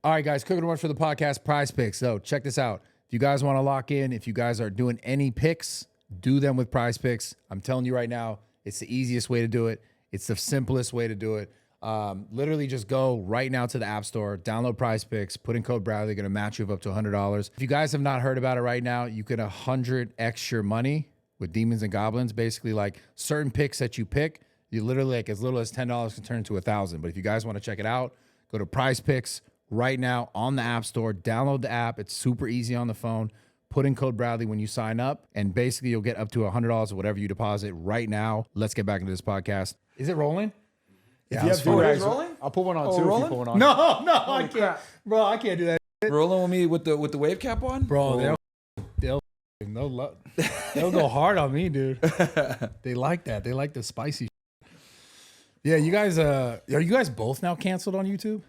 All right, guys, quick one for the podcast, PrizePicks. So check this out. If you guys want to lock in, if you guys are doing any picks, do them with PrizePicks. I'm telling you right now, it's the easiest way to do it. It's the simplest way to do it. Literally just go right now to the App Store, download PrizePicks, put in code Bradley, going to match you up to $100. If you guys have not heard about it right now, you can 100x your money with Demons and Goblins. Basically, like certain picks that you pick, you literally like as little as $10 can turn into $1,000. But if you guys want to check it out, go to PrizePicks right now on the App Store, download the app. It's super easy on the phone. Put in code Bradley when you sign up, and basically you'll get up to $100 or whatever you deposit right now. Let's get back into this podcast. Is it rolling? If you have two guys, rolling? I'll put one on too. If you put one on. No, I can't, bro. I can't do that. Rolling with me with the wave cap on, bro. They'll go hard on me, dude. They like that. They like the spicy. Yeah, you guys. Are you guys both now canceled on YouTube?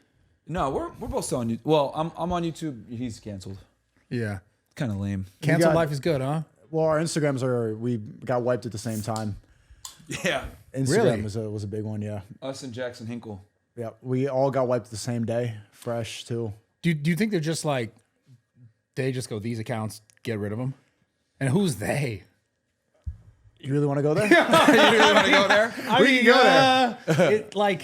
No, we're both still on YouTube. Well, I'm on YouTube. He's canceled. Yeah, kind of lame. Cancel life is good, huh? Well, our Instagrams we got wiped at the same time. Yeah, Instagram was a big one. Yeah, us and Jackson Hinkle. Yeah, we all got wiped the same day. Fresh too. Do you think they're just like they just go these accounts, get rid of them? And who's they? You really want to go there? You really want to go there? We can go there. It like.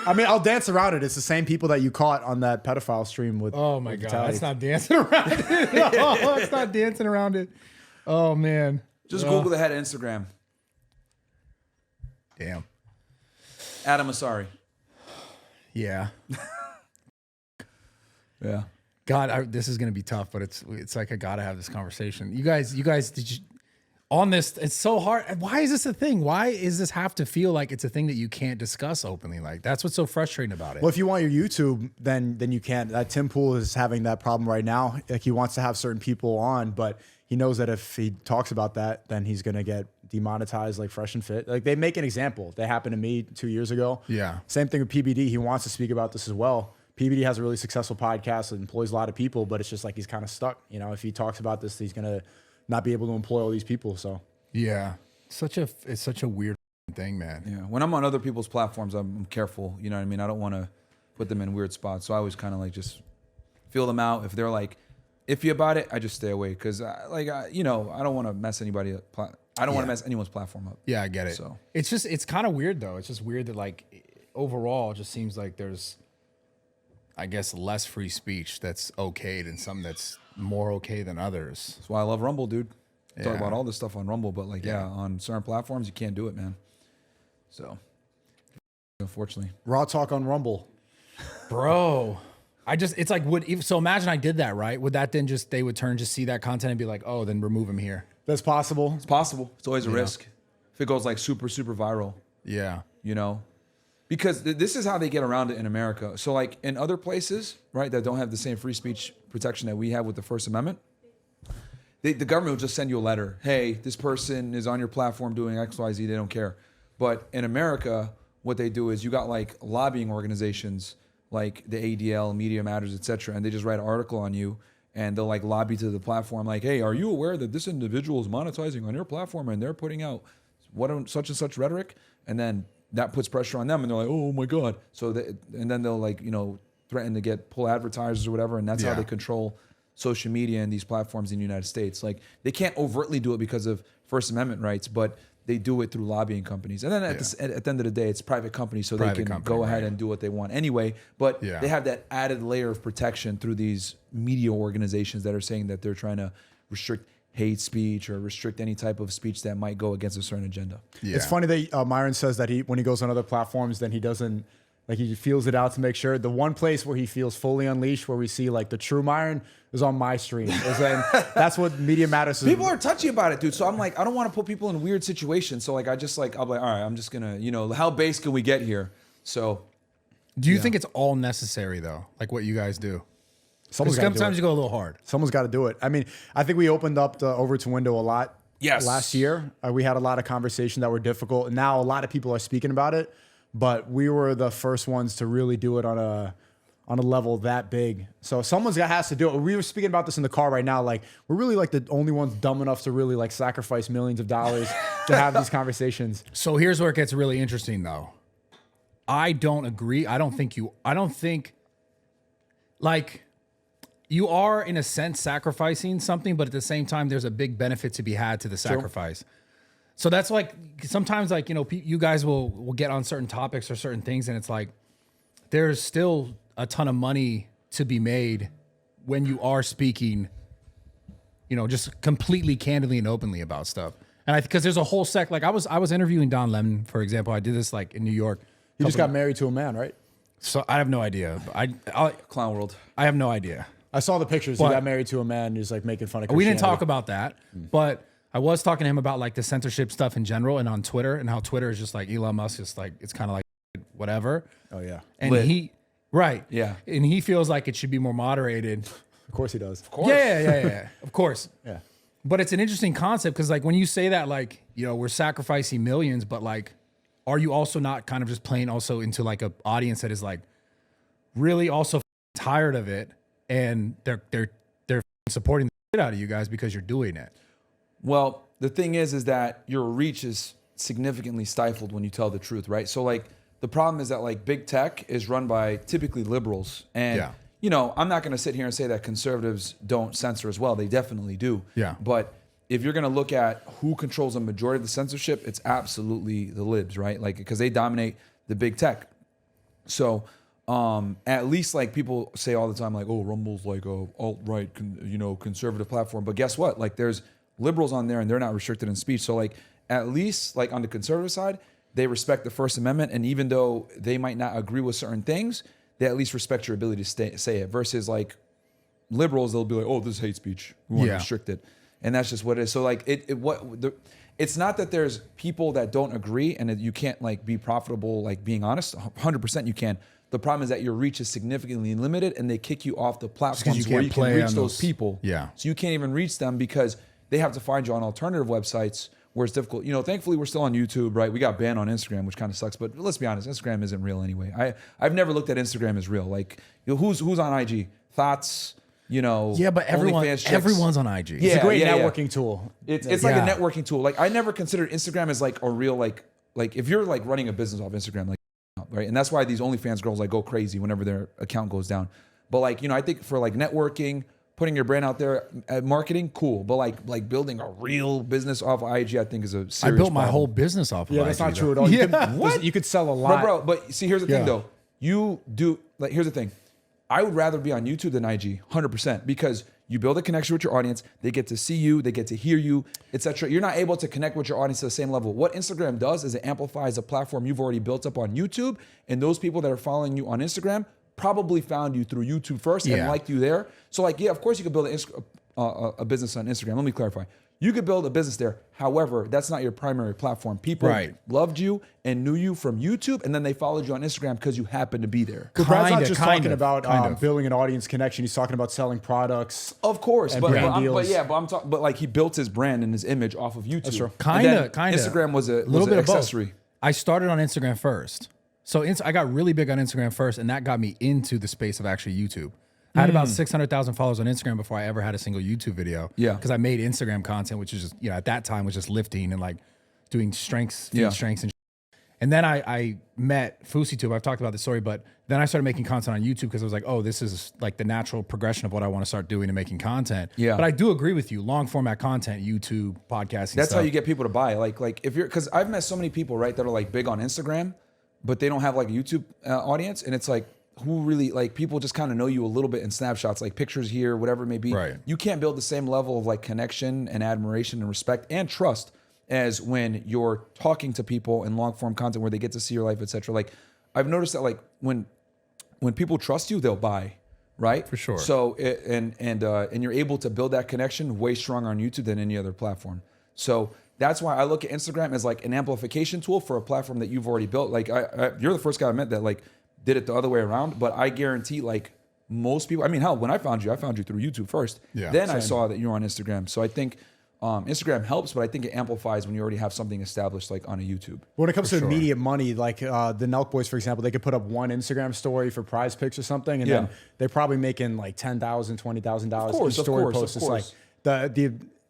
I mean, I'll dance around it. It's the same people that you caught on that pedophile stream with. Oh my God, that's not dancing around it. No, it's not dancing around it. Oh man. Just Google the head of Instagram. Damn. Adam Asari. Yeah. Yeah. God, this is gonna be tough, but it's like I gotta have this conversation. You guys, did you on this? It's so hard. Why is this a thing? Why does this have to feel like it's a thing that you can't discuss openly? Like that's what's so frustrating about it. Well, if you want your YouTube, then you can't. Tim Pool is having that problem right now. Like he wants to have certain people on, but he knows that if he talks about that, then he's gonna get demonetized like Fresh and Fit. Like they make an example. They happened to me 2 years ago. Yeah. Same thing with PBD. He wants to speak about this as well. PBD has a really successsual podcast that employs a lot of people, but it's just like he's kind of stuck. You know, if he talks about this, he's gonna not be able to employ all these people. So yeah, it's such a weird thing, man. Yeah, when I'm on other people's platforms, I'm careful. You know what I mean? I don't want to put them in weird spots, so I always kind of like just feel them out. If they're like iffy about it, I just stay away because you know, I don't want to mess anybody up. I don't want to mess anyone's platform up. Yeah, I get it. So it's kind of weird though. It's just weird that like overall, it just seems like there's, I guess, less free speech that's okayed and some that's more okay than others. That's why I love Rumble, dude. Yeah. Talk about all this stuff on Rumble, but like, yeah, on certain platforms, you can't do it, man. So, unfortunately. Raw talk on Rumble. Bro, it's like, so imagine I did that, right? Would that then they would see that content and be like, oh, then remove him here. That's possible. It's possible. It's always a risk. If it goes like super, super viral. Yeah. You know? Because this is how they get around it in America. So like in other places, right, that don't have the same free speech protection that we have with the First Amendment, the government will just send you a letter. Hey, this person is on your platform doing X, Y, Z. They don't care. But in America, what they do is you got like lobbying organizations like the ADL, Media Matters, et cetera, and they just write an article on you and they'll like lobby to the platform like, hey, are you aware that this individual is monetizing on your platform and they're putting out such and such rhetoric? And then that puts pressure on them and they're like, oh my God. So and then they'll like, you know, threaten to pull advertisers or whatever. And that's how they control social media and these platforms in the United States. Like they can't overtly do it because of First Amendment rights, but they do it through lobbying companies. And then at the end of the day, it's private companies, so they can go ahead and do what they want anyway. But they have that added layer of protection through these media organizations that are saying that they're trying to restrict hate speech or restrict any type of speech that might go against a certain agenda. Yeah. It's funny that Myron says that when he goes on other platforms, then he doesn't, like he feels it out to make sure. The one place where he feels fully unleashed, where we see like the true Myron, is on my stream. That's what Media Matters is. People are touchy about it, dude. So I'm like, I don't want to put people in weird situations. So like, I'll be like, all right, I'm just gonna, you know, how base can we get here? So, do you think it's all necessary though? Like what you guys do? Sometimes you go a little hard. Someone's got to do it. I mean, I think we opened up the Overton window a lot. Yes. Last year, we had a lot of conversations that were difficult, and now a lot of people are speaking about it. But we were the first ones to really do it on a level that big. So someone's has to do it. We were speaking about this in the car right now. Like we're really like the only ones dumb enough to really like sacrifice millions of dollars to have these conversations. So here's where it gets really interesting though. I don't agree. I don't think like you are in a sense sacrificing something, but at the same time, there's a big benefit to be had to the sacrifice. So that's like sometimes like, you know, you guys will get on certain topics or certain things, and it's like there's still a ton of money to be made when you are speaking, you know, just completely candidly and openly about stuff. And because there's a whole like I was interviewing Don Lemon, for example. I did this like in New York. You just got married to a man, right? So I have no idea. I Clown world. I have no idea. I saw the pictures. He got married to a man. He's like making fun of We Christianity. didn't talk about that, but I was talking to him about like the censorship stuff in general and on Twitter, and how Twitter is just like Elon Musk, just like it's kind of like whatever. Oh yeah. And Lit. yeah, and he feels like it should be more moderated. Of course he does. Of course. Yeah. Of course. Yeah. But it's an interesting concept because like when you say that, like, you know, we're sacrificing millions, but like, are you also not kind of just playing also into like a audience that is like really also tired of it, and they're supporting the shit out of you guys because you're doing it? Well, the thing is that your reach is significantly stifled when you tell the truth, right? So like the problem is that like big tech is run by typically liberals, and you know, I'm not going to sit here and say that conservatives don't censor as well. They definitely do. Yeah. But if you're going to look at who controls a majority of the censorship, it's absolutely the libs, right? Like, because they dominate the big tech. So at least like people say all the time, like, oh, Rumble's like a alt-right, you know, conservative platform. But guess what? Like there's liberals on there and they're not restricted in speech. So like at least like on the conservative side, they respect the First Amendment. And even though they might not agree with certain things, they at least respect your ability to say it, versus like liberals, they'll be like, oh, this is hate speech. We want to restrict it. And that's just what it is. So like it's not that there's people that don't agree and that you can't like be profitable, like being honest. 100% you can. The problem is that your reach is significantly limited and they kick you off the platforms where you can reach those people. Yeah. So you can't even reach them because they have to find you on alternative websites where it's difficult. You know, thankfully we're still on YouTube, right? We got banned on Instagram, which kind of sucks. But let's be honest, Instagram isn't real anyway. I've never looked at Instagram as real. Like, you know, who's on IG? Thoughts, you know. Yeah, but everyone's on IG. It's a great networking tool. It's like a networking tool. Like I never considered Instagram as like a real like if you're like running a business off Instagram, like, right? And that's why these OnlyFans girls like go crazy whenever their account goes down. But like, you know, I think for like networking, putting your brand out there, marketing, cool. But like building a real business off of IG, I think is a serious problem. My whole business off of IG. Yeah, that's not true at all. You could sell a lot. Bro, but see, here's the thing though. You do, like, here's the thing. I would rather be on YouTube than IG, 100%, because you build a connection with your audience. They get to see you, they get to hear you, etc. You're not able to connect with your audience to the same level. What Instagram does is it amplifies a platform you've already built up on YouTube, and those people that are following you on Instagram probably found you through YouTube first and liked you there. So like, yeah, of course you could build a business on Instagram. Let me clarify. You could build a business there. However, that's not your primary platform. People loved you and knew you from YouTube, and then they followed you on Instagram because you happened to be there. Brad's not just talking about building an audience connection. He's talking about selling products. Of course, and but brand deals. I'm talking. But like he built his brand and his image off of YouTube. That's true. Kind of. Instagram was a little bit an of both. accessory. I started on Instagram first. So I got really big on Instagram first, and that got me into the space of actually YouTube. I had about 600,000 followers on Instagram before I ever had a single YouTube video. Yeah. Because I made Instagram content, which is just, you know, at that time was just lifting and like doing strengths and and then I met FouseyTube. I've talked about this story, but then I started making content on YouTube because I was like, oh, this is like the natural progression of what I want to start doing and making content. Yeah. But I do agree with you. Long format content, YouTube, podcasting. That's how you get people to buy. Like if you're, because I've met so many people, right, that are like big on Instagram, but they don't have like a YouTube audience, and it's like, who really, like, people just kind of know you a little bit in snapshots, like pictures here, whatever it may be. Right. You can't build the same level of like connection and admiration and respect and trust as when you're talking to people in long form content where they get to see your life, etc. Like I've noticed that like when people trust you, they'll buy, right? For sure. So and you're able to build that connection way stronger on YouTube than any other platform. So that's why I look at Instagram as like an amplification tool for a platform that you've already built. Like you're the first guy I met that like did it the other way around, but I guarantee like most people, I mean, hell, when I found you through YouTube first. Yeah, then I saw that you're on Instagram. So I think Instagram helps, but I think it amplifies when you already have something established like on a YouTube. When it comes to immediate money, like the Nelk Boys, for example, they could put up one Instagram story for PrizePicks or something, and then they're probably making like $10,000, $20,000 each story post. It's like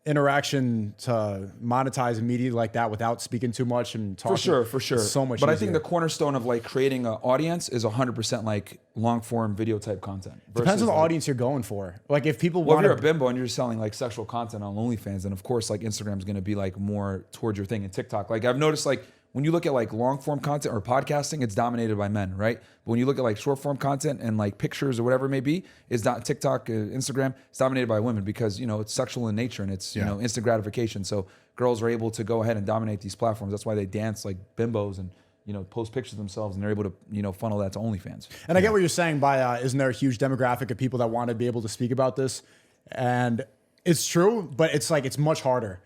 interaction to monetize a media like that without speaking too much and talking. For sure. So much But easier. I think the cornerstone of like creating an audience is 100% like long form video type content. Depends on the like, audience you're going for. Like if people Well, want if you're a bimbo and you're selling like sexual content on OnlyFans, then of course like Instagram's going to be like more towards your thing, and TikTok. Like I've noticed like when you look at like long form content or podcasting, it's dominated by men, right? But when you look at like short form content and like pictures or whatever it may be, it's not TikTok, Instagram, it's dominated by women because, you know, it's sexual in nature and it's, you know, instant gratification. So girls are able to go ahead and dominate these platforms. That's why they dance like bimbos and, you know, post pictures of themselves, and they're able to, you know, funnel that to OnlyFans. And I get what you're saying by, isn't there a huge demographic of people that want to be able to speak about this? And it's true, but it's like, it's much harder.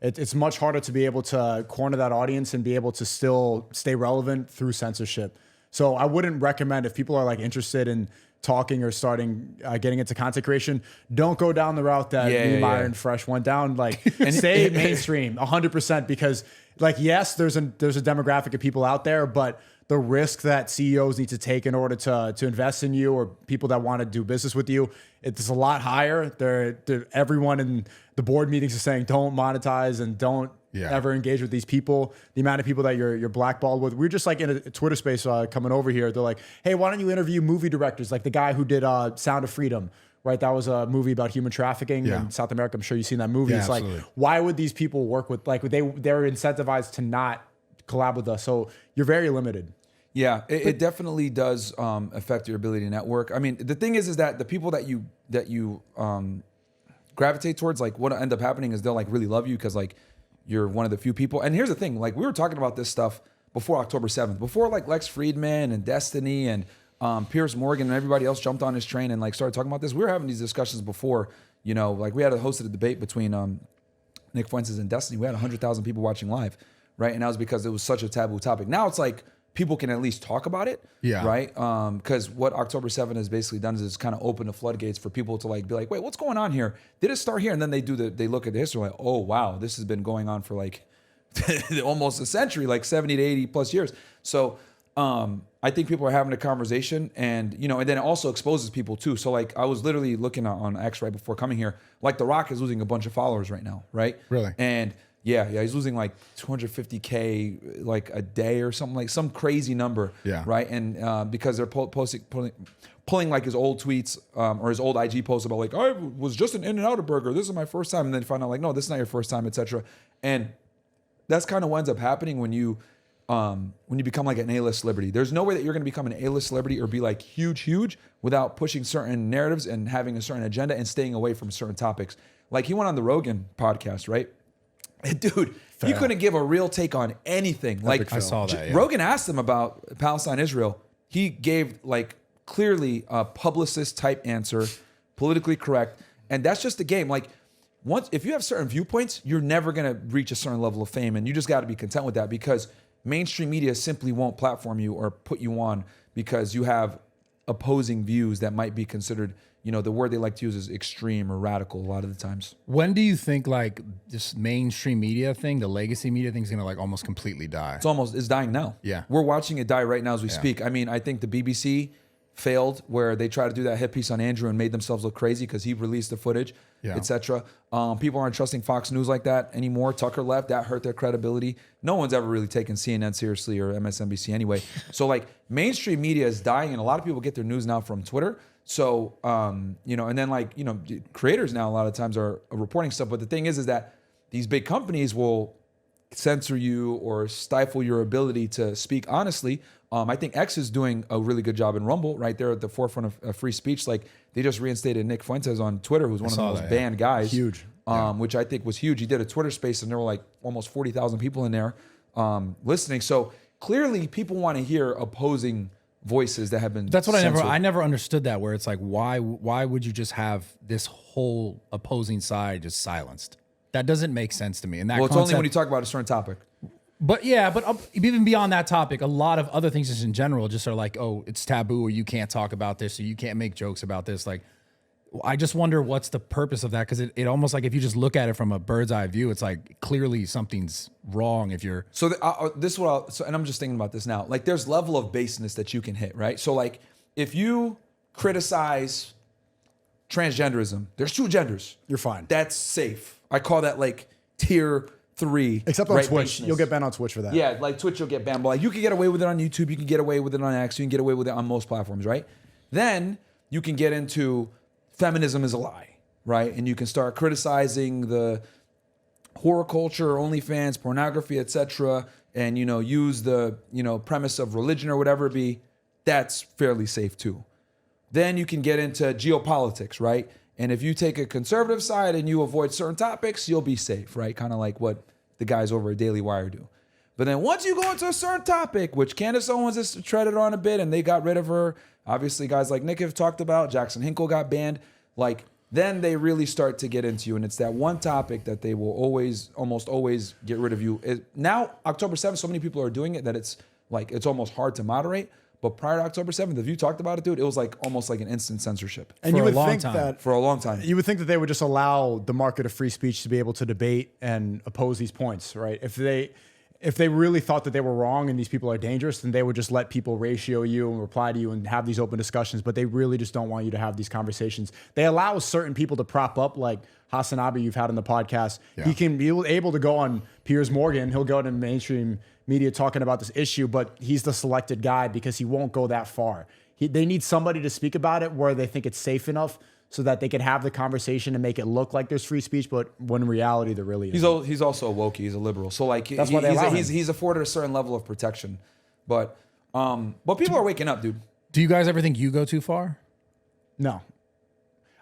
It's much harder to be able to corner that audience and be able to still stay relevant through censorship. So I wouldn't recommend, if people are like interested in talking or starting getting into content creation, don't go down the route that me, Myron, Fresh went down. Like stay mainstream 100%, because like, yes, there's a demographic of people out there, but the risk that CEOs need to take in order to invest in you, or people that want to do business with you, it's a lot higher. Everyone in the board meetings is saying don't monetize and don't ever engage with these people. The amount of people that you're blackballed with. We're just like in a Twitter space coming over here. They're like, hey, why don't you interview movie directors? Like the guy who did Sound of Freedom, right? That was a movie about human trafficking in South America. I'm sure you've seen that movie. It's absolutely. like, why would these people work with, like they're incentivized to not collab with us. So you're very limited. Yeah, it definitely does affect your ability to network. I mean, the thing is that the people that you gravitate towards, like what end up happening is they'll like really love you because like you're one of the few people. And here's the thing, like we were talking about this stuff before October 7th, before like Lex Friedman and Destiny and Piers Morgan and everybody else jumped on his train and like started talking about this. We were having these discussions before, you know, like we had hosted a debate between Nick Fuentes and Destiny. We had 100,000 people watching live, right? And that was because it was such a taboo topic. Now it's like people can at least talk about it, right? Because what October 7th has basically done is it's kind of opened the floodgates for people to like be like, wait, what's going on here? Did it start here? And then they look at the history like, oh wow, this has been going on for like almost a century, like 70 to 80 plus years. So I think people are having a conversation, and you know, and then it also exposes people too. So like I was literally looking on X right before coming here, like The Rock is losing a bunch of followers right now, right? Really? And yeah, he's losing like 250K like a day or something, like some crazy number, right? And because they're pulling like his old tweets or his old IG posts about like, I was just an In-N-Out burger, this is my first time, and then find out like, no, this is not your first time, etc. And that's kind of what ends up happening when you become like an A-list celebrity. There's no way that you're going to become an A-list celebrity or be like huge without pushing certain narratives and having a certain agenda and staying away from certain topics. Like he went on the Rogan podcast, right? Dude, he couldn't give a real take on anything. Like I saw that. Rogan asked him about Palestine, Israel. He gave like clearly a publicist type answer, politically correct, and that's just the game. Like once if you have certain viewpoints, you're never gonna reach a certain level of fame, and you just got to be content with that because mainstream media simply won't platform you or put you on because you have opposing views that might be considered, you know, the word they like to use is extreme or radical a lot of the times. When do you think like this mainstream media thing, the legacy media thing, is gonna like almost completely die? It's dying now. Yeah. We're watching it die right now as we speak. I mean, I think the BBC failed where they tried to do that hit piece on Andrew and made themselves look crazy because he released the footage, etc. People aren't trusting Fox News like that anymore. Tucker left, that hurt their credibility. No one's ever really taken CNN seriously or MSNBC anyway. So like mainstream media is dying, and a lot of people get their news now from Twitter. So, you know, and then like, you know, creators now a lot of times are reporting stuff. But the thing is that these big companies will censor you or stifle your ability to speak honestly. I think X is doing a really good job in Rumble, right there at the forefront of free speech. Like they just reinstated Nick Fuentes on Twitter, who's one of the most banned guys. Huge. Which I think was huge. He did a Twitter space and there were like almost 40,000 people in there listening. So clearly people want to hear opposing voices that have been That's what censored. I never understood that, where it's like, why would you just have this whole opposing side just silenced? That doesn't make sense to me. And that Well, it's only when you talk about a certain topic. But yeah, but even beyond that topic, a lot of other things just in general just are like, oh, it's taboo, or you can't talk about this, or you can't make jokes about this. Like, I just wonder what's the purpose of that, because it almost like if you just look at it from a bird's eye view, it's like clearly something's wrong if you're. So this is what and I'm just thinking about this now. Like, there's level of baseness that you can hit, right? So like, if you criticize transgenderism, there's two genders. You're fine. That's safe. I call that like tier 3. Except on right Twitch. baseness. You'll get banned on Twitch for that. Yeah, like Twitch, you'll get banned. But like you can get away with it on YouTube. You can get away with it on X. You can get away with it on most platforms, right? Then you can get into feminism is a lie, right? And you can start criticizing the horror culture, OnlyFans, pornography, etc., and use the premise of religion or whatever it be. That's fairly safe too. Then you can get into geopolitics, right? And if you take a conservative side and you avoid certain topics, you'll be safe, right? Kind of like what the guys over at Daily Wire do. But then once you go into a certain topic, which Candace Owens has treaded on a bit, and they got rid of her. Obviously, guys like Nick have talked about. Jackson Hinkle got banned. Like, then they really start to get into you. And it's that one topic that they will almost always get rid of you. Now, October 7th, so many people are doing it that it's almost hard to moderate. But prior to October 7th, if you talked about it, dude, it was like almost like an instant censorship. And For you a would long think time. that For a long time. you would think that they would just allow the market of free speech to be able to debate and oppose these points, right? If they really thought that they were wrong and these people are dangerous, then they would just let people ratio you and reply to you and have these open discussions. But they really just don't want you to have these conversations. They allow certain people to prop up, like Hassan Abi, you've had on the podcast. Yeah. He can be able to go on Piers Morgan. He'll go to mainstream media talking about this issue, but he's the selected guy because he won't go that far. They need somebody to speak about it where they think it's safe enough so that they can have the conversation and make it look like there's free speech, but when in reality there really isn't. He's also a woke. He's a liberal. So like That's why they allow him. he's afforded a certain level of protection. But people are waking up, dude. Do you guys ever think you go too far? No.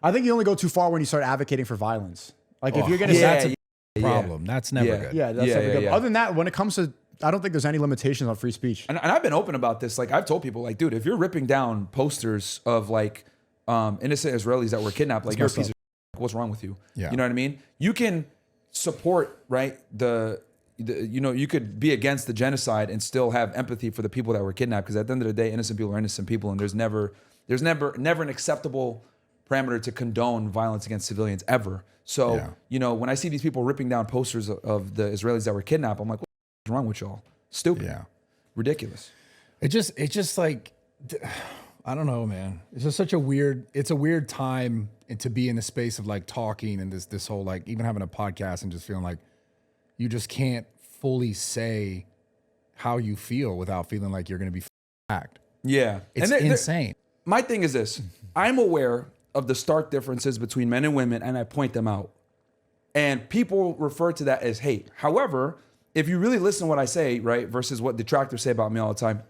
I think you only go too far when you start advocating for violence. Like if you're going to that's say, a problem. That's never Yeah. good. yeah, that's never good. yeah. Other than that, when it comes to, I don't think there's any limitations on free speech. And I've been open about this. Like I've told people, like, dude, if you're ripping down posters of like innocent Israelis that were kidnapped, like you're a piece of shit. What's wrong with you? Yeah. You know what I mean? You can support, right? You could be against the genocide and still have empathy for the people that were kidnapped. Because at the end of the day, innocent people are innocent people, and there's never an acceptable parameter to condone violence against civilians ever. So when I see these people ripping down posters of the Israelis that were kidnapped, I'm like, what's wrong with y'all? Stupid. Yeah. Ridiculous. It just like, I don't know, man. It's just such a weird time and to be in the space of like talking and this whole, like even having a podcast and just feeling like you just can't fully say how you feel without feeling like you're going to be hacked. Yeah. It's insane. My thing is this. I'm aware of the stark differences between men and women, and I point them out. And people refer to that as hate. However, if you really listen to what I say, right, versus what detractors say about me all the time,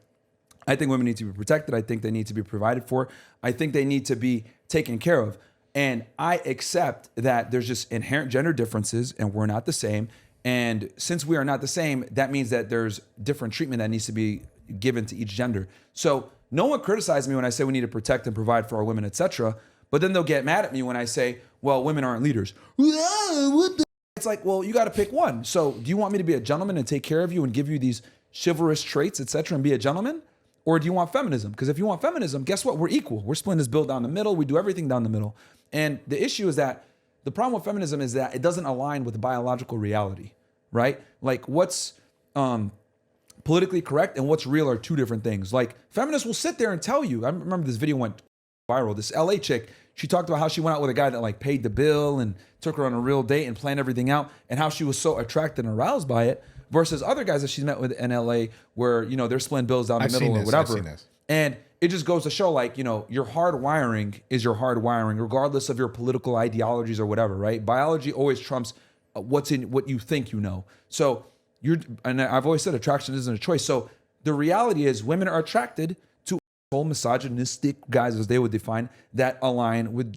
I think women need to be protected. I think they need to be provided for. I think they need to be taken care of. And I accept that there's just inherent gender differences and we're not the same. And since we are not the same, that means that there's different treatment that needs to be given to each gender. So no one criticizes me when I say we need to protect and provide for our women, etc. But then they'll get mad at me when I say, well, women aren't leaders. It's like, well, you got to pick one. So do you want me to be a gentleman and take care of you and give you these chivalrous traits, etc., and be a gentleman? Or do you want feminism? Because if you want feminism, guess what? We're equal. We're splitting this bill down the middle. We do everything down the middle. And the issue is that the problem with feminism is that it doesn't align with biological reality, right? Like what's politically correct and what's real are two different things. Like feminists will sit there and tell you, I remember this video went viral, this LA chick, she talked about how she went out with a guy that like paid the bill and took her on a real date and planned everything out and how she was so attracted and aroused by it versus other guys that she's met with in LA where, they're splitting bills down the middle or whatever. And it just goes to show like, your hard wiring is your hard wiring regardless of your political ideologies or whatever, right? Biology always trumps what's in what you think you know. So and I've always said attraction isn't a choice. So the reality is women are attracted to misogynistic guys, as they would define, that align with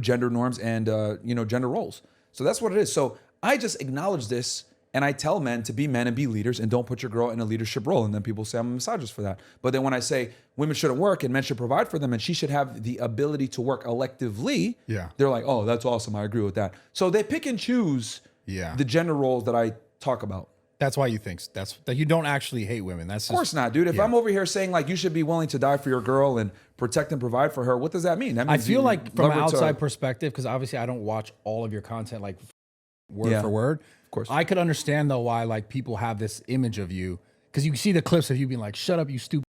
gender norms and gender roles. So that's what it is. So I just acknowledge this and I tell men to be men and be leaders and don't put your girl in a leadership role. And then people say I'm a misogynist for that. But then when I say women shouldn't work and men should provide for them and she should have the ability to work electively, they're like, oh, that's awesome. I agree with that. So they pick and choose the gender roles that I talk about. That's why you think that you don't actually hate women. That's of course not, dude. If I'm over here saying like you should be willing to die for your girl and protect and provide for her, what does that mean? That means I feel like from an outside perspective, because obviously I don't watch all of your content like word for word. Of course, I could understand though why like people have this image of you because you see the clips of you being like, "Shut up, you stupid,"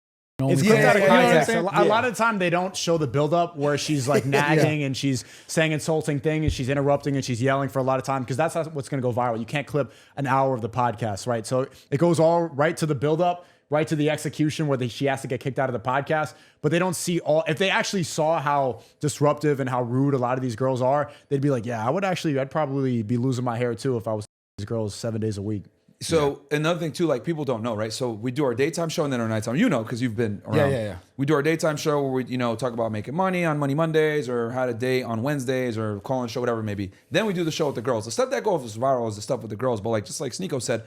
It's clipped out of context. A lot of the time they don't show the buildup where she's like nagging and she's saying insulting things and she's interrupting and she's yelling for a lot of time because that's not what's going to go viral. You can't clip an hour of the podcast, right? So it goes all right to the buildup, right to the execution where she has to get kicked out of the podcast. But they don't see all. If they actually saw how disruptive and how rude a lot of these girls are, they'd be like, yeah, I'd probably be losing my hair too if I was these girls 7 days a week. So another thing too, like people don't know, right? So we do our daytime show and then our nighttime. You know, because you've been around. Yeah. We do our daytime show where we, talk about making money on Money Mondays or how to date on Wednesdays or calling show, whatever it may be. Then we do the show with the girls. The stuff that goes viral is the stuff with the girls. But like just like Sneako said,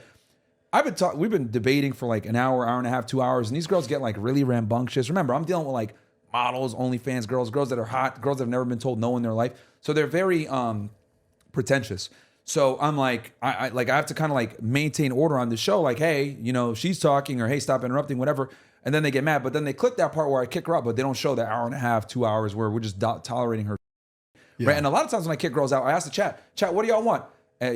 we've been debating for like an hour and a half, 2 hours, and these girls get like really rambunctious. Remember, I'm dealing with like models, OnlyFans girls that are hot, girls that have never been told no in their life. So they're very pretentious. So I'm like, I have to kind of like maintain order on the show. Like, hey, she's talking or hey, stop interrupting, whatever. And then they get mad. But then they clip that part where I kick her out, but they don't show the hour and a half, 2 hours where we're just tolerating her. Yeah. Right. And a lot of times when I kick girls out, I ask the chat, what do y'all want?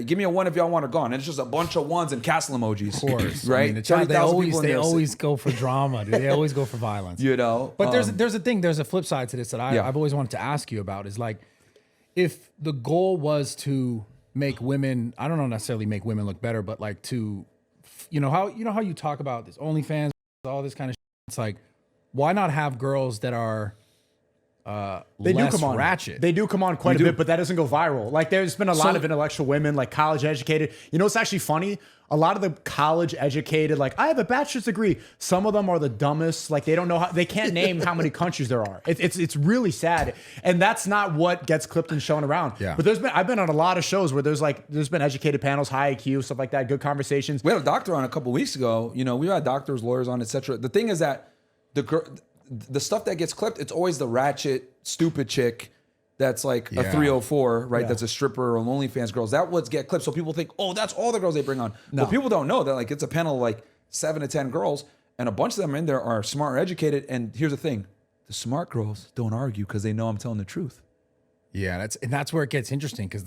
Give me a one if y'all want her gone. And it's just a bunch of ones and castle emojis. Of course. Right? I mean, the chat, they always go for drama, dude. They always go for violence. But there's a flip side to this that I've always wanted to ask you about is like, if the goal was to make women, I don't know necessarily make women look better, but like to, how you talk about this OnlyFans, all this kind of shit. It's like, why not have girls that are they less do come on ratchet? They do come on quite a bit, but that doesn't go viral. Like there's been a lot of intellectual women, like college educated. It's actually funny. A lot of the college educated, like I have a bachelor's degree. Some of them are the dumbest. Like they don't know they can't name how many countries there are. It's really sad, and that's not what gets clipped and shown around. Yeah. But I've been on a lot of shows where there's been educated panels, high IQ, stuff like that, good conversations. We had a doctor on a couple weeks ago. We had doctors, lawyers on, etc. The thing is that the stuff that gets clipped, it's always the ratchet, stupid chick that's like a 304, right? Yeah. That's a stripper or an OnlyFans girls. That would get clipped. So people think, oh, that's all the girls they bring on. No. But people don't know that like it's a panel of like 7 to 10 girls, and a bunch of them in there are smart or educated. And here's the thing: the smart girls don't argue because they know I'm telling the truth. Yeah, that's where it gets interesting because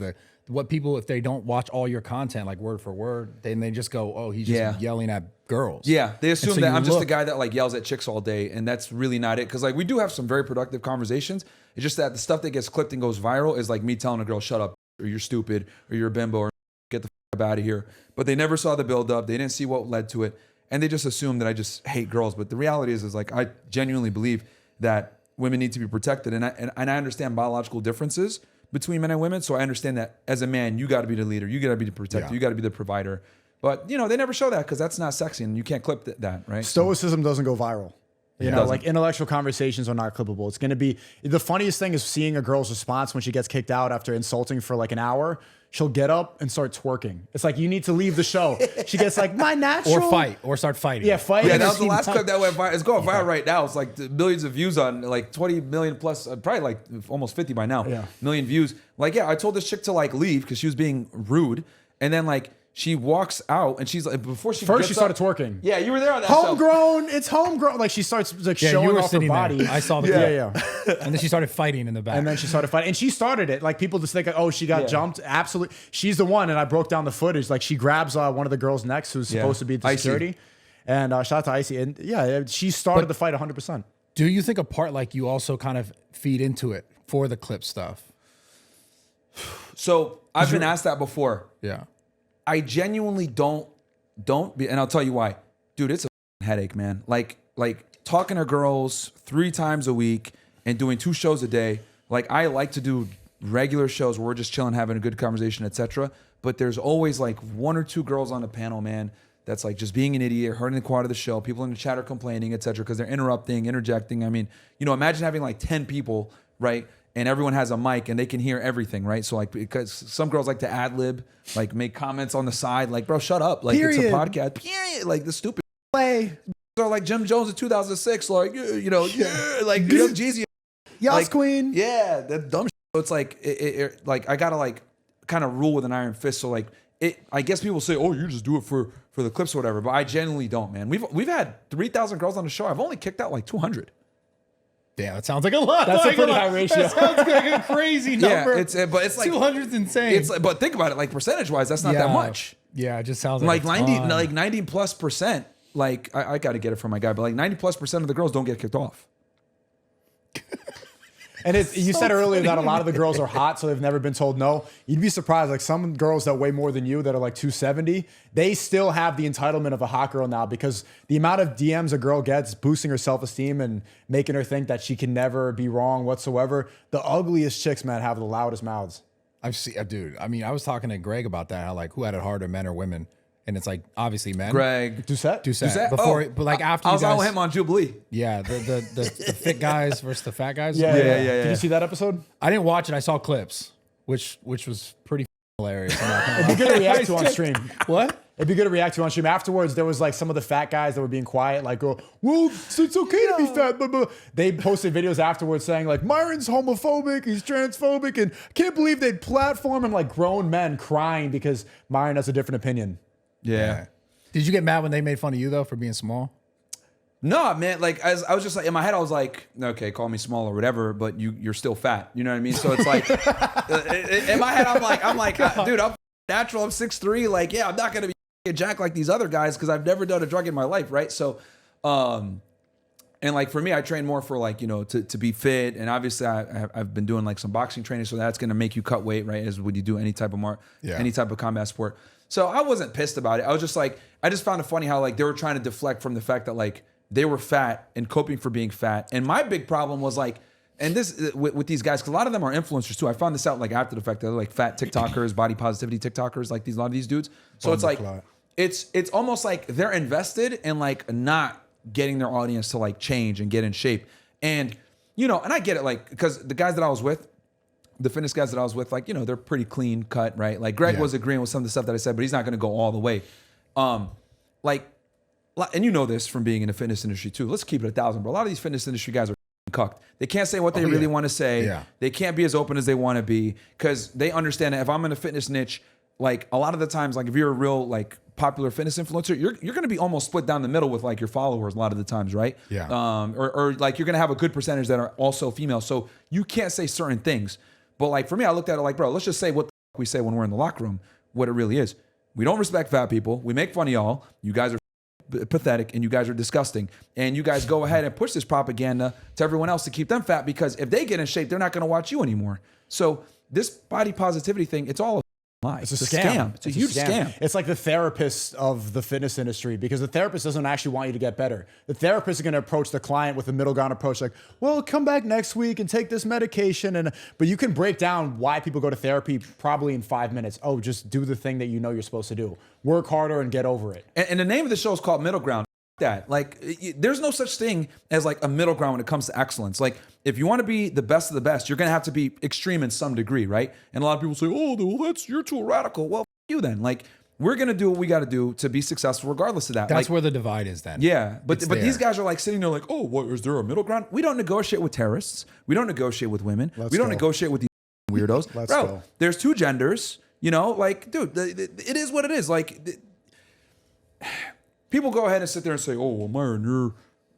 what people, if they don't watch all your content like word for word, then they just go, oh, he's just yelling at girls. Yeah, they assume that I'm just the guy that like yells at chicks all day, and that's really not it. Because like we do have some very productive conversations. It's just that the stuff that gets clipped and goes viral is like me telling a girl, shut up, or you're stupid, or you're a bimbo, or get the f out of here. But they never saw the build up. They didn't see what led to it. And they just assume that I just hate girls. But the reality is like I genuinely believe that women need to be protected. And I understand biological differences between men and women. So I understand that as a man, you got to be the leader. You got to be the protector. You got to be the provider. But, they never show that because that's not sexy and you can't clip that, right? Stoicism doesn't go viral. Like intellectual conversations are not clippable. It's going to be the funniest thing is seeing a girl's response when she gets kicked out after insulting for like an hour. She'll get up and start twerking. It's like, you need to leave the show. She gets like, my natural. Or start fighting. Yeah, fight. Yeah, that was the last clip that went viral. It's going viral right now. It's like millions of views on like 20 million plus, probably like almost 50 by now. Yeah. Million views. Like, I told this chick to like leave because she was being rude. And then like, she walks out and she's like, before she first she started twerking. Yeah, you were there on that homegrown. It's homegrown. Like she starts like showing off her body. There. I saw the clip. And then she started fighting in the back. And she started it. Like people just think, oh, she got jumped. Absolutely, she's the one. And I broke down the footage. Like she grabs one of the girls next, who's supposed to be at the security. And shout out to Icy. And she started the fight 100%. Do you think a part like you also kind of feed into it for the clip stuff? So I've been asked that before. Yeah. I genuinely don't be, and I'll tell you why. Dude, it's a headache, man. Like talking to girls 3 times a week and doing 2 shows a day. Like I like to do regular shows where we're just chilling, having a good conversation, etc. But there's always like 1 or 2 girls on the panel, man, that's like just being an idiot, hurting the quality of the show. People in the chat are complaining, etc. because they're interjecting. I mean, imagine having like 10 people, right? And everyone has a mic and they can hear everything, right? So like, because some girls like to ad lib, like make comments on the side, like, bro, shut up. Like it's a podcast. Period. Like the stupid play. Or like Jim Jones in 2006, like, like Young Jeezy. Yas like, Queen. Yeah, that dumb shit. So it's like, like I gotta like kind of rule with an iron fist. So like, I guess people say, oh, you just do it for the clips or whatever. But I genuinely don't, man. We've had 3,000 girls on the show. I've only kicked out like 200. Yeah, that sounds like a lot. That's a pretty high ratio. That sounds like a crazy number. Yeah, but it's like 200's insane. It's like, but think about it, like percentage wise, that's not that much. Yeah, it just sounds like 90+%. like I got to get it from my guy, but like 90+% of the girls don't get kicked off. And you said earlier that a lot of the girls are hot, so they've never been told no. You'd be surprised, like some girls that weigh more than you that are like 270, they still have the entitlement of a hot girl now because the amount of DMs a girl gets boosting her self-esteem and making her think that she can never be wrong whatsoever. The ugliest chicks, man, have the loudest mouths. I've seen, dude. I mean, I was talking to Greg about that. How like who had it harder, men or women? And it's like obviously men. Greg. Doucette. Before, but like after I you was guys, on with him on Jubilee. Yeah, the fit guys versus the fat guys. Yeah. Yeah. Did you see that episode? I didn't watch it. I saw clips, which was pretty hilarious. It'd be good to react to on stream. What? It'd be good to react to on stream. Afterwards, there was like some of the fat guys that were being quiet, like, "Oh, well, it's okay to be fat." Blah, blah. They posted videos afterwards saying like, "Myron's homophobic, he's transphobic," and I can't believe they'd platform him, like grown men crying because Myron has a different opinion. Yeah. Did you get mad when they made fun of you though for being small? No, man. Like I was just like in my head, I was like, okay, call me small or whatever, but you're still fat. You know what I mean? So it's like in my head, I'm like, dude, I'm natural. I'm 6'3". Like, yeah, I'm not gonna be jacked like these other guys because I've never done a drug in my life, right? So, and like for me, I train more for like to be fit, and obviously I've been doing like some boxing training, so that's gonna make you cut weight, right? As when you do any type of any type of combat sport. So I wasn't pissed about it. I was just like, I just found it funny how like they were trying to deflect from the fact that like they were fat and coping for being fat. And my big problem was like, and this with these guys, because a lot of them are influencers too. I found this out like after the fact that they're like fat TikTokers, body positivity TikTokers, like a lot of these dudes. So it's like, it's almost like they're invested in like not getting their audience to like change and get in shape. And, and I get it, like, because the guys that I was with, the fitness guys that I was with, like, they're pretty clean cut, right? Like Greg was agreeing with some of the stuff that I said, but he's not going to go all the way. And you know this from being in the fitness industry too. Let's keep it 1,000, bro. A lot of these fitness industry guys are cucked. They can't say what they really want to say. Yeah. They can't be as open as they want to be because they understand that if I'm in a fitness niche, like a lot of the times, like if you're a real like popular fitness influencer, you're going to be almost split down the middle with like your followers a lot of the times, right? Yeah. Or like you're going to have a good percentage that are also female. So you can't say certain things. But like for me, I looked at it like, bro, let's just say what the fuck we say when we're in the locker room, what it really is. We don't respect fat people. We make fun of y'all. You guys are pathetic and you guys are disgusting. And you guys go ahead and push this propaganda to everyone else to keep them fat because if they get in shape, they're not going to watch you anymore. So this body positivity thing, it's all a lie. It's a scam. It's a huge scam. It's like the therapist of the fitness industry because the therapist doesn't actually want you to get better. The therapist is going to approach the client with a middle ground approach like, well, come back next week and take this medication. But you can break down why people go to therapy probably in 5 minutes. Oh, just do the thing that you know you're supposed to do. Work harder and get over it. And the name of the show is called Middle Ground. That like there's no such thing as like a middle ground when it comes to excellence. Like if you want to be the best of the best, you're gonna have to be extreme in some degree, right? And a lot of people say, oh, well, you're too radical. Well, you then. Like we're gonna do what we got to do to be successful regardless of that. That's like, where the divide is then. Yeah, but these guys are like sitting there like, oh, what is there a middle ground? We don't negotiate with terrorists. We don't negotiate with women. We don't negotiate with these weirdos. Bro, there's two genders. Like, dude, it is what it is. Like. People go ahead and sit there and say, oh, well, Myron, you're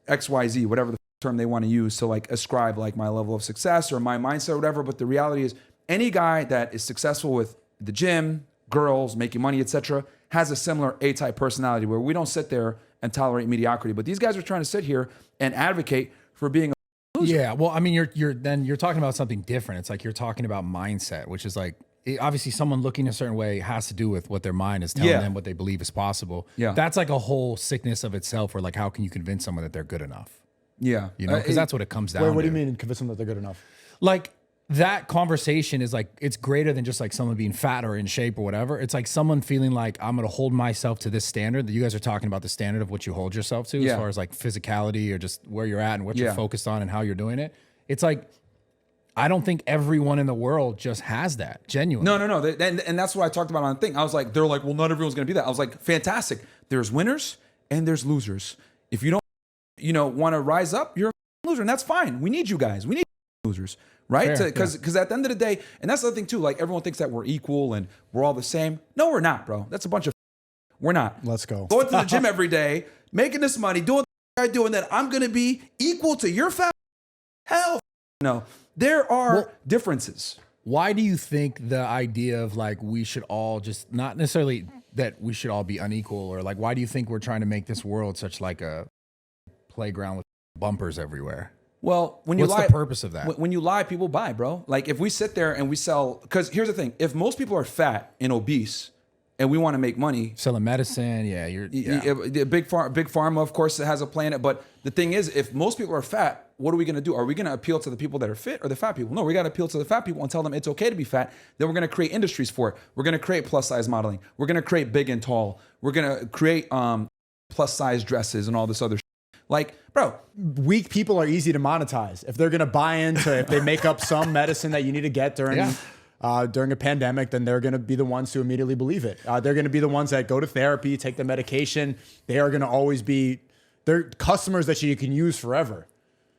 XYZ, whatever the term they want to use to like ascribe like my level of success or my mindset or whatever. But the reality is any guy that is successful with the gym, girls, making money, etc., has a similar A-type personality where we don't sit there and tolerate mediocrity. But these guys are trying to sit here and advocate for being a loser. Yeah, well, I mean, you're talking about something different. It's like you're talking about mindset, which is like, obviously someone looking a certain way has to do with what their mind is telling them what they believe is possible. Yeah. That's like a whole sickness of itself where like, how can you convince someone that they're good enough? Yeah. Because that's what it comes down to. What do you mean convince them that they're good enough? Like that conversation is like, it's greater than just like someone being fat or in shape or whatever. It's like someone feeling like I'm going to hold myself to this standard that you guys are talking about, the standard of what you hold yourself to as far as like physicality or just where you're at and what you're focused on and how you're doing it. It's like, I don't think everyone in the world just has that, genuinely. No. And that's what I talked about on the thing. I was like, they're like, well, not everyone's going to be that. I was like, fantastic. There's winners and there's losers. If you don't, want to rise up, you're a loser. And that's fine. We need you guys. We need losers, right? Because at the end of the day, and that's the other thing too, like everyone thinks that we're equal and we're all the same. No, we're not, bro. That's a bunch of we're not. Let's go. Going to the gym every day, making this money, doing what I do, and then I'm going to be equal to your family. Hell no. There are differences. Why do you think the idea of like we should all just not necessarily that we should all be unequal, or like why do you think we're trying to make this world such like a playground with bumpers everywhere? Well, when you What's lie, the purpose of that? When you lie, people buy, bro. Like if we sit there and we sell, because here's the thing: if most people are fat and obese, and we want to make money, Selling medicine, big pharma, of course, has a plan. But the thing is, if most people are fat, what are we going to do? Are we going to appeal to the people that are fit or the fat people? No, we got to appeal to the fat people and tell them it's okay to be fat. Then we're going to create industries for it. We're going to create plus size modeling. We're going to create big and tall. We're going to create plus size dresses and all this other shit. Like, bro, Weak people are easy to monetize. If they're going to buy into, if they make up some medicine that you need to get during a pandemic, then they're going to be the ones who immediately believe it. They're going to be the ones that go to therapy, take the medication. They are going to always be, they're customers that you can use forever.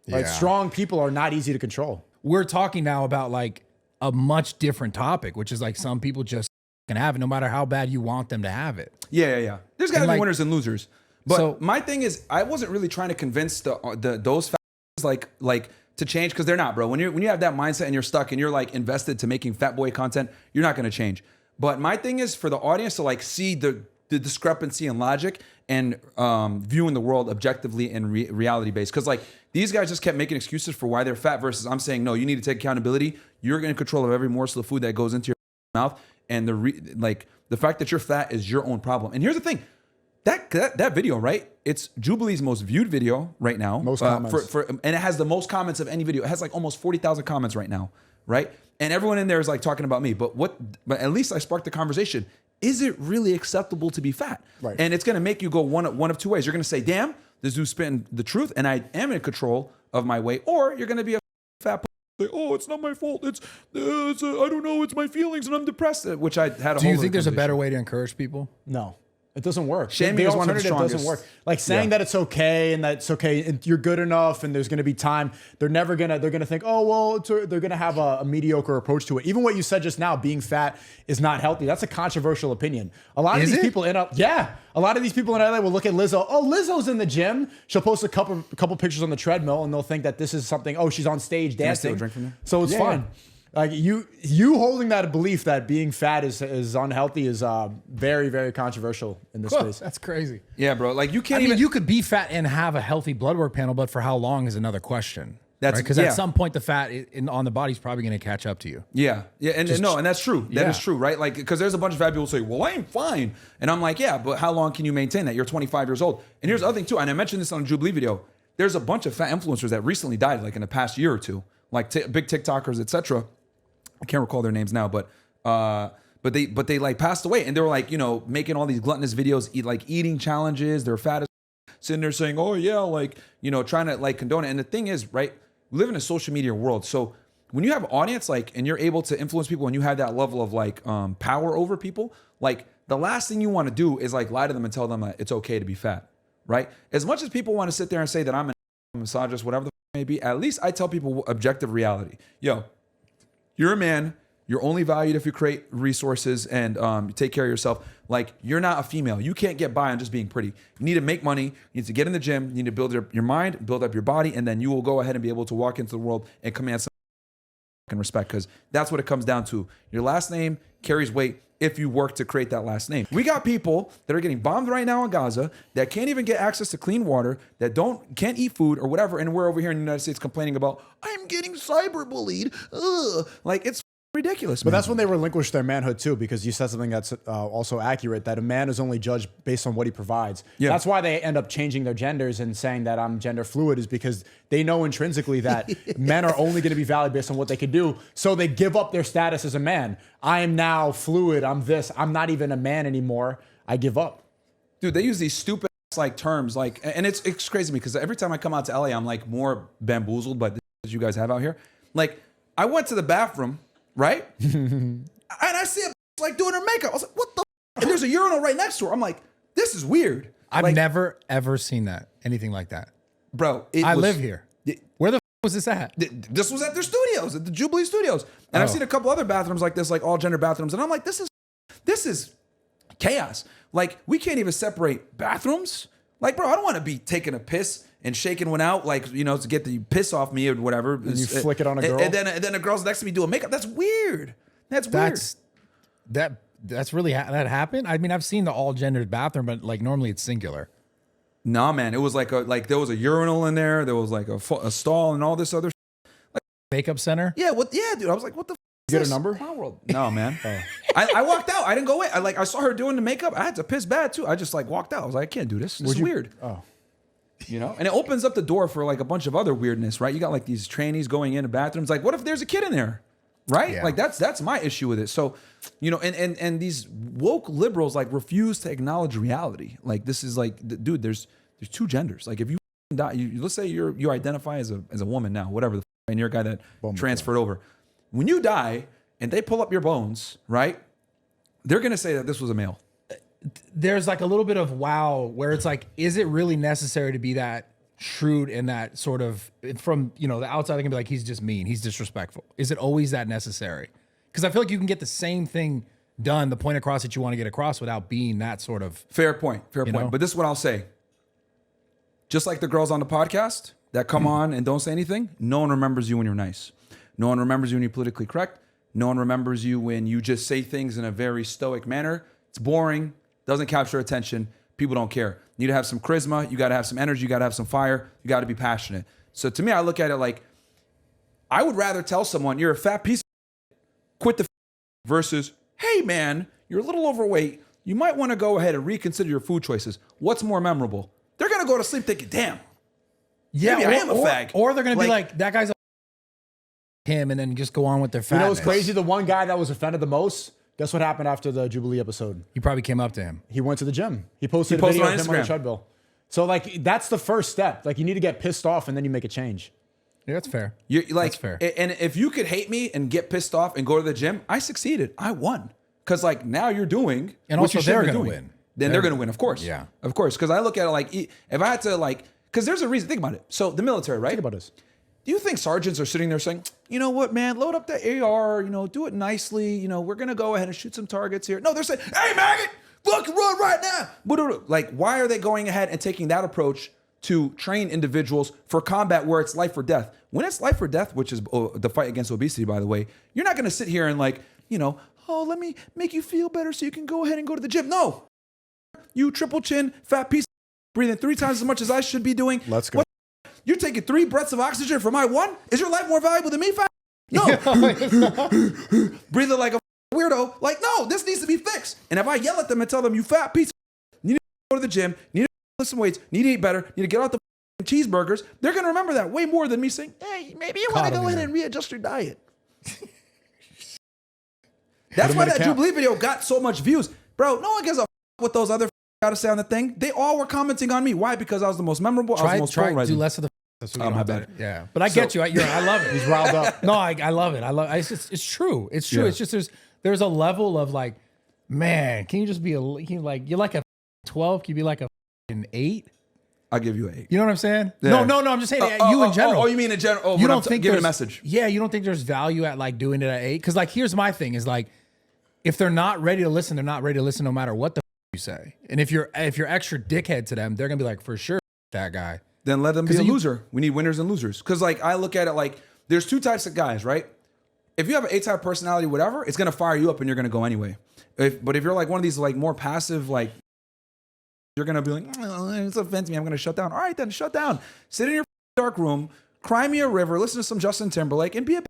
Like strong people are not easy to control. we're talking now about like a much different topic, which is like some people just can have it no matter how bad you want them to have it. Yeah. There's got to be like, winners and losers. But so, my thing is, I wasn't really trying to convince those factors like to change, because they're not, bro. When you have that mindset and you're stuck and you're like invested to making fat boy content, you're not going to change. But my thing is for the audience to like see the discrepancy in logic and viewing the world objectively and reality based. Because like these guys just kept making excuses for why they're fat versus I'm saying, no, you need to take accountability. You're in control of every morsel of food that goes into your mouth. And the fact that you're fat is your own problem. And here's the thing. That video, right? It's Jubilee's most viewed video right now. Most comments. And it has the most comments of any video. It has like almost 40,000 comments right now, right? And everyone in there is like talking about me. But at least I sparked the conversation. Is it really acceptable to be fat? Right. And it's going to make you go one of two ways. You're going to say, damn, this dude's spitting the truth and I am in control of my weight. Or you're going to be a fat say, oh, it's not my fault. It's I don't know. It's my feelings and I'm depressed. Which I had a do you think there's a better way to encourage people? No. It doesn't work. Shaming is one of the alternative doesn't strongest. work. Like saying that it's okay and that it's okay and you're good enough and there's going to be time. They're going to think, oh, well, they're going to have a mediocre approach to it. Even what you said just now, being fat is not healthy. That's a controversial opinion. A lot of these people a lot of these people in LA will look at Lizzo. Oh, Lizzo's in the gym. She'll post a couple pictures on the treadmill and they'll think that this is something, oh, she's on stage dancing. Can I steal a drink from there? So it's fine. Like you holding that belief that being fat is unhealthy is very, very controversial in this space. That's crazy. Yeah, bro. Like you can't you could be fat and have a healthy blood work panel, but for how long is another question. That's because at some point the fat on the body's probably going to catch up to you. Yeah, and that's true. That is true, right? Like, because there's a bunch of fat people who say, well, I'm fine. And I'm like, yeah, but how long can you maintain that? You're 25 years old. And here's the other thing too, and I mentioned this on a Jubilee video. There's a bunch of fat influencers that recently died, like in the past year or two, like big TikTokers, etc. I can't recall their names now, but they like passed away, and they were like, making all these gluttonous videos, eating challenges. They're fat as sitting there saying, oh yeah, like, trying to like condone it. And the thing is, right, we live in a social media world. So when you have audience, like, and you're able to influence people and you have that level of like power over people, like the last thing you want to do is like lie to them and tell them that it's okay to be fat, right? As much as people want to sit there and say that I'm a misogynist, whatever the may be, at least I tell people objective reality. You're a man. You're only valued if you create resources and you take care of yourself. Like, you're not a female. You can't get by on just being pretty. You need to make money. You need to get in the gym. You need to build your mind, build up your body, and then you will go ahead and be able to walk into the world and command some respect, because that's what it comes down to. Your last name carries weight if you work to create that last name. We got people that are getting bombed right now in Gaza that can't even get access to clean water, that can't eat food or whatever, and we're over here in the United States complaining about, I'm getting cyberbullied. Ugh. Like, it's ridiculous. But that's when they relinquish their manhood too, because you said something that's also accurate, that a man is only judged based on what he provides. Yeah. That's why they end up changing their genders and saying that I'm gender fluid, is because they know intrinsically that men are only going to be valued based on what they can do. So they give up their status as a man. I am now fluid. I'm this. I'm not even a man anymore. I give up. Dude, they use these stupid like terms, like, and it's crazy to me because every time I come out to LA, I'm like more bamboozled by this you guys have out here. Like, I went to the bathroom, right? And I see a like doing her makeup. I was like, what the f-? And there's a urinal right next to her. I'm like, this is weird. I've never, ever seen that. Anything like that. Bro, I live here. Where the f was this at? This was at their studios, at the Jubilee Studios. And I've seen a couple other bathrooms like this, like all gender bathrooms. And I'm like, this is chaos. Like, we can't even separate bathrooms. Like, bro, I don't want to be taking a piss and shaking one out, like, you know, to get the piss off me or whatever. And you flick it on a girl. And then the girl's next to me doing makeup. That's weird. That's weird. That's really that happened. I mean, I've seen the all gendered bathroom, but like normally it's singular. Nah, man. It was like there was a urinal in there. There was like a stall and all this other. Makeup center. Yeah. Yeah, dude. I was like, what the. You get a number? My world. No, man. I walked out. I didn't go in. I saw her doing the makeup. I had to piss bad too. I just like walked out. I was like, I can't do this. This is weird. Oh. You know, and it opens up the door for like a bunch of other weirdness, right? You got like these trainees going into bathrooms. Like, what if there's a kid in there, right? Yeah. Like that's my issue with it. So, you know, and these woke liberals like refuse to acknowledge reality. Like this is like, dude, there's two genders. Like if you die, let's say you identify as a woman now, whatever, and you're a guy that transferred over. When you die and they pull up your bones, right? They're gonna say that this was a male. There's like a little bit of wow where it's like, is it really necessary to be that shrewd and that sort of from, you know, the outside they can be like, he's just mean, he's disrespectful. Is it always that necessary? Because I feel like you can get the same thing done, the point across that you want to get across without being that sort of. Fair point. know? But this is what I'll say. Just like the girls on the podcast that come on and don't say anything, no one remembers you when you're nice. No one remembers you when you're politically correct. No one remembers you when you just say things in a very stoic manner. It's boring. Doesn't capture attention. People don't care. You need to have some charisma. You got to have some energy. You got to have some fire. You got to be passionate. So to me, I look at it like, I would rather tell someone you're a fat piece of quit the versus, hey man, you're a little overweight. You might want to go ahead and reconsider your food choices. What's more memorable? They're going to go to sleep thinking, damn. Yeah, maybe I am a fag. Or they're going to be like, that guy's a him, and then just go on with their fatness. You know what's crazy? The one guy that was offended the most, guess what happened after the Jubilee episode? You probably came up to him. He went to the gym. He posted a video of him on the treadmill. So like, that's the first step. Like you need to get pissed off and then you make a change. Yeah, that's fair. You're like, that's fair. And if you could hate me and get pissed off and go to the gym, I succeeded. I won. Because like now you're doing and what also you they're going to win. Then they're going to win, of course. Yeah. Of course. Because I look at it like, if I had to like, because there's a reason, think about it. So the military, right? Think about this. Do you think sergeants are sitting there saying, you know what, man, load up the AR, you know, do it nicely. You know, we're going to go ahead and shoot some targets here. No, they're saying, hey, maggot, fucking run right now. Like, why are they going ahead and taking that approach to train individuals for combat where it's life or death? When it's life or death, which is the fight against obesity, by the way, you're not going to sit here and like, you know, oh, let me make you feel better so you can go ahead and go to the gym. No. You triple chin, fat piece, breathing 3 times as much as I should be doing. Let's go. You're taking 3 breaths of oxygen for my 1? Is your life more valuable than me, fat? No. Breathing like a weirdo. Like, no, this needs to be fixed. And if I yell at them and tell them, you fat piece, you need to go to the gym, you need to lift some weights, you need to eat better, you need to get out the cheeseburgers, they're going to remember that way more than me saying, hey, maybe you want to go ahead and readjust your diet. That's why that Jubilee video got so much views. Bro, no one gives a what those other got to say on the thing. They all were commenting on me. Why? Because I was the most memorable. I was the most polarizing. Do less of the. So we don't have bad. that. Yeah, but I get you. I love it. He's riled up. No, I love it. It's true. It's true. Yeah. It's just there's a level of like, man, can you just be you're like a 12? Can you be like a 8? I'll give you 8. You know what I'm saying? Yeah. No. I'm just saying you in general. Oh, you mean in general? Oh, you don't think giving there's a message? Yeah, you don't think there's value at like doing it at 8? Because like here's my thing is like, if they're not ready to listen, they're not ready to listen no matter what the you say. And if you're extra dickhead to them, they're gonna be like, for sure, that guy. Then let them be a loser. We need winners and losers. Because like I look at it like there's 2 types of guys, right? If you have an A-type personality, whatever, it's gonna fire you up and you're gonna go anyway. But if you're like one of these like more passive, like you're gonna be like, oh, it's offensive me, I'm gonna shut down. All right, then shut down. Sit in your dark room, cry me a river, listen to some Justin Timberlake, and be a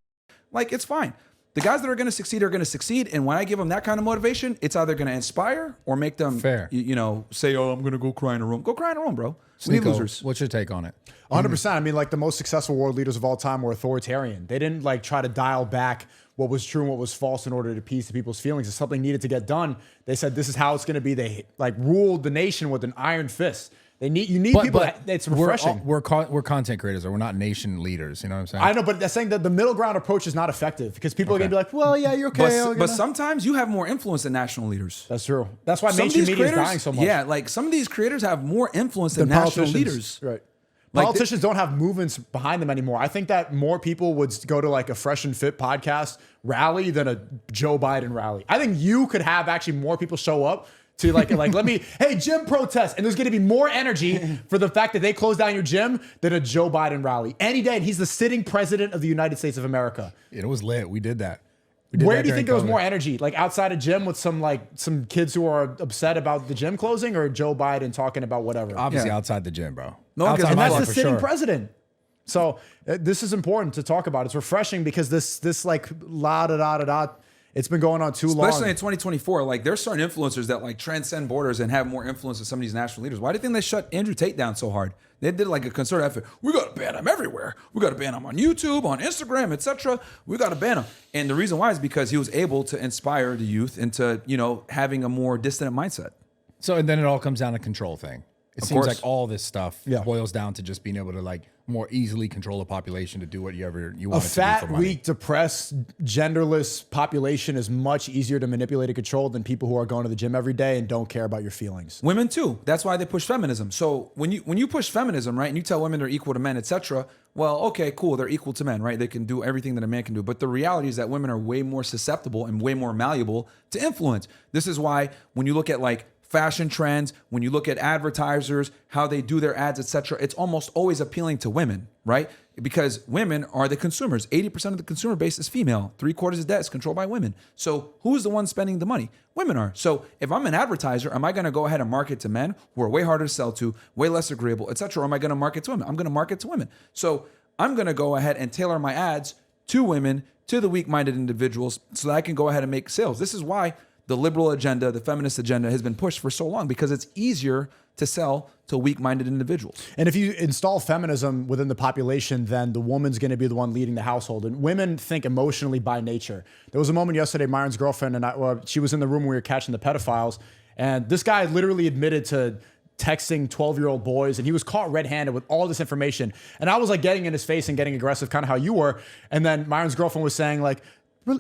like it's fine. The guys that are going to succeed. And when I give them that kind of motivation, it's either going to inspire or make them, you know, say, oh, I'm going to go cry in a room. Go cry in a room, bro. We need losers. What's your take on it? 100%. I mean, like the most successful world leaders of all time were authoritarian. They didn't like try to dial back what was true and what was false in order to appease the people's feelings. If something needed to get done, they said, this is how it's going to be. They like ruled the nation with an iron fist. You need people that it's refreshing. We're content creators, or we're not nation leaders. You know what I'm saying? I know, but that's saying that the middle ground approach is not effective because people are going to be like, well, yeah, you're okay. But sometimes you have more influence than national leaders. That's true. That's why mainstream media is dying so much. Yeah, like some of these creators have more influence than national leaders. Right. Politicians don't have movements behind them anymore. I think that more people would go to like a Fresh and Fit podcast rally than a Joe Biden rally. I think you could have actually more people show up to like let me, hey, gym protest. And there's going to be more energy for the fact that they close down your gym than a Joe Biden rally any day. And he's the sitting president of the United States of America. It was lit. We did that. Where do you think there was more energy? Like outside a gym with some kids who are upset about the gym closing, or Joe Biden talking about whatever? Obviously outside the gym, bro. No one gives a And that's fuck the for sitting sure. president. So this is important to talk about. It's refreshing because this like la da da da da. It's been going on too long. Especially in 2024, like there's certain influencers that like transcend borders and have more influence than some of these national leaders. Why do you think they shut Andrew Tate down so hard? They did like a concerted effort. We got to ban him everywhere. We got to ban him on YouTube, on Instagram, etc. We got to ban him. And the reason why is because he was able to inspire the youth into, you know, having a more distant mindset. So, and then it all comes down to control thing. It seems course. like all this stuff Yeah. boils down to just being able to like more easily control the population to do whatever you A want it to do fat, for money. weak, depressed, genderless population is much easier to manipulate and control than people who are going to the gym every day and don't care about your feelings. Women too. That's why they push feminism. So when you push feminism, right, and you tell women they're equal to men, etc. Well, okay, cool, they're equal to men, right? They can do everything that a man can do. But the reality is that women are way more susceptible and way more malleable to influence. This is why when you look at like fashion trends, when you look at advertisers, how they do their ads, etc., it's almost always appealing to women, right? Because women are the consumers. 80% of the consumer base is female. 3/4 of that is controlled by women. So who's the one spending the money? Women are. So if I'm an advertiser, am I going to go ahead and market to men who are way harder to sell to, way less agreeable, etc., or am I going to market to women? I'm going to market to women. So I'm going to go ahead and tailor my ads to women, to the weak-minded individuals, so that I can go ahead and make sales. This is why the liberal agenda, the feminist agenda has been pushed for so long, because it's easier to sell to weak-minded individuals. And if you install feminism within the population, then the woman's going to be the one leading the household. And women think emotionally by nature. There was a moment yesterday, Myron's girlfriend and I, she was in the room when we were catching the pedophiles. And this guy literally admitted to texting 12-year-old boys, and he was caught red-handed with all this information. And I was like getting in his face and getting aggressive, kind of how you were. And then Myron's girlfriend was saying like,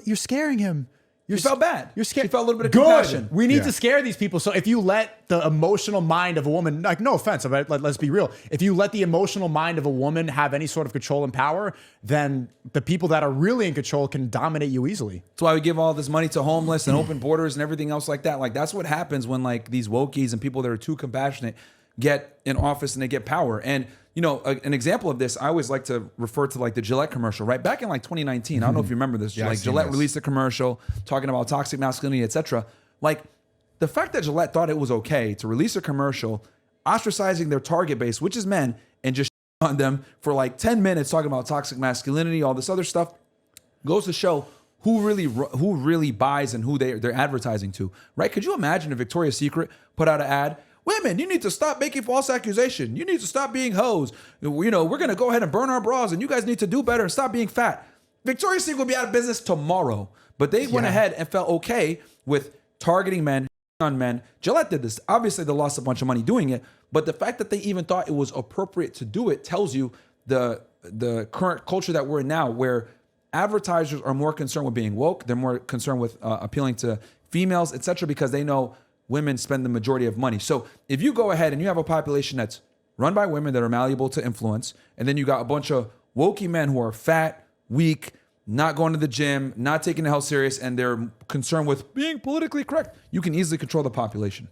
"You're scaring him. She felt bad. You're scared." She felt a little bit of Good. compassion. We need to scare these people. So if you let the emotional mind of a woman, like, no offense, but let's be real. If you let the emotional mind of a woman have any sort of control and power, then the people that are really in control can dominate you easily. That's why we give all this money to homeless and open borders and everything else like that. Like that's what happens when like these wokies and people that are too compassionate get in office and they get power. And you know, an example of this, I always like to refer to like the Gillette commercial, right? Back in like 2019, I don't know if you remember this. Yeah, like I've seen Gillette this. released a commercial talking about toxic masculinity, etc. Like the fact that Gillette thought it was okay to release a commercial ostracizing their target base, which is men, and just on them for like 10 minutes talking about toxic masculinity, all this other stuff, goes to show who really buys and who they're advertising to, right? Could you imagine if Victoria's Secret put out an ad? Women, you need to stop making false accusation. You need to stop being hoes. You know, we're going to go ahead and burn our bras, and you guys need to do better and stop being fat. Victoria's Secret will be out of business tomorrow. But they went ahead and felt okay with targeting men, on men. Gillette did this. Obviously, they lost a bunch of money doing it. But the fact that they even thought it was appropriate to do it tells you the current culture that we're in now, where advertisers are more concerned with being woke. They're more concerned with appealing to females, etc., because they know women spend the majority of money. So if you go ahead and you have a population that's run by women that are malleable to influence, and then you got a bunch of wokey men who are fat, weak, not going to the gym, not taking the health serious, and they're concerned with being politically correct, you can easily control the population.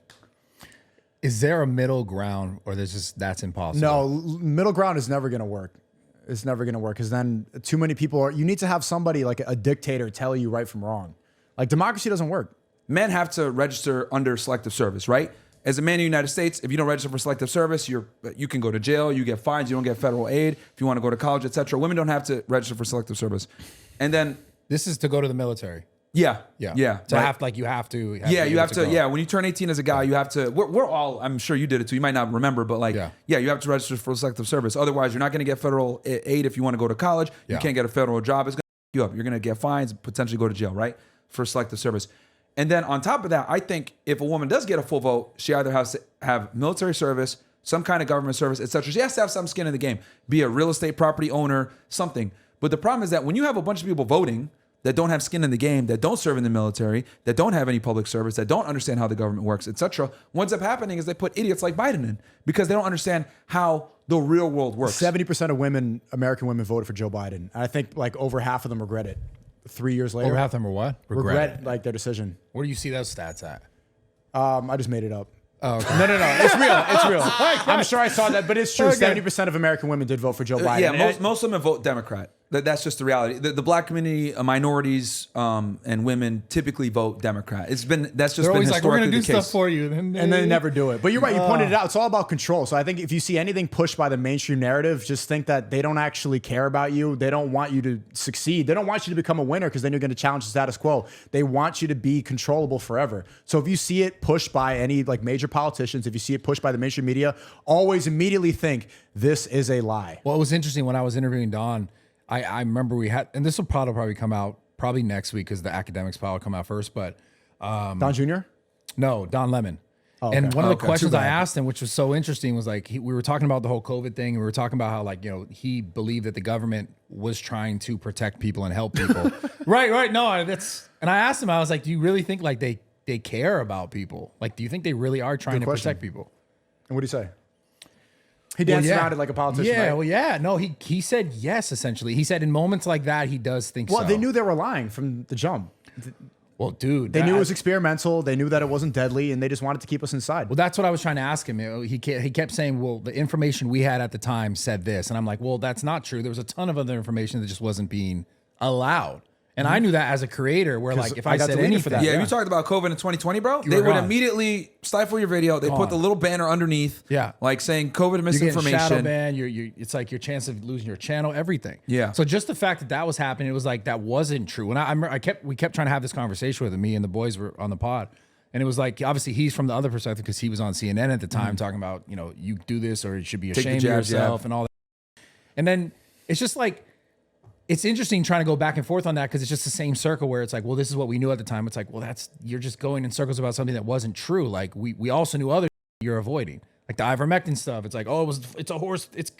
Is there a middle ground, or that's impossible? No, middle ground is never going to work. It's never going to work because then too many people you need to have somebody like a dictator tell you right from wrong. Like democracy doesn't work. Men have to register under selective service, right? As a man in the United States, if you don't register for selective service, you can go to jail, you get fines, you don't get federal aid if you want to go to college, etc. Women don't have to register for selective service. And then This is to go to the military. yeah. Yeah. Right. You have to. Yeah, you have to. go. Yeah, when you turn 18 as a guy, you have to. We're all. I'm sure you did it too. You might not remember, but like, Yeah. you have to register for selective service. Otherwise, you're not going to get federal aid if you want to go to college. You Yeah. can't get a federal job. It's going to you up. You're going to get fines, potentially go to jail, right, for selective service. And then on top of that, I think if a woman does get a full vote, she either has to have military service, some kind of government service, etc. She has to have some skin in the game, be a real estate property owner, something. But the problem is that when you have a bunch of people voting that don't have skin in the game, that don't serve in the military, that don't have any public service, that don't understand how the government works, etc., what ends up happening is they put idiots like Biden in because they don't understand how the real world works. 70% of women, American women, voted for Joe Biden. And I think like over half of them regret it. 3 years later, Over half of them are what? regret like their decision. Where do you see those stats at? I just made it up. Oh, okay. No. It's real. It's real. I'm sure I saw that, but it's true. 70% of American women did vote for Joe Biden. Yeah, most women vote Democrat. That's just the reality. The black community, minorities, and women typically vote Democrat. That's just They're been always like, we're historically going to do the case. stuff for you. And they never do it. But you're right. You pointed it out. It's all about control. So I think if you see anything pushed by the mainstream narrative, just think that they don't actually care about you. They don't want you to succeed. They don't want you to become a winner because then you're going to challenge the status quo. They want you to be controllable forever. So if you see it pushed by any like major politicians, if you see it pushed by the mainstream media, always immediately think this is a lie. Well, it was interesting when I was interviewing Don. I remember we had, and this will probably come out probably next week because the academics probably come out first. But Don Jr.? No, Don Lemon. Oh, and okay. one of the questions I asked him, which was so interesting, was like we were talking about the whole COVID thing, and we were talking about how he believed that the government was trying to protect people and help people. Right. No, that's. And I asked him, I was like, do you really think like they care about people? Like, do you think they really are trying to protect people? And what do you say? He danced around it like a politician. Yeah, right? well, yeah. No, he said yes, essentially. He said in moments like that, he does think so. Well, they knew they were lying from the jump. Well, dude. They knew it was experimental. They knew that it wasn't deadly, and they just wanted to keep us inside. Well, that's what I was trying to ask him. He kept saying, well, the information we had at the time said this. And I'm like, well, that's not true. There was a ton of other information that just wasn't being allowed. And I knew that as a creator, where like if I got said deleted anything, for that. Yeah, if you talked about COVID in 2020, bro, they were would gone. immediately stifle your video. They put the little banner underneath, like saying COVID you're getting shadow misinformation. banned. It's like your chance of losing your channel, everything. Yeah. So just the fact that was happening, it was like that wasn't true. And we kept trying to have this conversation with him. Me and the boys were on the pod, and it was like obviously he's from the other perspective because he was on CNN at the time talking about you do this or you should be ashamed of yourself and all that. And then it's just like. It's interesting trying to go back and forth on that because it's just the same circle where it's like, well, this is what we knew at the time. It's like, well, you're just going in circles about something that wasn't true. Like we also knew other you're avoiding, like the ivermectin stuff. It's like, oh, it's a horse, it's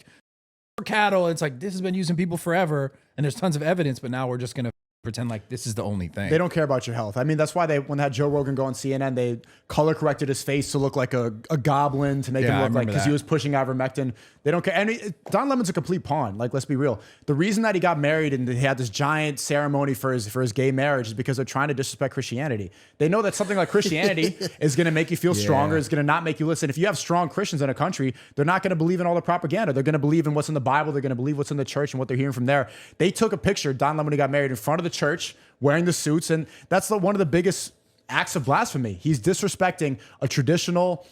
for cattle. It's like this has been used in people forever, and there's tons of evidence. But now we're just gonna pretend like this is the only thing. They don't care about your health. I mean, that's why when they had Joe Rogan go on CNN, they color corrected his face to look like a goblin to make him look like because he was pushing ivermectin. They don't care. And Don Lemon's a complete pawn. Like, let's be real. The reason that he got married and he had this giant ceremony for his gay marriage is because they're trying to disrespect Christianity. They know that something like Christianity is going to make you feel stronger. It's going to not make you listen. If you have strong Christians in a country, they're not going to believe in all the propaganda. They're going to believe in what's in the Bible. They're going to believe what's in the church and what they're hearing from there. They took a picture, Don Lemon, who got married in front of the church, wearing the suits, and that's one of the biggest acts of blasphemy. He's disrespecting a traditional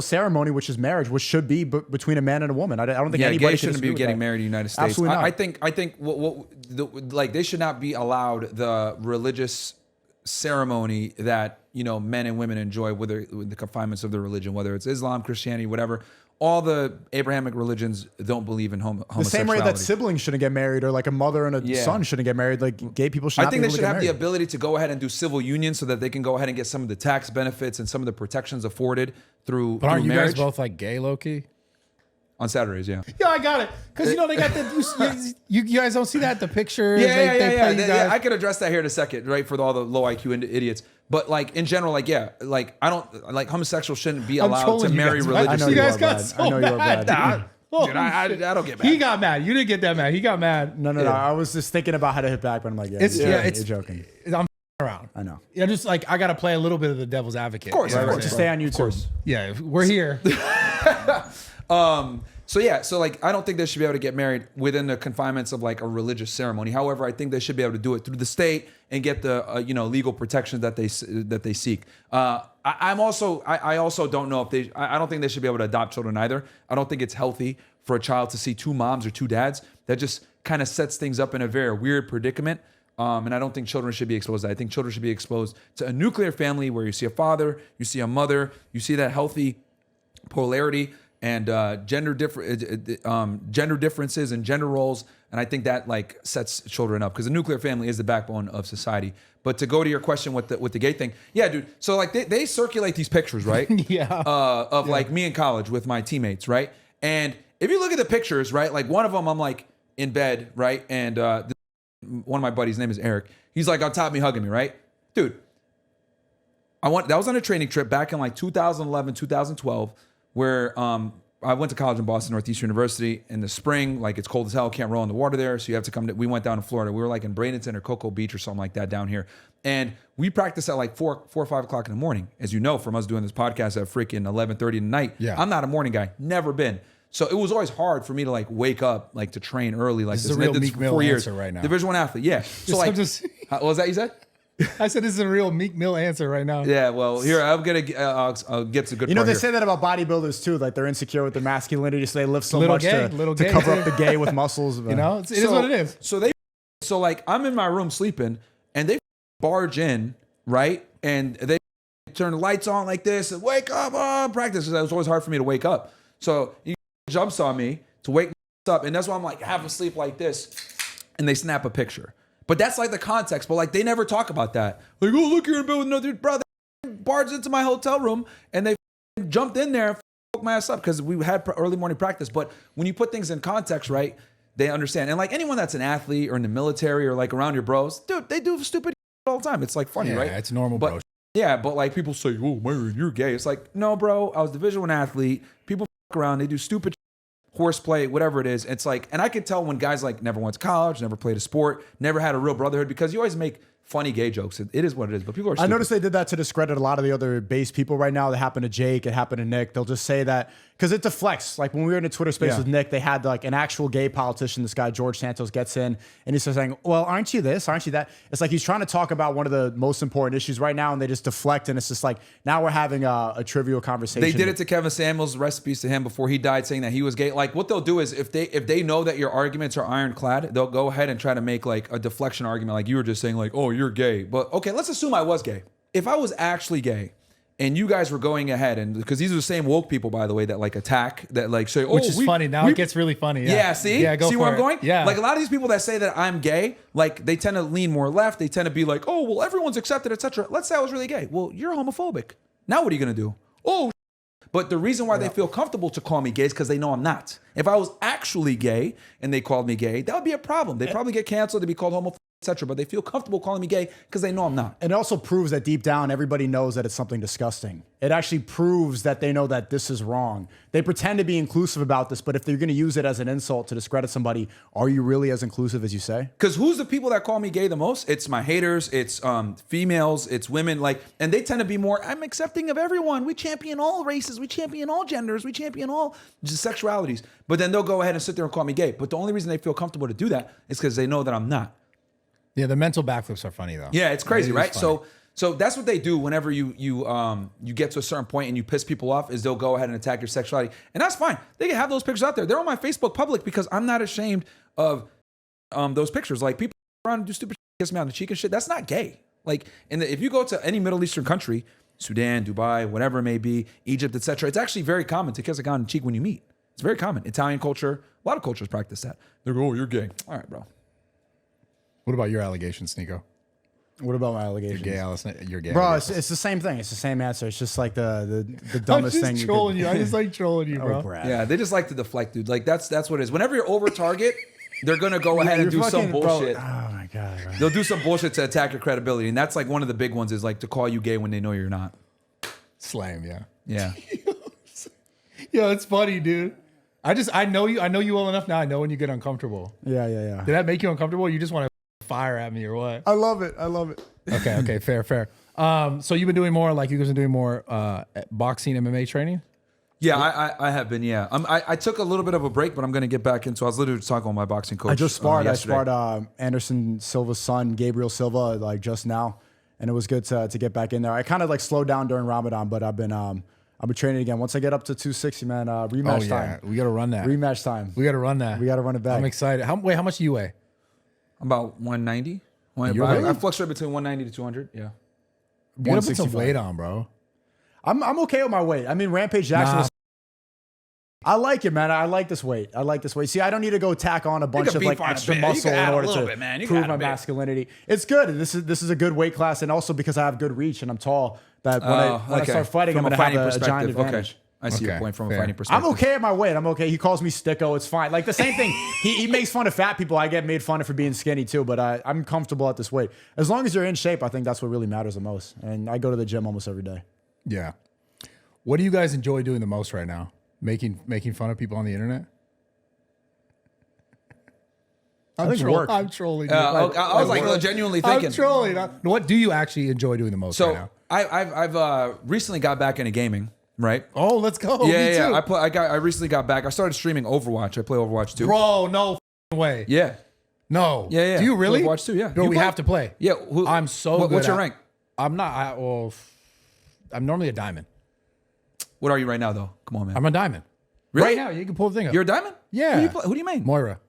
ceremony, which is marriage, which should be between a man and a woman. I don't think anybody gay shouldn't be getting married in the United States. Absolutely not. I think like they should not be allowed the religious ceremony that men and women enjoy with the confinements of their religion, whether it's Islam, Christianity, whatever. All the Abrahamic religions don't believe in homosexuality. The same way that siblings shouldn't get married, or like a mother and a son shouldn't get married. Like gay people should. I think they should have the ability to go ahead and do civil unions so that they can go ahead and get some of the tax benefits and some of the protections afforded through. But aren't you marriage. guys both like gay, low-key? On Saturdays, yeah. Yeah, I got it. Because they got the you guys don't see that the pictures. Yeah. I could address that here in a second, right? For all the low IQ idiots. But like in general, like I don't like homosexuals shouldn't be allowed to marry religiously. You guys got so mad. Dude, I don't get mad. He got mad. You didn't get that mad. He got mad. No. I was just thinking about how to hit back, but I'm like, you're joking. I'm around. I know. Yeah, just like I got to play a little bit of the devil's advocate. Of course, to stay on YouTube. Of course. Yeah, we're here. So like I don't think they should be able to get married within the confinements of like a religious ceremony. However, I think they should be able to do it through the state and get the legal protections that they seek. I also don't know if I don't think they should be able to adopt children either. I don't think it's healthy for a child to see two moms or two dads. That just kind of sets things up in a very weird predicament. And I don't think children should be exposed to that. I think children should be exposed to a nuclear family where you see a father, you see a mother, you see that healthy polarity and gender differences and gender roles. And I think that like sets children up because the nuclear family is the backbone of society. But to go to your question with the gay thing, yeah, dude. So like they circulate these pictures, right? Of like me in college with my teammates, right? And if you look at the pictures, right, like one of them, I'm like in bed, right? And one of my buddies' name is Eric. He's like on top of me, hugging me, right? Dude, that was on a training trip back in like 2011, 2012, where I went to college in Boston, Northeastern University. In the spring, like it's cold as hell, can't roll in the water there, so you have to come. We went down to Florida. We were like in Bradenton or Cocoa Beach or something like that down here, and we practiced at like 4 or 5 o'clock in the morning. As you know, from us doing this podcast at freaking 11:30 at night. Yeah. I'm not a morning guy, never been. So it was always hard for me to like wake up, like to train early. Like This is a real It's Meek Mill answer right now. Division I athlete, yeah. So like, what was that you said? I said this is a real Meek Mill answer right now. Yeah, well, here I'm gonna I'll get to good. You know, part they here. say that about bodybuilders too. Like they're insecure with their masculinity, so they lift so Little much gay, to, little to gay. cover up the gay with muscles. You know, it is what it is. So like I'm in my room sleeping, and they barge in, right, and they turn the lights on like this and wake up, practice. It was always hard for me to wake up. So he jumps on me to wake me up, and that's why I'm like half asleep like this, and they snap a picture. But that's like the context. But like they never talk about that. Like, oh look, you're in bed with another brother. Barged into my hotel room and they jumped in there and woke my ass up because we had early morning practice. But when you put things in context, right, they understand. And like anyone that's an athlete or in the military or like around your bros, dude, they do stupid all the time. It's like funny, Yeah, right? it's normal, but, bro. Yeah, but like people say, oh, Myron, you're gay. It's like, no, bro, I was Division I athlete. People around, they do stupid horseplay, whatever it is. It's like, and I could tell when guys like never went to college, never played a sport, never had a real brotherhood, because you always make funny gay jokes. It is what it is, but people are stupid. I noticed they did that to discredit a lot of the other base people right now. That happened to Jake. It happened to Nick. They'll just say that because it deflects. Like when we were in a Twitter space with Nick, they had like an actual gay politician. This guy, George Santos, gets in and he's saying, well, aren't you this? Aren't you that? It's like he's trying to talk about one of the most important issues right now and they just deflect. And it's just like, now we're having a trivial conversation. They did it to Kevin Samuels, recipes to him before he died, saying that he was gay. Like what they'll do is if they know that your arguments are ironclad, they'll go ahead and try to make like a deflection argument, like you were just saying, like, oh, you're gay. But okay, let's assume I was gay. If I was actually gay and you guys were going ahead, and because these are the same woke people, by the way, that like attack, that like say, oh, Which is funny. Now it gets really funny. Yeah, see? Yeah, go see for where I'm it. going? Yeah. Like a lot of these people that say that I'm gay, like they tend to lean more left. They tend to be like, oh, well, everyone's accepted, etc. Let's say I was really gay. Well, you're homophobic. Now what are you gonna do? Oh, but the reason why they feel comfortable to call me gay is because they know I'm not. If I was actually gay and they called me gay, that would be a problem. They'd probably get canceled. They'd be called homophobic, etc. But they feel comfortable calling me gay because they know I'm not. And it also proves that deep down, everybody knows that it's something disgusting. It actually proves that they know that this is wrong. They pretend to be inclusive about this, but if they're going to use it as an insult to discredit somebody, are you really as inclusive as you say? Because who's the people that call me gay the most? It's my haters, it's females, it's women, like, and they tend to be more, I'm accepting of everyone. We champion all races, we champion all genders, we champion all sexualities. But then they'll go ahead and sit there and call me gay. But the only reason they feel comfortable to do that is because they know that I'm not. Yeah, the mental backflips are funny though. Yeah, it's crazy, It is right? funny. So that's what they do whenever you get to a certain point and you piss people off, is they'll go ahead and attack your sexuality. And that's fine. They can have those pictures out there. They're on my Facebook public because I'm not ashamed of those pictures. Like people around and do stupid shit, kiss me on the cheek and shit. That's not gay. Like if you go to any Middle Eastern country, Sudan, Dubai, whatever it may be, Egypt, etc., it's actually very common to kiss a guy on the cheek when you meet. It's very common. Italian culture, a lot of cultures practice that. They go, oh, you're gay. All right, bro. What about your allegations, Sneako? What about my allegations? You're gay, Allison. You're gay. Bro, it's the same thing. It's the same answer. It's just like the dumbest thing. I'm just trolling you. I just like trolling you, bro. Oh, Brad. Yeah, they just like to deflect, dude. Like that's what it is. Whenever you're over target, they're gonna go ahead and do some bullshit. Oh my god. Bro. They'll do some bullshit to attack your credibility, and that's like one of the big ones is like to call you gay when they know you're not. Slam, yeah. Yeah. Yo, it's funny, dude. I know you well enough now. I know when you get uncomfortable. Yeah. Did that make you uncomfortable? Or you just want to fire at me or what? I love it. Okay, fair. So you've been doing more, like you guys been doing more boxing, MMA training? Yeah, I have been. Yeah, I took a little bit of a break, but I'm gonna get back into. I was literally talking with my boxing coach. I just sparred. Yesterday. I sparred Anderson Silva's son, Gabriel Silva, like just now, and it was good to get back in there. I kind of like slowed down during Ramadan, but I've been training again. Once I get up to 260, man, rematch time. We got to run that. Rematch time. We got to run that. We got to run it back. I'm excited. How much do you weigh? About 190. I fluctuate between 190 to 200. Yeah. You got to put some weight on, bro. I'm okay with my weight. I mean, Rampage Jackson was. I like it, man. I like this weight. See, I don't need to go tack on a bunch of like extra muscle in order to prove my masculinity. It's good. This is a good weight class, and also because I have good reach and I'm tall. That when I start fighting, I'm gonna have a giant advantage. Okay. I see your point from a fighting perspective. I'm okay at my weight. I'm okay. He calls me sticko. It's fine. Like the same thing. He makes fun of fat people. I get made fun of for being skinny too, but I'm comfortable at this weight. As long as you're in shape, I think that's what really matters the most. And I go to the gym almost every day. Yeah. What do you guys enjoy doing the most right now? Making fun of people on the internet. I think it worked. I'm trolling. I was like genuinely thinking. I'm trolling. What do you actually enjoy doing the most right now? I've recently got back into gaming. Right. Oh, let's go. Yeah, Me too. I recently got back. I started streaming Overwatch. I play Overwatch 2. Bro, no way. Yeah. No. Yeah. Do you really? Overwatch 2, yeah. Bro, You we play? have to play. Yeah. I'm so good. What's your rank? I'm not. I'm normally a diamond. What are you right now, though? Come on, man. I'm a diamond. Really? Right now, you can pull the thing up. You're a diamond? Yeah. Who do you mean? Moira.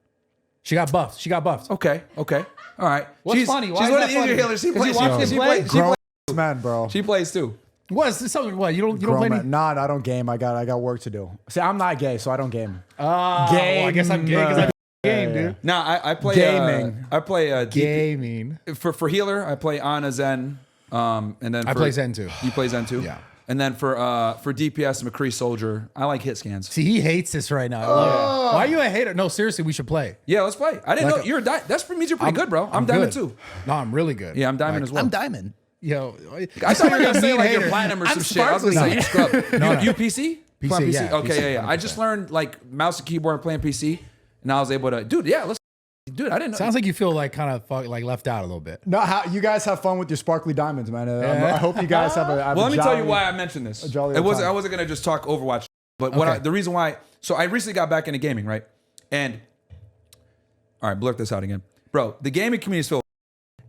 She got buffed. Okay. All right. What's funny? Why She's is one that of the easier funny? healers. She 'Cause you plays. watch She me play? plays. Grown man, bro. She plays too. What is this something? What you don't Grown play any? man. Nah, I don't game. I got work to do. See, I'm not gay, so I don't game. Well, I guess I'm gay because I game, dude. No, I play Gaming. I play Gaming. for healer. I play Ana Zen. And then I play Zen too. You play Zen too. Yeah. And then for DPS, McCree Soldier. I like hit scans. See, he hates this right now. I love it. Why are you a hater? No, seriously, we should play. Yeah, let's play. I didn't know you're a diamond. That means you're pretty good, bro. I'm diamond good. too. No, I'm really good. Yeah, I'm diamond as well. I'm diamond. Yo, I thought you were gonna say like hater. you're platinum or I'm some shit. I was gonna say you scrub. You PC? PC, Playing yeah, Okay, PC, yeah. I just learned like mouse and keyboard and playing PC, and I was able to. Dude, yeah, let's. Dude, I didn't know. Sounds like you feel like kind of like left out a little bit. No, you guys have fun with your sparkly diamonds, man. I hope you guys have a. Well, let me tell you why I mentioned this. jolly I old time. wasn't gonna just talk Overwatch, but Okay. the reason why. So I recently got back into gaming, right? And all right, blurt this out again, bro. The gaming community is filled,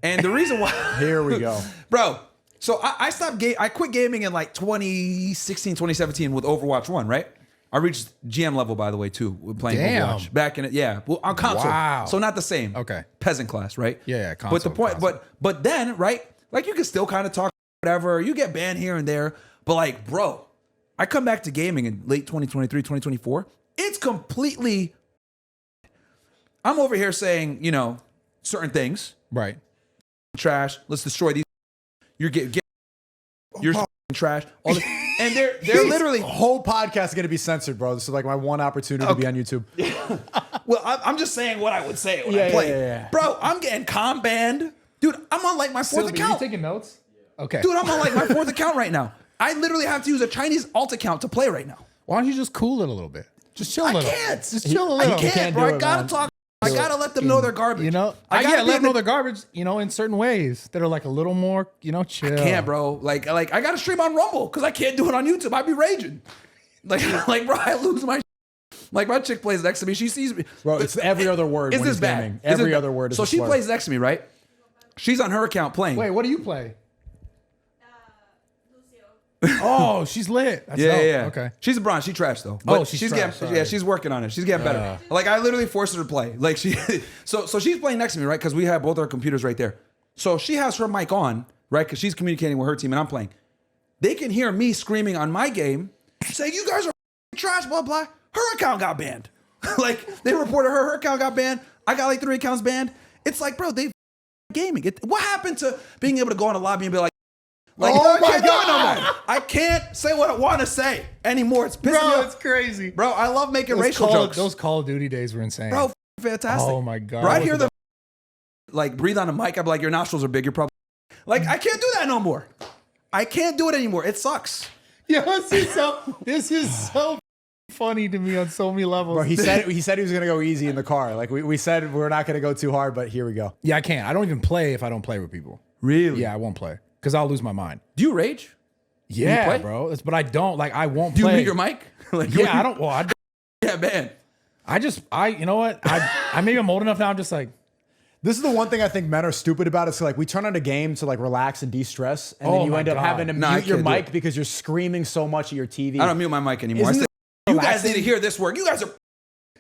and the reason why. Here we go. Bro, so I stopped I quit gaming in like 2016, 2017 with Overwatch 1, right? I reached GM level, by the way, too, with playing Damn. Overwatch. Back in it, yeah. Well, on console. Wow. So not the same. Okay. Peasant class, right? Yeah, But the point, but then, right? Like you can still kind of talk whatever. You get banned here and there. But like, bro, I come back to gaming in late 2023, 2024. It's completely. I'm over here saying, certain things. Right. Trash. Let's destroy these. You're you're trash. All this, and they're literally. Whole podcast is gonna be censored, bro. This is like my one opportunity to be on YouTube. Well, I'm just saying what I would say when Yeah, I play. yeah. Bro, I'm getting com banned. Dude, I'm on like my fourth Sylvie, account. you taking notes? Okay. Dude, I'm on like my fourth account right now. I literally have to use a Chinese alt account to play right now. Why don't you just cool it a little bit? Just chill a I little. can't. Just chill a little. I can't, bro. do I it, gotta man. talk. I gotta let them know they're garbage. I I gotta gotta let them know the- they're garbage, in certain ways that are like a little more, chill. I can't, bro. Like I gotta stream on Rumble because I can't do it on YouTube. I'd be raging. Like, bro, I lose my. Like my chick plays next to me. She sees me. Bro, it's every other word. Is when this he's bad? gaming. Is Every this other bad? word is So a she slur. plays next to me, right? She's on her account playing. Wait, what do you play? Lucio. Oh, she's lit. That's Yeah, dope. yeah. Okay. She's a bronze. She trash though. Oh, But she's getting. trash, sorry. Yeah, she's working on it. She's getting better. Like I literally forced her to play. Like she. So she's playing next to me, right? Because we have both our computers right there. So she has her mic on, right? Because she's communicating with her team and I'm playing. They can hear me screaming on my game, saying, "You guys are trash." Blah blah. Her account got banned. Like they reported her account got banned. I got like 3 accounts banned. It's like, bro, they gaming. What happened to being able to go in a lobby and be like, Oh I my can't do it no God. more. I can't say what I want to say anymore. It's pissing me Bro, off. it's crazy. Bro, I love making racial jokes. Those Call of Duty days were insane. Bro, fantastic. Oh my God. Bro, I hear them like breathe on a mic. I'm like, your nostrils are big. You're probably like, I can't do that no more. I can't do it anymore. It sucks. Yo, this is so funny to me on so many levels. Bro, he said he was gonna go easy in the car. Like we said we're not gonna go too hard, but here we go. Yeah, I can't. I don't even play if I don't play with people. Really? Yeah, I won't play because I'll lose my mind. Do you rage? Yeah, play? bro. But I don't like. I won't Do you play. mute your mic? Like, Yeah, I don't. Well, Yeah, man. You know what? I maybe I'm old enough now. I'm just like, This is the one thing I think men are stupid about. It's like we turn on a game to like relax and de-stress, and then Oh you my end up God. having to No, I mute your can't do mic it. because you're screaming so much at your TV. I don't mute my mic anymore. Isn't I it say, you guys relaxing? need to hear this word. You guys are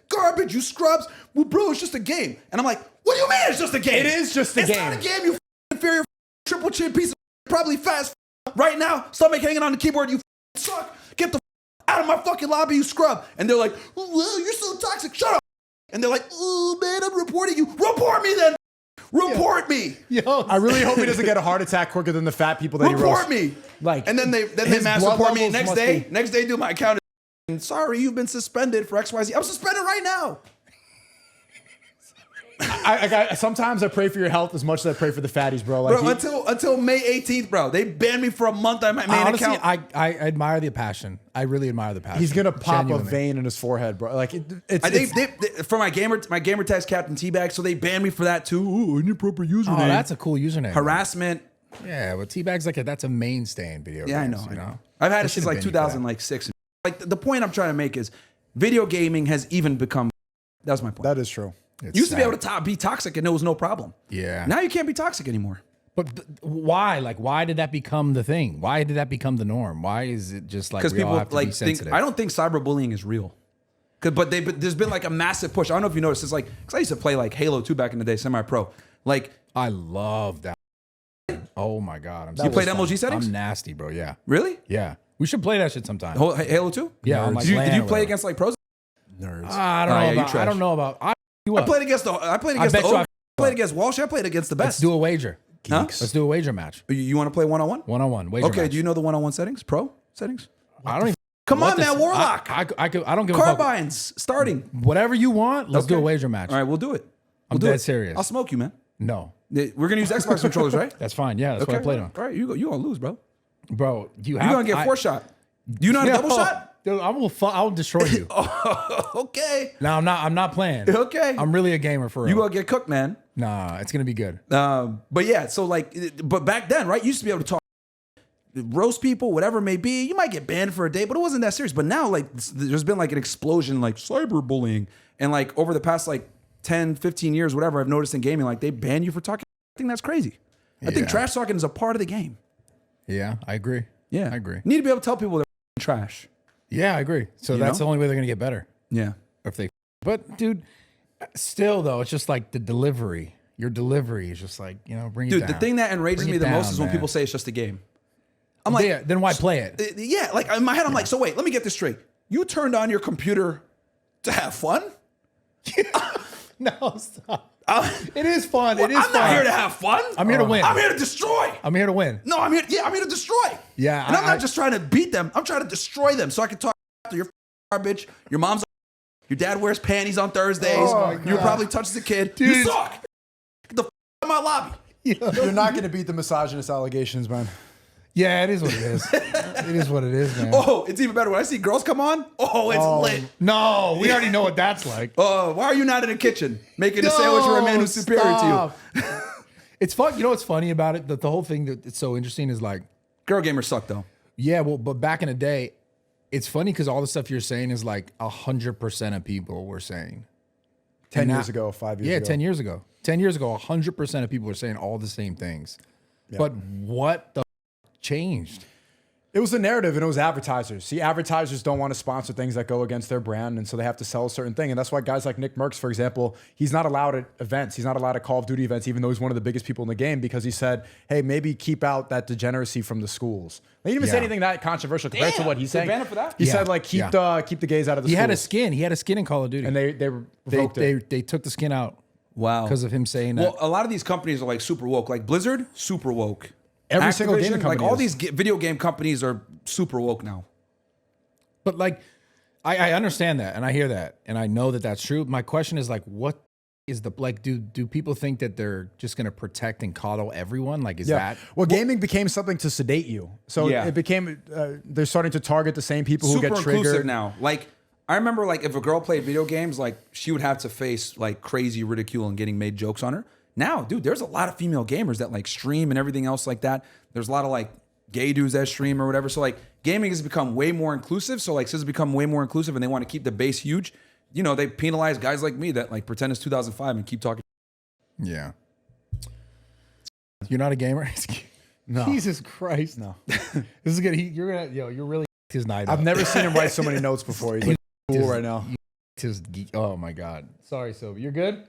garbage, you scrubs. Well, bro, it's just a game. And I'm like, what do you mean it's just a game? It is just a It's game. not a game, you inferior triple chin piece of probably fast right now. Stomach hanging on the keyboard, you suck. Get the out of my fucking lobby, you scrub. And they're like, well, you're so toxic. Shut up. And they're like, oh, man, I'm reporting you. Report me then. Report me. yo, I really hope he doesn't get a heart attack quicker than the fat people that he Report roasts. me. Like, and then they his mass blood report me levels next must day. be- Next day, do my account. And sorry, you've been suspended for XYZ. I'm suspended right now. Sometimes I pray for your health as much as I pray for the fatties, bro. Like Until May 18th, bro. They banned me for a month on my main Honestly, account. I admire the passion. I really admire the passion. he's gonna pop Genuinely. a vein in his forehead, bro. Like I think for my gamer tags Captain Teabag, so they banned me for that too. Ooh, inappropriate username. Oh, that's a cool username. Harassment. Yeah, but Teabag's that's a mainstay in video Yeah, games. I You know. know? I've had They it since shouldn't like ban you for that. 2006. Like the point I'm trying to make is video gaming has even become. That's my point. that is true. It's You used to be sad. able to be toxic and there was no problem. Yeah. Now you can't be toxic anymore. But why? Like, why did that become the thing? Why did that become the norm? Why is it just like Because we all people have to be like think. sensitive? I don't think cyberbullying is real. But there's been like a massive push. I don't know if you noticed. It's like because I used to play like Halo 2 back in the day, semi-pro. Like I love that. Oh my god! I'm you played fun. MLG settings? I'm nasty, bro. Yeah, Really? yeah. We should play that shit sometime. Halo 2? Yeah, on, like, Did LAN you or play whatever. against like pros? Nerds. I don't Oh, know yeah, you about. I trash. don't know about. I What? played against the bet you I played against Walsh. I played against the Let's best. do a wager. Huh? Let's do a wager match. You want to play one-on-one? 1-on-1 wager. Okay. match. Do you know the one-on-one settings? Pro settings? I don't even. Come what on, this- man. Warlock. I don't give a fuck. Carbines starting. Whatever you want. Let's do a Okay. wager match. All right, we'll do it. I'm We'll do dead it. serious. I'll smoke you, man. No, We're gonna use Xbox controllers, right? that's fine. Yeah, that's what I played on. All right, you gonna lose, bro. Bro, you You're have. gonna get four shot. Do you know how to double shot? Dude, I will destroy you. Okay. No, I'm not playing. Okay. I'm really a gamer for real. You gonna get cooked, man. Nah, it's gonna be good. But yeah, so like, but back then, right? You used to be able to talk, roast people, whatever it may be. You might get banned for a day, but it wasn't that serious. But now, like, there's been like an explosion, like cyberbullying, and like over the past like 10, 15 years, whatever, I've noticed in gaming, like they ban you for talking. I think that's crazy. I think Yeah. trash talking is a part of the game. Yeah, I agree. Yeah, I agree. You need to be able to tell people they're trash. Yeah, I agree. So that's know? the only way they're gonna get better. Yeah. If they, but dude, still though, it's just like the delivery. Your delivery is just like bring it Dude, down. the thing that enrages Bring me it the most down, is when man. people say it's just a game. I'm like, Yeah, then why play it? yeah, like in my head, I'm like, so wait, let me get this straight. You turned on your computer to have fun? No, stop. It is fun. It is I'm fun. not here to have fun. I'm here to win. I'm here to destroy. I'm here to win. No, I'm here. Yeah, I'm here to destroy. Yeah, and I'm I- not just trying to beat them. I'm trying to destroy them so I can talk to your garbage. Your mom's. Your dad wears panties on Thursdays. Oh, You God. probably touched a kid. You Dude. suck. Get the out of my lobby. You're not gonna beat the misogynist allegations, man. Yeah, it is what it is. It is what it is, man. Oh, it's even better when I see girls come on. Oh, it's lit. No, we already know what that's like. Why are you not in the kitchen making a sandwich for a man who's superior to you? It's fun. You know what's funny about it? The whole thing that's so interesting is like, Girl gamers suck though. yeah, well, but back in the day, it's funny because all the stuff you're saying is like 100% of people were saying. 10 And years now- ago, 5 years Yeah, ago. 10 years ago. 10 years ago, 100% of people were saying all the same things. But what the changed? It was the narrative and it was advertisers. See, advertisers don't want to sponsor things that go against their brand, and so they have to sell a certain thing. And that's why guys like Nick Mercs, for example, he's not allowed at events. He's not allowed at Call of Duty events, even though he's one of the biggest people in the game, because he said, hey, maybe keep out that degeneracy from the schools. They didn't even say Yeah. anything that controversial compared to Damn, what he's they saying. banned him for that? He Yeah. said, like, keep Yeah. the gays out of the He schools. had a skin. He had a skin in Call of Duty. And they revoked it. They took the skin out Wow. because of him saying that. Well, a lot of these companies are like super woke. Like Blizzard, super woke. Every single gaming Activision, company like all is. these video game companies are super woke now. But like, I understand that and I hear that and I know that that's true. My question is like, what is the like? Do people think that they're just gonna protect and coddle everyone? Like, is that Well, gaming became something to sedate you. So Yeah. it became, they're starting to target the same people who Super get inclusive triggered. now. Like I remember, like if a girl played video games, like she would have to face like crazy ridicule and getting made jokes on her. Now, dude, there's a lot of female gamers that like stream and everything else like that. There's a lot of like gay dudes that stream or whatever. So like gaming has become way more inclusive. So like since it's become way more inclusive and they want to keep the base huge, they penalize guys like me that like pretend it's 2005 and keep talking. Yeah. You're not a gamer? No. Jesus Christ. No. This is good. You're really his night I've up. never seen him write so many notes before. He's like cool right now. Oh my God. Sorry, Sylvie. You're good?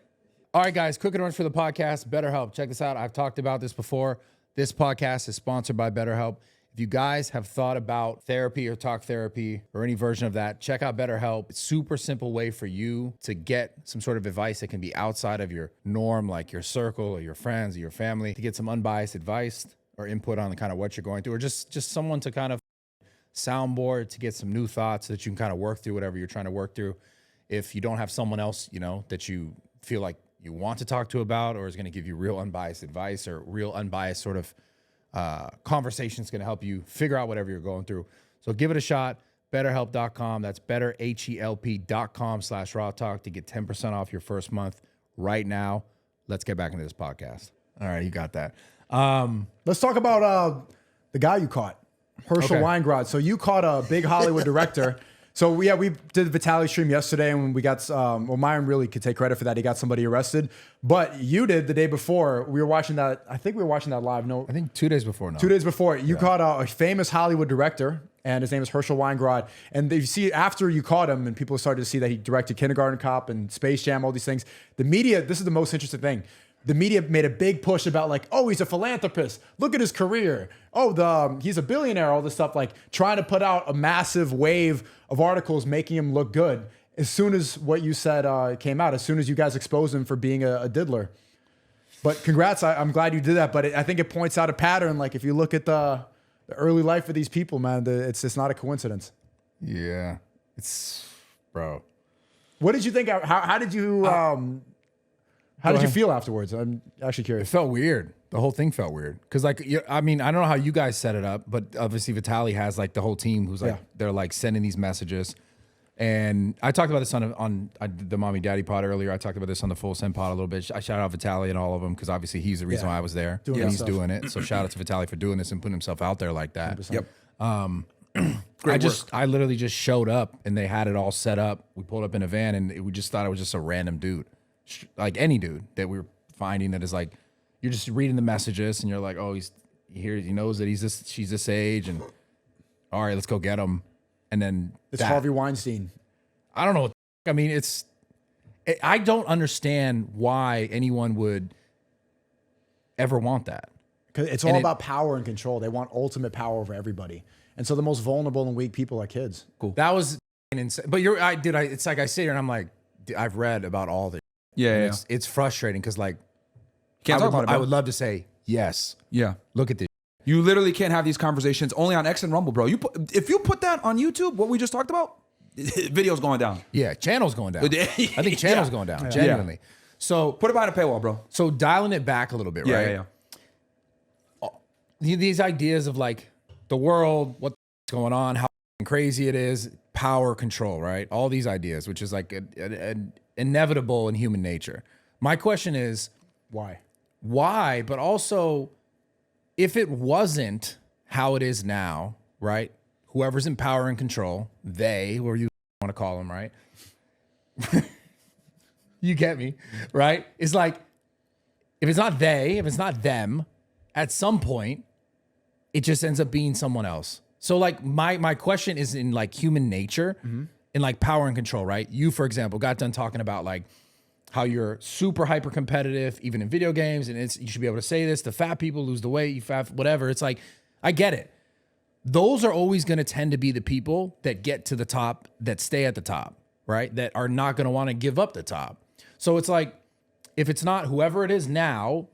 All right, guys. Quick and runs for the podcast. BetterHelp. Check this out. I've talked about this before. This podcast is sponsored by BetterHelp. If you guys have thought about therapy or talk therapy or any version of that, check out BetterHelp. It's a super simple way for you to get some sort of advice that can be outside of your norm, like your circle or your friends or your family, to get some unbiased advice or input on the kind of what you're going through, or just someone to kind of soundboard to get some new thoughts so that you can kind of work through whatever you're trying to work through. If you don't have someone else, that you feel like you want to talk to about, or is going to give you real unbiased advice or real unbiased sort of conversation that's going to help you figure out whatever you're going through. So give it a shot. BetterHelp.com. That's betterhelp.com/raw talk to get 10% off your first month right now. Let's get back into this podcast. All right, you got that. Let's talk about the guy you caught, Herschel Weingrod. So you caught a big Hollywood director. So we did the Vitaly stream yesterday, and we got Myron really could take credit for that. He got somebody arrested, but you did the day before. We were watching that. I think we were watching that live. No, I think 2 days before. No, 2 days before. You caught a famous Hollywood director, and his name is Herschel Weingrod. And you see, after you caught him, and people started to see that he directed Kindergarten Cop and Space Jam, all these things. The media. This is the most interesting thing. The media made a big push about like, oh, he's a philanthropist. Look at his career. Oh, he's a billionaire. All this stuff, like trying to put out a massive wave of articles making him look good. As soon as what you said came out, as soon as you guys exposed him for being a diddler. But congrats, I'm glad you did that. But I think it points out a pattern. Like if you look at the early life of these people, man, it's just not a coincidence. Yeah, bro. What did you think? How did you? How did you feel afterwards? I'm actually It curious. felt weird. The whole thing felt weird. Because, like, I mean, I don't know how you guys set it up, but obviously Vitaly has, like, the whole team who's, like, they're, like, sending these messages. And I talked about this on the Mommy Daddy pod earlier. I talked about this on the Full Send pod a little bit. I shout out Vitaly and all of them because, obviously, he's the reason why I was there. He's doing it. So, shout out to Vitaly for doing this and putting himself out there like that. 100%. Yep. I literally just showed up and they had it all set up. We pulled up in a van and we just thought it was just a random dude. Like any dude that we were finding that is like, you're just reading the messages and you're like, oh, he knows that she's this age, and all right, let's go get him. And then It's Harvey Weinstein. I don't know. I mean, I don't understand why anyone would ever want that. Because it's all about power and control. They want ultimate power over everybody. And so the most vulnerable and weak people are kids. Cool. That was insane. But it's like I sit here and I'm like, I've read about all this. Yeah. It's frustrating because like, Can't talk about it, bro. I would love to say, yes. Yeah. Look at this. You literally can't have these conversations only on X and Rumble, bro. If you put that on YouTube, what we just talked about, video's going down. Yeah, channel's going down. I think channel's going down, genuinely. So put it behind a paywall, bro. So dialing it back a little bit, right? Yeah. These ideas of like the world, what's going on, how crazy it is, power, control, right? All these ideas, which is like an inevitable in human nature. My question is, Why? Why? But also, if it wasn't how it is now, right? Whoever's in power and control, they, or you want to call them, right? You get me, right? It's like, if it's not they, if it's not them, at some point, it just ends up being someone else. So like my question is in like human nature, in like power and control, right? You, for example, got done talking about like how you're super hyper competitive, even in video games, and you should be able to say this, the fat people lose the weight, you fat, whatever. It's like, I get it. Those are always going to tend to be the people that get to the top, that stay at the top, right? That are not going to want to give up the top. So it's like, if it's not whoever it is now,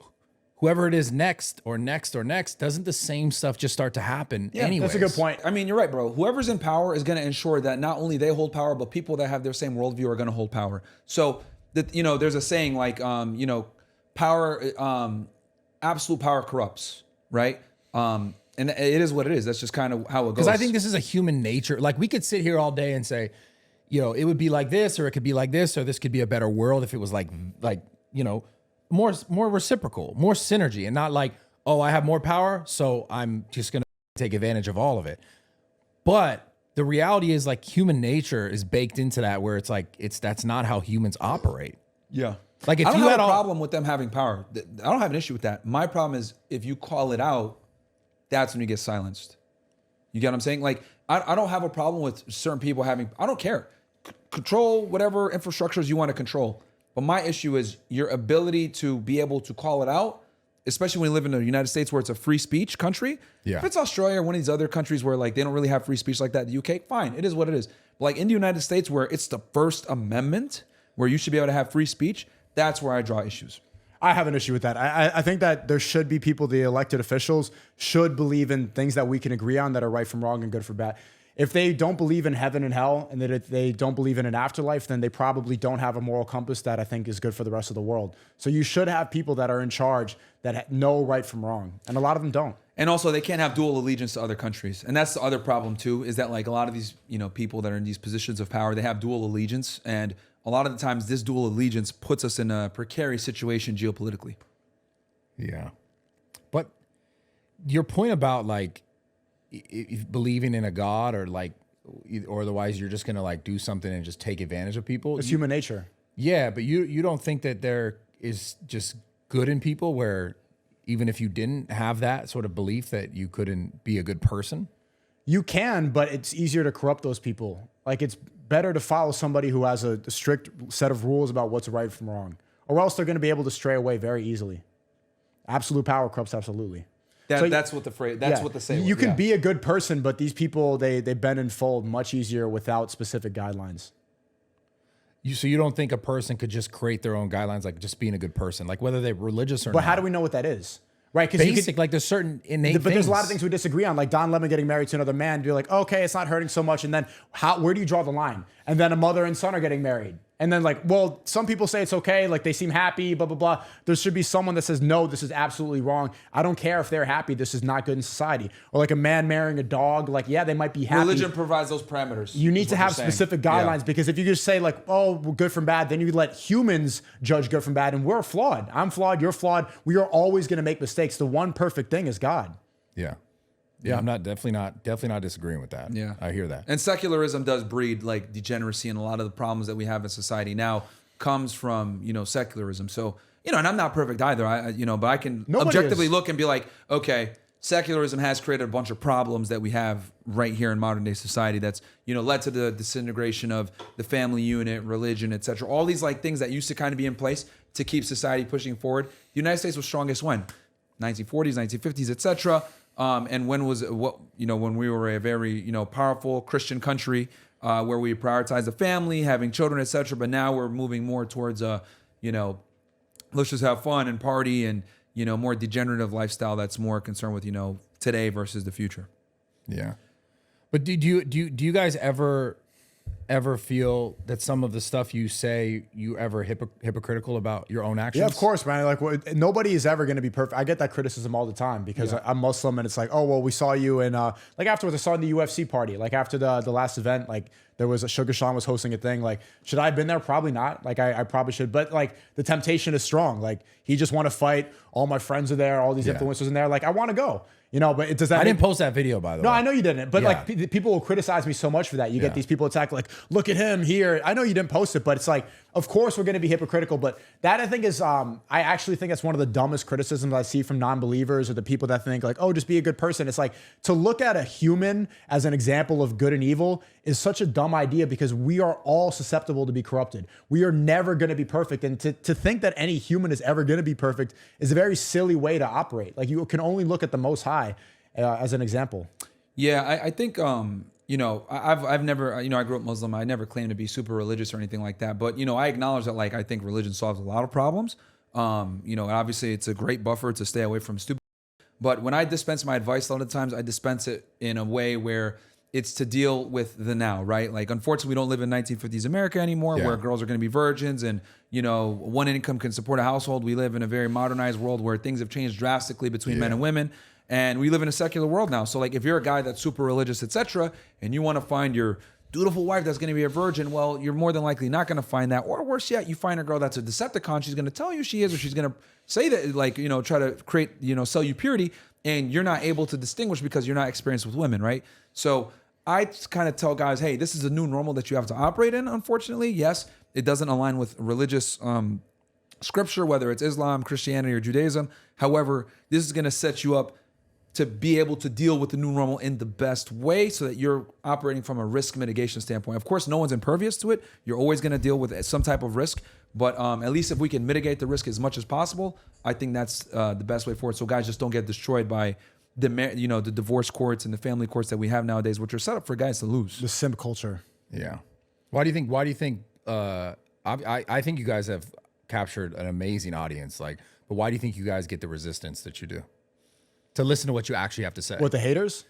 whoever it is next or next or next, doesn't the same stuff just start to happen anyways? That's a good point. I mean, you're right, bro. Whoever's in power is going to ensure that not only they hold power, but people that have their same worldview are going to hold power. So that, you know, there's a saying like, you know, power, absolute power corrupts, right? And it is what it is. That's just kind of how it goes. Because I think this is a human nature. Like we could sit here all day and say, you know, it would be like this, or it could be like this, or this could be a better world if it was like, you know, more reciprocal, more synergy, and not like, oh, I have more power, so I'm just gonna take advantage of all of it. But the reality is like human nature is baked into that, where it's like that's not how humans operate. Yeah. Like if I don't you have had a problem with them having power. I don't have an issue with that. My problem is if you call it out, that's when you get silenced. You get what I'm saying? Like I don't have a problem with certain people having. I don't care. Control whatever infrastructures you want to control. But my issue is your ability to be able to call it out, especially when you live in the United States where it's a free speech country. Yeah. If it's Australia or one of these other countries where like they don't really have free speech like that, the UK, fine, it is what it is. But like in the United States where it's the First Amendment, where you should be able to have free speech, that's where I draw issues. I have an issue with that. I think that there should be people, the elected officials, should believe in things that we can agree on that are right from wrong and good for bad. if they don't believe in heaven and hell, and that if they don't believe in an afterlife, then they probably don't have a moral compass that I think is good for the rest of the world. So you should have people that are in charge that know right from wrong, and a lot of them don't. And also, they can't have dual allegiance to other countries, and that's the other problem too. Is that like a lot of these, people that are in these positions of power, they have dual allegiance, and a lot of the times, this dual allegiance puts us in a precarious situation geopolitically. Yeah, but your point about like if believing in a god or otherwise you're just gonna like do something and just take advantage of people. It's human nature. Yeah, but you don't think that there is just good in people where even if you didn't have that sort of belief that you couldn't be a good person? You can, but it's easier to corrupt those people. Like it's better to follow somebody who has a strict set of rules about what's right from wrong, or else they're going to be able to stray away very easily. Absolute power corrupts absolutely. That's what the phrase. That's what the saying. You can be a good person, but these people they bend and fold much easier without specific guidelines. So you don't think a person could just create their own guidelines, like just being a good person, like whether they're religious or not? But how do we know what that is? Right? Because like there's certain innate things. But there's a lot of things we disagree on, like Don Lemon getting married to another man. You're like, okay, it's not hurting so much. And then where do you draw the line? And then a mother and son are getting married. And then like, well, some people say it's okay. Like they seem happy, blah, blah, blah. There should be someone that says, no, this is absolutely wrong. I don't care if they're happy. This is not good in society. Or like a man marrying a dog. Like, yeah, they might be happy. Religion provides those parameters. You need to have specific guidelines because if you just say like, oh, we're good from bad, then you let humans judge good from bad. And we're flawed. I'm flawed. You're flawed. We are always going to make mistakes. The one perfect thing is God. Yeah. Yeah, I'm definitely not disagreeing with that. Yeah, I hear that. And secularism does breed like degeneracy, and a lot of the problems that we have in society now comes from secularism. So and I'm not perfect either. But I can objectively look and be like, okay, secularism has created a bunch of problems that we have right here in modern day society. That's led to the disintegration of the family unit, religion, etc. All these like things that used to kind of be in place to keep society pushing forward. The United States was strongest when 1940s, 1950s, etc. And when we were a very powerful Christian country where we prioritized the family, having children, etc. But now we're moving more towards let's just have fun and party and more degenerative lifestyle that's more concerned with today versus the future. Yeah, but do you guys ever feel that some of the stuff you say you ever hypocritical about your own actions? Yeah, of course, man. Like nobody is ever going to be perfect. I get that criticism all the time because I'm Muslim and it's like, oh, well, we saw you in like afterwards I saw in the UFC party, like after the last event, like there was Sugar Sean was hosting a thing. Like, should I have been there? Probably not. Like I probably should. But like the temptation is strong. Like he just want to fight. All my friends are there. All these influencers in there. Like I want to go. But it does that. I didn't post that video, by the way. No, I know you didn't. But like people will criticize me so much for that. You get these people attack like, look at him here. I know you didn't post it, but it's like, of course we're going to be hypocritical. But that I think is, I actually think that's one of the dumbest criticisms I see from non-believers or the people that think like, oh, just be a good person. It's like to look at a human as an example of good and evil is such a dumb idea because we are all susceptible to be corrupted. We are never going to be perfect. And to think that any human is ever going to be perfect is a very silly way to operate. Like you can only look at the Most High as an example. Yeah, I think I've never I grew up Muslim. I never claimed to be super religious or anything like that. But I acknowledge that like I think religion solves a lot of problems. Obviously it's a great buffer to stay away from stupid. But when I dispense my advice, a lot of times I dispense it in a way where it's to deal with the now, right? Like, unfortunately, we don't live in 1950s America anymore where girls are going to be virgins and, one income can support a household. We live in a very modernized world where things have changed drastically between men and women. And we live in a secular world now. So, like, if you're a guy that's super religious, etc., and you want to find your dutiful wife that's going to be a virgin, well, you're more than likely not going to find that. Or worse yet, you find a girl that's a Decepticon. She's going to tell you she is, or she's going to say that, like, try to create, sell you purity, and you're not able to distinguish because you're not experienced with women, right? So I kind of tell guys, hey, this is a new normal that you have to operate in, unfortunately. Yes, it doesn't align with religious scripture, whether it's Islam, Christianity, or Judaism. However, this is going to set you up to be able to deal with the new normal in the best way so that you're operating from a risk mitigation standpoint. Of course, no one's impervious to it. You're always going to deal with some type of risk. But at least if we can mitigate the risk as much as possible, I think that's the best way forward. So guys just don't get destroyed by the divorce courts and the family courts that we have nowadays, which are set up for guys to lose. The simp culture. Yeah. Why do you think? I think you guys have captured an amazing audience. But why do you think you guys get the resistance that you do? To listen to what you actually have to say. What, the haters?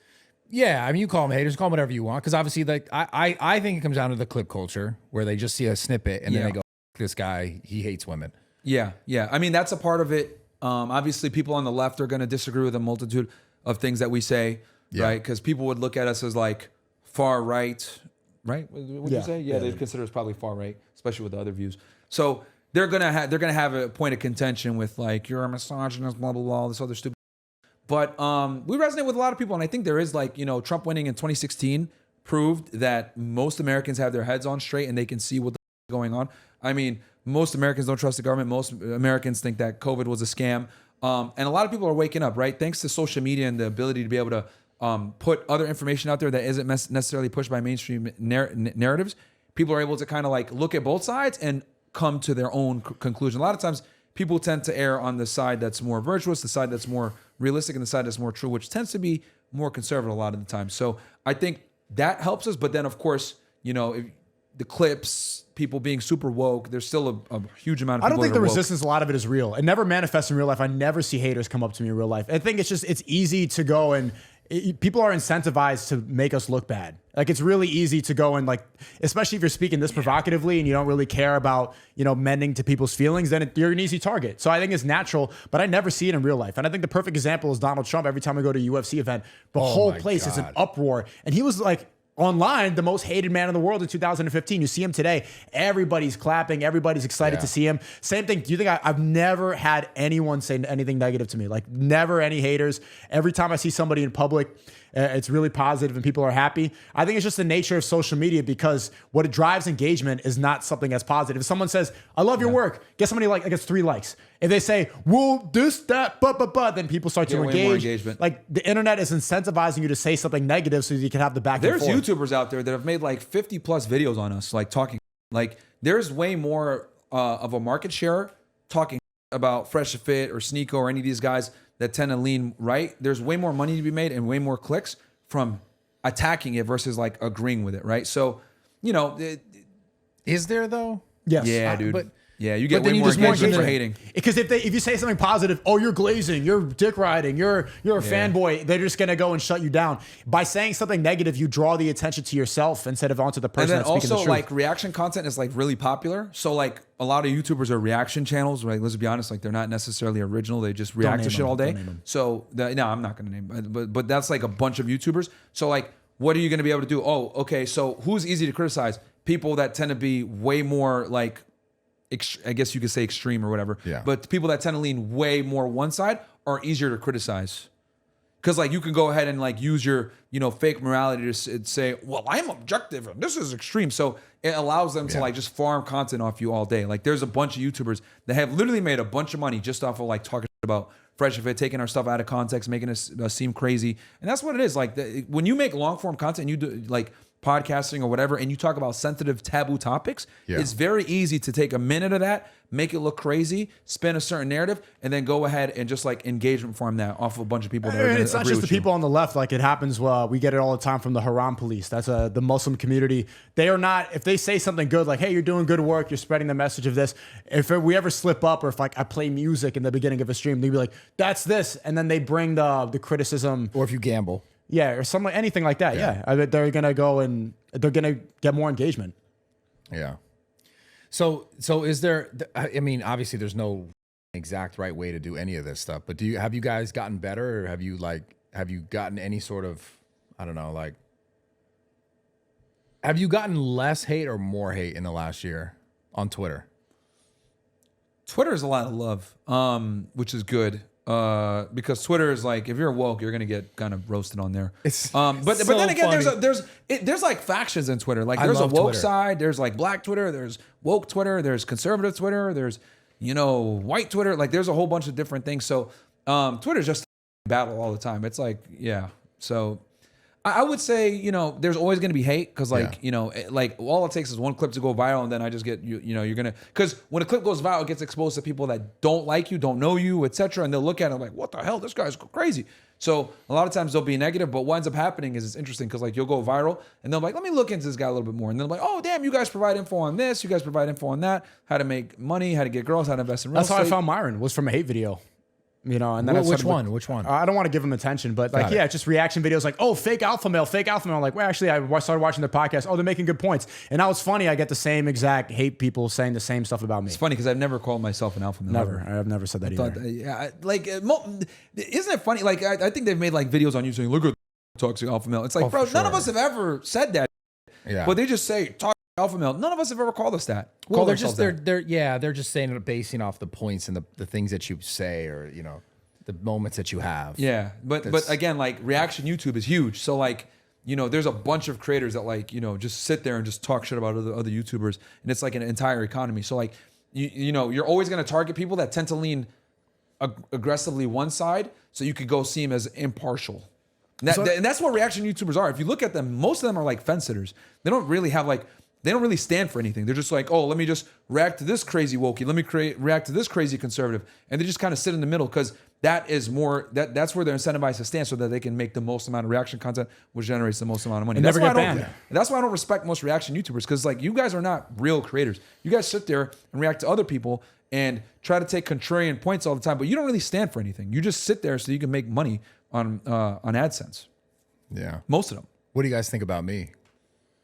Yeah, I mean, you call them haters, call them whatever you want, because obviously, like, I think it comes down to the clip culture where they just see a snippet and then they go, "This guy, he hates women." Yeah, yeah. I mean, that's a part of it. Obviously, people on the left are going to disagree with a multitude of things that we say, right? Because people would look at us as like far right, right? Would you say? Yeah, they'd consider us probably far right, especially with the other views. So they're gonna have a point of contention with like, you're a misogynist, blah blah blah, all this other stupid. But we resonate with a lot of people, and I think there is like, Trump winning in 2016 proved that most Americans have their heads on straight and they can see what's going on. I mean, most Americans don't trust the government. Most Americans think that COVID was a scam. And a lot of people are waking up, right? Thanks to social media and the ability to be able to put other information out there that isn't necessarily pushed by mainstream narratives. People are able to kind of like look at both sides and come to their own conclusion. A lot of times people tend to err on the side that's more virtuous, the side that's more realistic, and the side that's more true, which tends to be more conservative a lot of the time. So I think that helps us. But then, of course, if the clips, people being super woke, there's still a huge amount of people. I don't think the woke. resistance, a lot of it is real. It never manifests in real life. I never see haters come up to me in real life. I think it's easy to go and people are incentivized to make us look bad. Like, it's really easy to go and like, especially if you're speaking this provocatively and you don't really care about, mending to people's feelings, then you're an easy target. So I think it's natural, but I never see it in real life. And I think the perfect example is Donald Trump. Every time I go to a UFC event, the whole place is an uproar. And he was like, online, the most hated man in the world in 2015. You see him today, everybody's clapping, everybody's excited to see him. Same thing. Do you think I've never had anyone say anything negative to me? Like, never any haters. Every time I see somebody in public, it's really positive and people are happy. I think it's just the nature of social media, because what drives engagement is not something that's positive. If someone says, "I love your work," get somebody like, I guess 3 likes. If they say, "Well, this, that, but," then people start to way more engage. engagement. Like, the internet is incentivizing you to say something negative so you can have the back and forth. There's YouTubers out there that have made like 50 plus videos on us, like talking. Like, there's way more of a market share talking about Fresh Fit or Sneako or any of these guys that tend to lean right. There's way more money to be made and way more clicks from attacking it versus like agreeing with it, right? So, Is there though? Yes. Yeah, dude. But yeah, you get then way you more just want engagement them for to- hating. Because if you say something positive, "Oh, you're glazing, you're dick riding, you're a fanboy," they're just gonna go and shut you down. By saying something negative, you draw the attention to yourself instead of onto the person And then that's speaking the also truth. like reaction content is like really popular. So like a lot of YouTubers are reaction channels, right? Let's be honest, like they're not necessarily original. They just react to name shit them. all day. Don't name them. So no, I'm not gonna name, but that's like a bunch of YouTubers. So like, what are you gonna be able to do? Oh, okay. So who's easy to criticize? People that tend to be way more like, I guess you could say extreme or whatever. Yeah. But people that tend to lean way more one side are easier to criticize. Because like you can go ahead and like use your fake morality to say, "Well, I'm objective and this is extreme." So it allows them to like just farm content off you all day. Like, there's a bunch of YouTubers that have literally made a bunch of money just off of like talking about Fresh Fit, taking our stuff out of context, making us seem crazy. And that's what it is. Like, when you make long form content, you do like podcasting or whatever, and you talk about sensitive, taboo topics, it's very easy to take a minute of that, make it look crazy, spin a certain narrative, and then go ahead and just like engagement form that off of a bunch of people that are And gonna it's not agree just the with you. people on the left. Like, it happens. We get it all the time from the Haram police. That's the Muslim community. They are not. If they say something good, like, "Hey, you're doing good work. You're spreading the message of this." If we ever slip up, or if like I play music in the beginning of a stream, they'd be like, "That's this," and then they bring the criticism. Or if you gamble. Yeah, or something, anything like that. Yeah, I bet they're gonna go and they're gonna get more engagement. Yeah. So is there? I mean, obviously, there's no exact right way to do any of this stuff. But have you guys gotten better, or have you gotten any sort of, I don't know, like, have you gotten less hate or more hate in the last year on Twitter? Twitter is a lot of love, which is good. Because Twitter is like, if you're woke, you're gonna get kind of roasted on there. But so then again, funny. there's like factions in Twitter. Like, I there's a love woke Twitter. side, there's like black Twitter, there's woke Twitter, there's conservative Twitter, there's white Twitter. Like, there's a whole bunch of different things. So Twitter's just a battle all the time. It's like, yeah. So I would say, there's always going to be hate because, like, like all it takes is one clip to go viral, and then I just get you're gonna, because when a clip goes viral, it gets exposed to people that don't like you, don't know you, etc., and they'll look at it like, "What the hell? This guy's crazy." So a lot of times they'll be negative, but what ends up happening is it's interesting because like you'll go viral, and they'll be like, "Let me look into this guy a little bit more," and they're like, "Oh, damn, you guys provide info on this, you guys provide info on that, how to make money, how to get girls, how to invest in real That's estate." how I found Myron. Was from a hate video. You know, and then Which one? Which one? I don't want to give them attention, but like, yeah, just reaction videos like, oh, fake alpha male, fake alpha male. I'm like, well, actually, I started watching their podcast. Oh, they're making good points. And now it's funny. I get the same exact hate people saying the same stuff about me. It's funny because I've never called myself an alpha male. Never. I've never said that either. Yeah, like, isn't it funny? Like, I think they've made like videos on you saying, look at toxic alpha male. It's like, bro, none of us have ever said that. Yeah. But they just say toxic alpha male. None of us have ever called us that. Well, they're just they're just saying it basing off the points and the things that you say, or you know, the moments that you have. Yeah, but again, like reaction YouTube is huge. So like, you know, there's a bunch of creators that like, you know, just sit there and just talk shit about other YouTubers, and it's like an entire economy. So like, you know, you're always going to target people that tend to lean aggressively one side, so you could go see them as impartial. And that's what reaction YouTubers are. If you look at them, most of them are like fence sitters. They don't really have like, they don't really stand for anything. They're just like, oh, let me just react to this crazy wokey. Let me react to this crazy conservative. And they just kind of sit in the middle because that is more, that's where they're incentivized to stand so that they can make the most amount of reaction content, which generates the most amount of money. And never get banned. That's why I don't respect most reaction YouTubers, because like you guys are not real creators. You guys sit there and react to other people and try to take contrarian points all the time, but you don't really stand for anything. You just sit there so you can make money on AdSense. Yeah. Most of them. What do you guys think about me?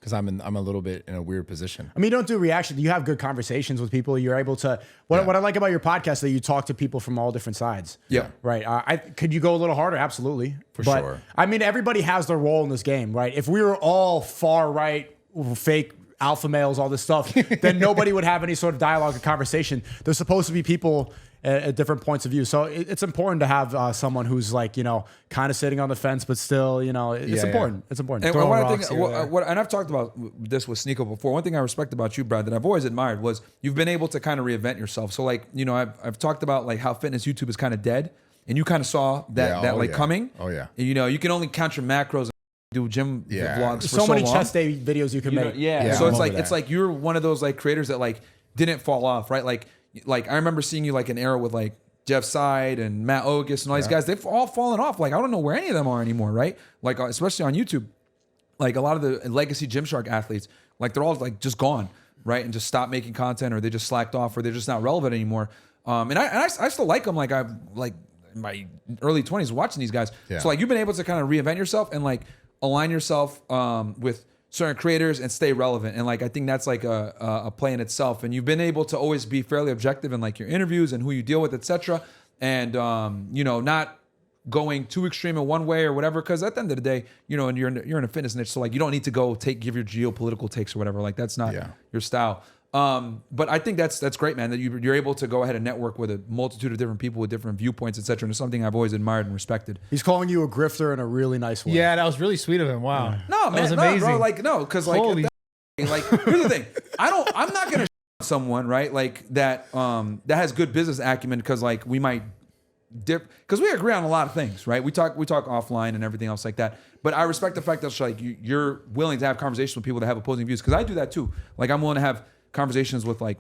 Because I'm a little bit in a weird position. I mean, you don't do reaction. You have good conversations with people. You're able to. What I like about your podcast is that you talk to people from all different sides. Yeah. Right. Could you go a little harder? Absolutely. For sure. I mean, everybody has their role in this game, right? If we were all far right, fake alpha males, all this stuff, then nobody would have any sort of dialogue or conversation. There's supposed to be people at different points of view. So it's important to have someone who's like, you know, kind of sitting on the fence, but still, you know, it's important. It's important. And and I've talked about this with Sneako before. One thing I respect about you, Brad, that I've always admired was you've been able to kind of reinvent yourself. So like, you know, I've talked about like how fitness YouTube is kind of dead, and you kind of saw that coming. Oh yeah. And, you know, you can only count your macros and do gym vlogs for so many long. chest day videos you can make. So it's like you're one of those like creators that like didn't fall off, right? Like I remember seeing you like an era with like Jeff Side and Matt Ogus and all these guys. They've all fallen off. Like I don't know where any of them are anymore, right? Like especially on YouTube, like a lot of the legacy Gymshark athletes, like they're all like just gone, right? And just stopped making content, or they just slacked off, or they're just not relevant anymore. And I still like them. Like I've like in my early 20s watching these guys. Yeah. So like you've been able to kind of reinvent yourself and like align yourself with certain creators and stay relevant. And like I think that's like a play in itself. And you've been able to always be fairly objective in like your interviews and who you deal with, etc. And you know, not going too extreme in one way or whatever. Because at the end of the day, you know, and you're in a fitness niche, so like you don't need to go give your geopolitical takes or whatever. Like that's not your style. But I think that's great, man, that you're able to go ahead and network with a multitude of different people with different viewpoints, etc. And it's something I've always admired and respected. He's calling you a grifter in a really nice way. Yeah, that was really sweet of him. Wow. Yeah. No, man, that was amazing. bro, like no, because like here's the thing. I'm not gonna someone, right, like that that has good business acumen, because like we might dip, because we agree on a lot of things, right? We talk offline and everything else like that. But I respect the fact that like you're willing to have conversations with people that have opposing views, because I do that too. Like I'm willing to have conversations with like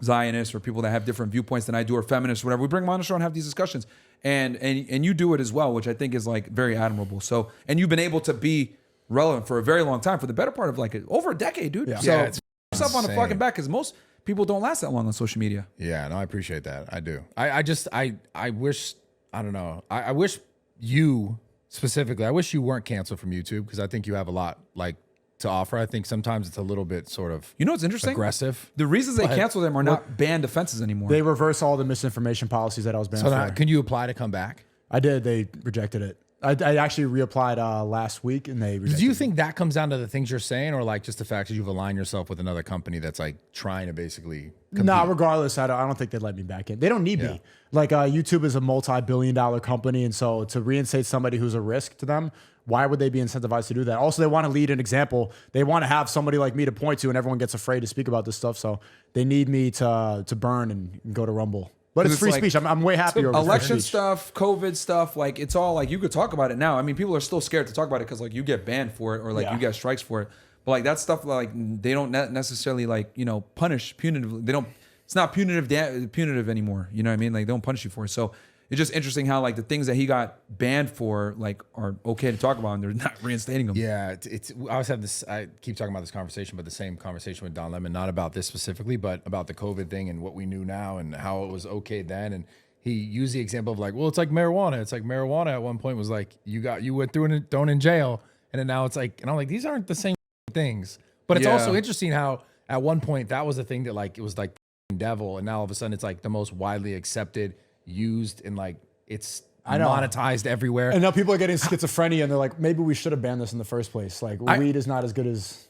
Zionists or people that have different viewpoints than I do, or feminists, or whatever. We bring them on the show and have these discussions, and you do it as well, which I think is like very admirable. So, and you've been able to be relevant for a very long time, for the better part of like over a decade, dude. Yeah. So it's yourself on the fucking back, because most people don't last that long on social media. Yeah, no, I appreciate that. I do. I wish, I don't know. I wish you specifically, I wish you weren't canceled from YouTube, because I think you have a lot like to offer. I think sometimes it's a little bit sort of, you know what's interesting? Aggressive. The reasons they cancel them are not banned offenses anymore. They reverse all the misinformation policies that I was banned So for. now, can you apply to come back? I did. They rejected it. I actually reapplied last week, and they rejected Do you think that comes down to the things you're saying, or like just the fact that you've aligned yourself with another company that's like trying to basically compete? No, regardless, I don't think they'd let me back in. They don't need me. Like YouTube is a multi-billion-dollar company, and so to reinstate somebody who's a risk to them, why would they be incentivized to do that? Also, they want to lead an example. They want to have somebody like me to point to, and everyone gets afraid to speak about this stuff. So they need me to burn and go to Rumble. But it's free speech. I'm way happier. Election stuff, COVID stuff, like it's all like you could talk about it now. I mean, people are still scared to talk about it because like you get banned for it, or like you get strikes for it. But like that stuff, like they don't necessarily like, you know, punish punitively. They don't. It's not punitive anymore. You know what I mean? Like they don't punish you for it. So it's just interesting how like the things that he got banned for like are okay to talk about, and they're not reinstating them. Yeah, it's I always have this. I keep talking about this conversation, but the same conversation with Don Lemon, not about this specifically, but about the COVID thing and what we knew now and how it was okay then. And he used the example of like, well, it's like marijuana. It's like marijuana at one point was like, you went through and thrown in jail. And then now it's like, and I'm like, these aren't the same things. But it's also interesting how at one point that was a thing that like, it was like devil. And now all of a sudden it's like the most widely accepted, used, and like it's monetized everywhere. And now people are getting schizophrenia and they're like, maybe we should have banned this in the first place. Like weed is not as good as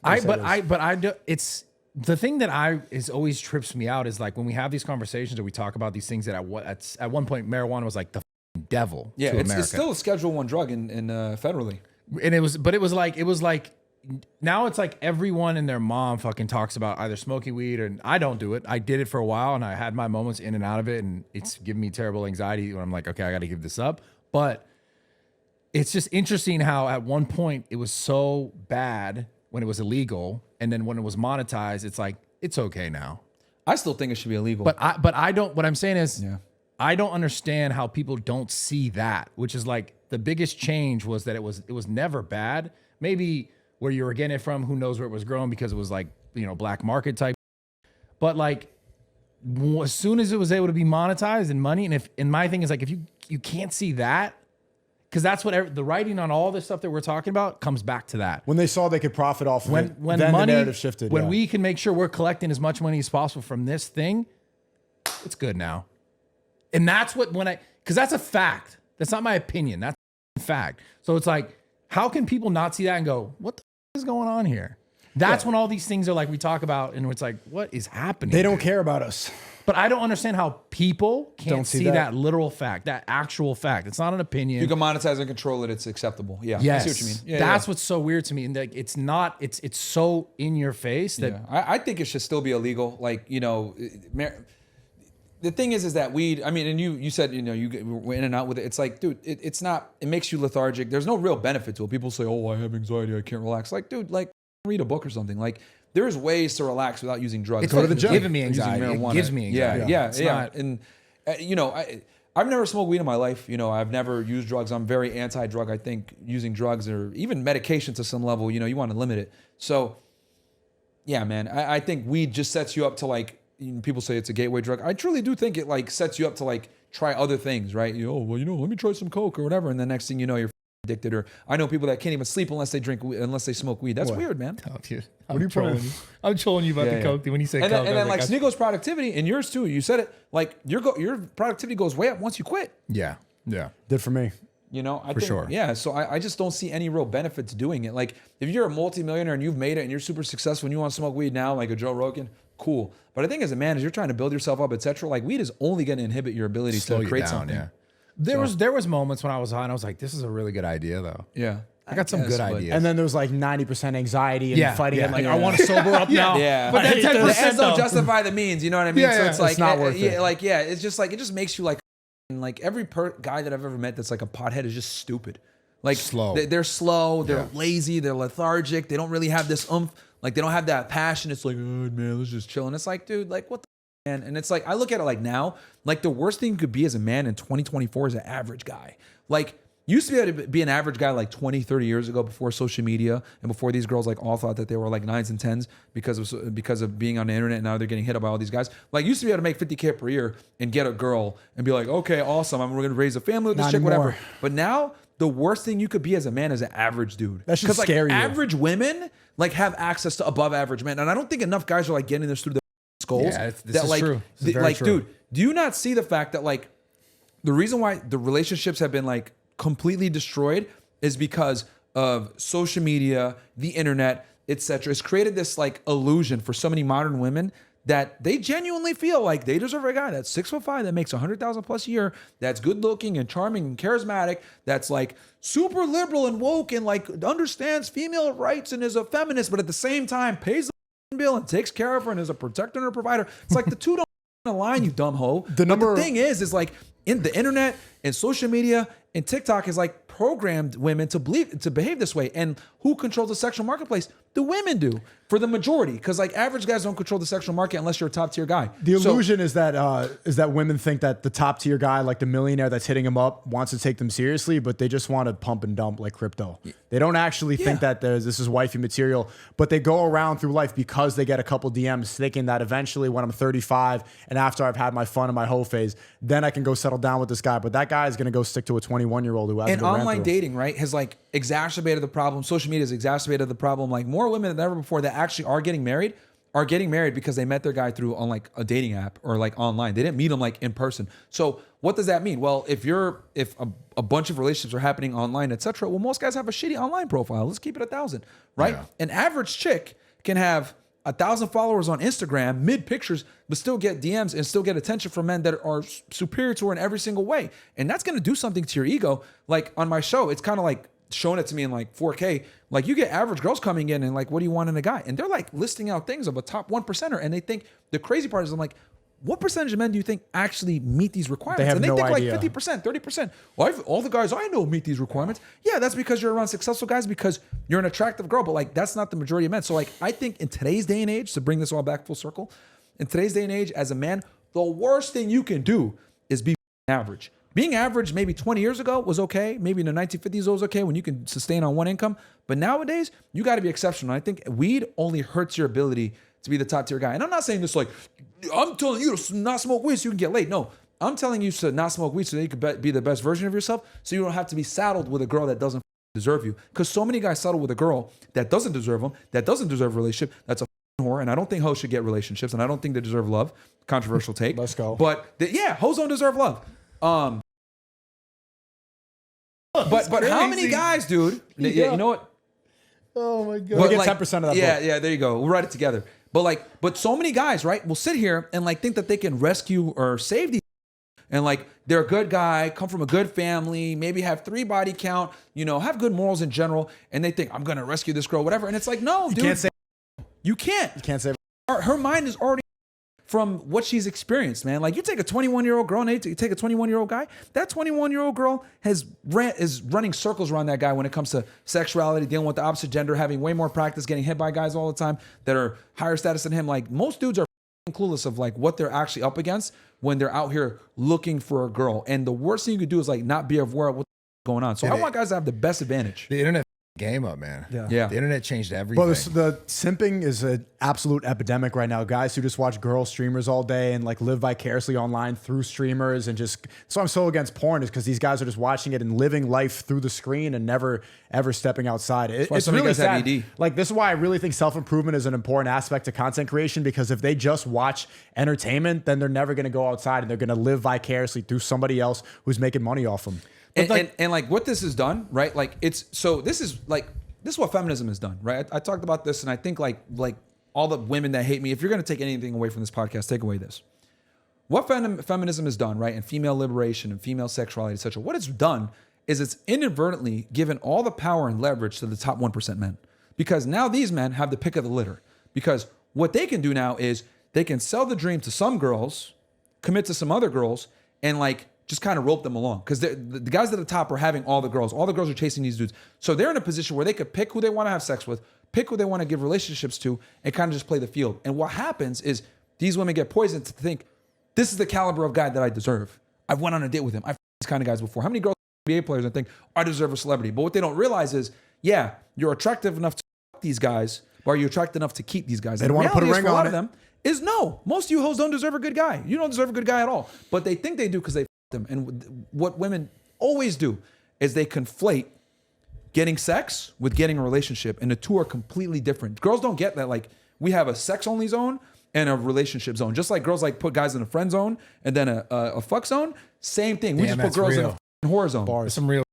it's the thing that is always trips me out is like when we have these conversations or we talk about these things that at one point marijuana was like the devil. Yeah, to it's America. still a Schedule I drug in federally. And it was like now it's like everyone and their mom fucking talks about either smoking weed or I don't do it. I did it for a while and I had my moments in and out of it and it's giving me terrible anxiety when I'm like, okay, I got to give this up. But it's just interesting how at one point it was so bad when it was illegal, and then when it was monetized, it's like it's okay now. I still think it should be illegal. But I don't. What I'm saying is, I don't understand how people don't see that. Which is like the biggest change was that it was never bad. Maybe where you were getting it from, who knows where it was growing because it was like black market type. But like as soon as it was able to be monetized and money, and my thing is like if you can't see that. Because that's what the writing on all this stuff that we're talking about comes back to that. When they saw they could profit off of it, when then money, the narrative shifted. When we can make sure we're collecting as much money as possible from this thing, it's good now. And that's what because that's a fact. That's not my opinion. That's a fact. So it's like, how can people not see that and go, what the is going on here? That's when all these things are like we talk about, and it's like, what is happening? They don't care about us. But I don't understand how people can't see that literal fact, that actual fact. It's not an opinion. You can monetize and control it. It's acceptable. Yeah. Yes. I see what you mean. That's what's so weird to me. And like, it's not, it's so in your face that I think it should still be illegal. Like, the thing is that weed, I mean, and you said, you were in and out with it. It's like, dude, it's not, it makes you lethargic. There's no real benefit to it. People say, oh, I have anxiety. I can't relax. Like, dude, like read a book or something. Like, there's ways to relax without using drugs. It's giving me anxiety. It gives me anxiety. Yeah. And, I've never smoked weed in my life. I've never used drugs. I'm very anti-drug. I think using drugs or even medication to some level, you want to limit it. So, yeah, man, I think weed just sets you up to like, people say it's a gateway drug. I truly do think it like sets you up to like try other things, right? Let me try some coke or whatever. And the next thing you know, you're addicted. Or I know people that can't even sleep unless they smoke weed. That's weird, man. Oh, dude. I'm trolling you. I'm trolling you about the coke. When you say coke, and then like Sneako's productivity and yours too. You said it like your productivity goes way up once you quit. Yeah. Did for me. I think, sure. Yeah. So I just don't see any real benefit to doing it. Like if you're a multimillionaire and you've made it and you're super successful and you want to smoke weed now, like a Joe Rogan, cool. But I think as a man, as you're trying to build yourself up, etc., like weed is only going to inhibit your ability to create something. Yeah. There was moments when I was high and I was like, this is a really good idea though. Yeah. I got some good ideas. And then there was like 90% anxiety and fighting and like, I want to sober up now. Yeah. But then 10% the ends don't justify the means, you know what I mean? So it's like, it's not worth it. Like, it's just like, it just makes you like, every guy that I've ever met that's like a pothead is just stupid. Like slow. They're slow, they're lazy, they're lethargic. They don't really have this oomph. Like they don't have that passion. It's like, oh man, let's just chill. And it's like, dude, like what the man? And it's like, I look at it like now, like the worst thing you could be as a man in 2024 is an average guy. Like used to be able to be an average guy like 20, 30 years ago before social media and before these girls like all thought that they were like 9s and 10s because of being on the internet. And now they're getting hit up by all these guys. Like used to be able to make 50K per year and get a girl and be like, okay, awesome. We're going to raise a family with this chick, whatever. But now the worst thing you could be as a man is an average dude. That's just scary. Like average women like have access to above average men. And I don't think enough guys are like getting this through their skulls. Yeah, this is true. This is very true. Dude, do you not see the fact that like the reason why the relationships have been like completely destroyed is because of social media, the internet, etc. It's created this like illusion for so many modern women that they genuinely feel like they deserve a guy that's 6'5", that makes 100,000 plus a year, that's good looking and charming and charismatic, that's like super liberal and woke and like understands female rights and is a feminist, but at the same time pays the bill and takes care of her and is a protector and a provider. It's like the two don't align, you dumb hoe. The thing is like in the internet and social media and TikTok is like programmed women to behave this way. And who controls the sexual marketplace? The women do for the majority, because like average guys don't control the sexual market unless you're a top tier guy. The illusion is that women think that the top tier guy, like the millionaire that's hitting them up, wants to take them seriously, but they just want to pump and dump like crypto. They don't actually think that this is wifey material, but they go around through life because they get a couple DMs thinking that eventually when I'm 35 and after I've had my fun and my hoe phase, then I can go settle down with this guy. But that guy is going to go stick to a 21-year-old who hasn't And online dating, right, has like exacerbated the problem. Social media has exacerbated the problem. Like more women than ever before that actually are getting married because they met their guy through on like a dating app or like online. They didn't meet him like in person. So what does that mean? Well, if a bunch of relationships are happening online, etc., well, most guys have a shitty online profile. Let's keep it 1,000, right? Yeah. An average chick can have 1,000 followers on Instagram, mid pictures, but still get DMs and still get attention from men that are superior to her in every single way. And that's going to do something to your ego. Like on my show, it's kind of like showing it to me in like 4K. Like you get average girls coming in and like, what do you want in a guy? And they're like listing out things of a top 1%er. And they think the crazy part is I'm like, what percentage of men do you think actually meet these requirements? They think idea. Like 50%, 30%. Well, all the guys I know meet these requirements. Yeah, that's because you're around successful guys because you're an attractive girl, but like that's not the majority of men. So like I think in today's day and age, to bring this all back full circle, in today's day and age as a man, the worst thing you can do is be average. Being average maybe 20 years ago was okay. Maybe in the 1950s it was okay when you can sustain on one income. But nowadays, you got to be exceptional. I think weed only hurts your ability to be the top tier guy. And I'm not saying this like, I'm telling you to not smoke weed so you can get laid. No, I'm telling you to not smoke weed so that you can be the best version of yourself so you don't have to be saddled with a girl that doesn't deserve you. Because so many guys settle with a girl that doesn't deserve them, that doesn't deserve a relationship, that's a whore. And I don't think hoes should get relationships, and I don't think they deserve love. Controversial take. Let's go. But hoes don't deserve love. But how many guys, dude? Yeah. You know what? Oh my god. We'll get 10% of that. Yeah, there you go. We'll write it together. But so many guys, right, will sit here and like think that they can rescue or save these, and like they're a good guy, come from a good family, maybe have 3 body count, have good morals in general, and they think I'm gonna rescue this girl, whatever. And it's like, no, dude, you can't. You can't save. Her mind is already from what she's experienced, man. Like you take a 21-year-old girl and you take a 21-year-old guy, that 21-year-old girl is running circles around that guy when it comes to sexuality, dealing with the opposite gender, having way more practice, getting hit by guys all the time that are higher status than him. Like most dudes are clueless of like what they're actually up against when they're out here looking for a girl. And the worst thing you could do is like not be aware of what's going on. So I want guys to have the best advantage. The internet game up, man. Yeah. The internet changed everything. Well, the simping is an absolute epidemic right now. Guys who just watch girl streamers all day and like live vicariously online through streamers and just. So I'm so against porn is because these guys are just watching it and living life through the screen and never ever stepping outside. It's really sad. Like this is why I really think self-improvement is an important aspect to content creation, because if they just watch entertainment, then they're never going to go outside and they're going to live vicariously through somebody else who's making money off them. And like what this has done, right? Like this is what feminism has done, right? I talked about this, and I think like all the women that hate me, if you're going to take anything away from this podcast, take away this. What feminism has done, right? And female liberation and female sexuality, etc. What it's done is it's inadvertently given all the power and leverage to the top 1% men, because now these men have the pick of the litter. Because what they can do now is they can sell the dream to some girls, commit to some other girls, and like just kind of rope them along, because the guys at the top are having all the girls. All the girls are chasing these dudes. So they're in a position where they could pick who they want to have sex with, pick who they want to give relationships to, and kind of just play the field. And what happens is these women get poisoned to think, this is the caliber of guy that I deserve. I've went on a date with him. I've these kind of guys before. How many girls NBA players and think, I deserve a celebrity? But what they don't realize is, yeah, you're attractive enough to fuck these guys, but are you attractive enough to keep these guys? They don't want to put a ring on it. Them is no. Most of you hoes don't deserve a good guy. You don't deserve a good guy at all. But they think they do because they them. And what women always do is they conflate getting sex with getting a relationship, and the two are completely different. Girls don't get that. Like we have a sex only zone and a relationship zone. Just like girls like put guys in a friend zone and then a fuck zone. Same thing. We just put girls in a whore zone. Bars. Some real.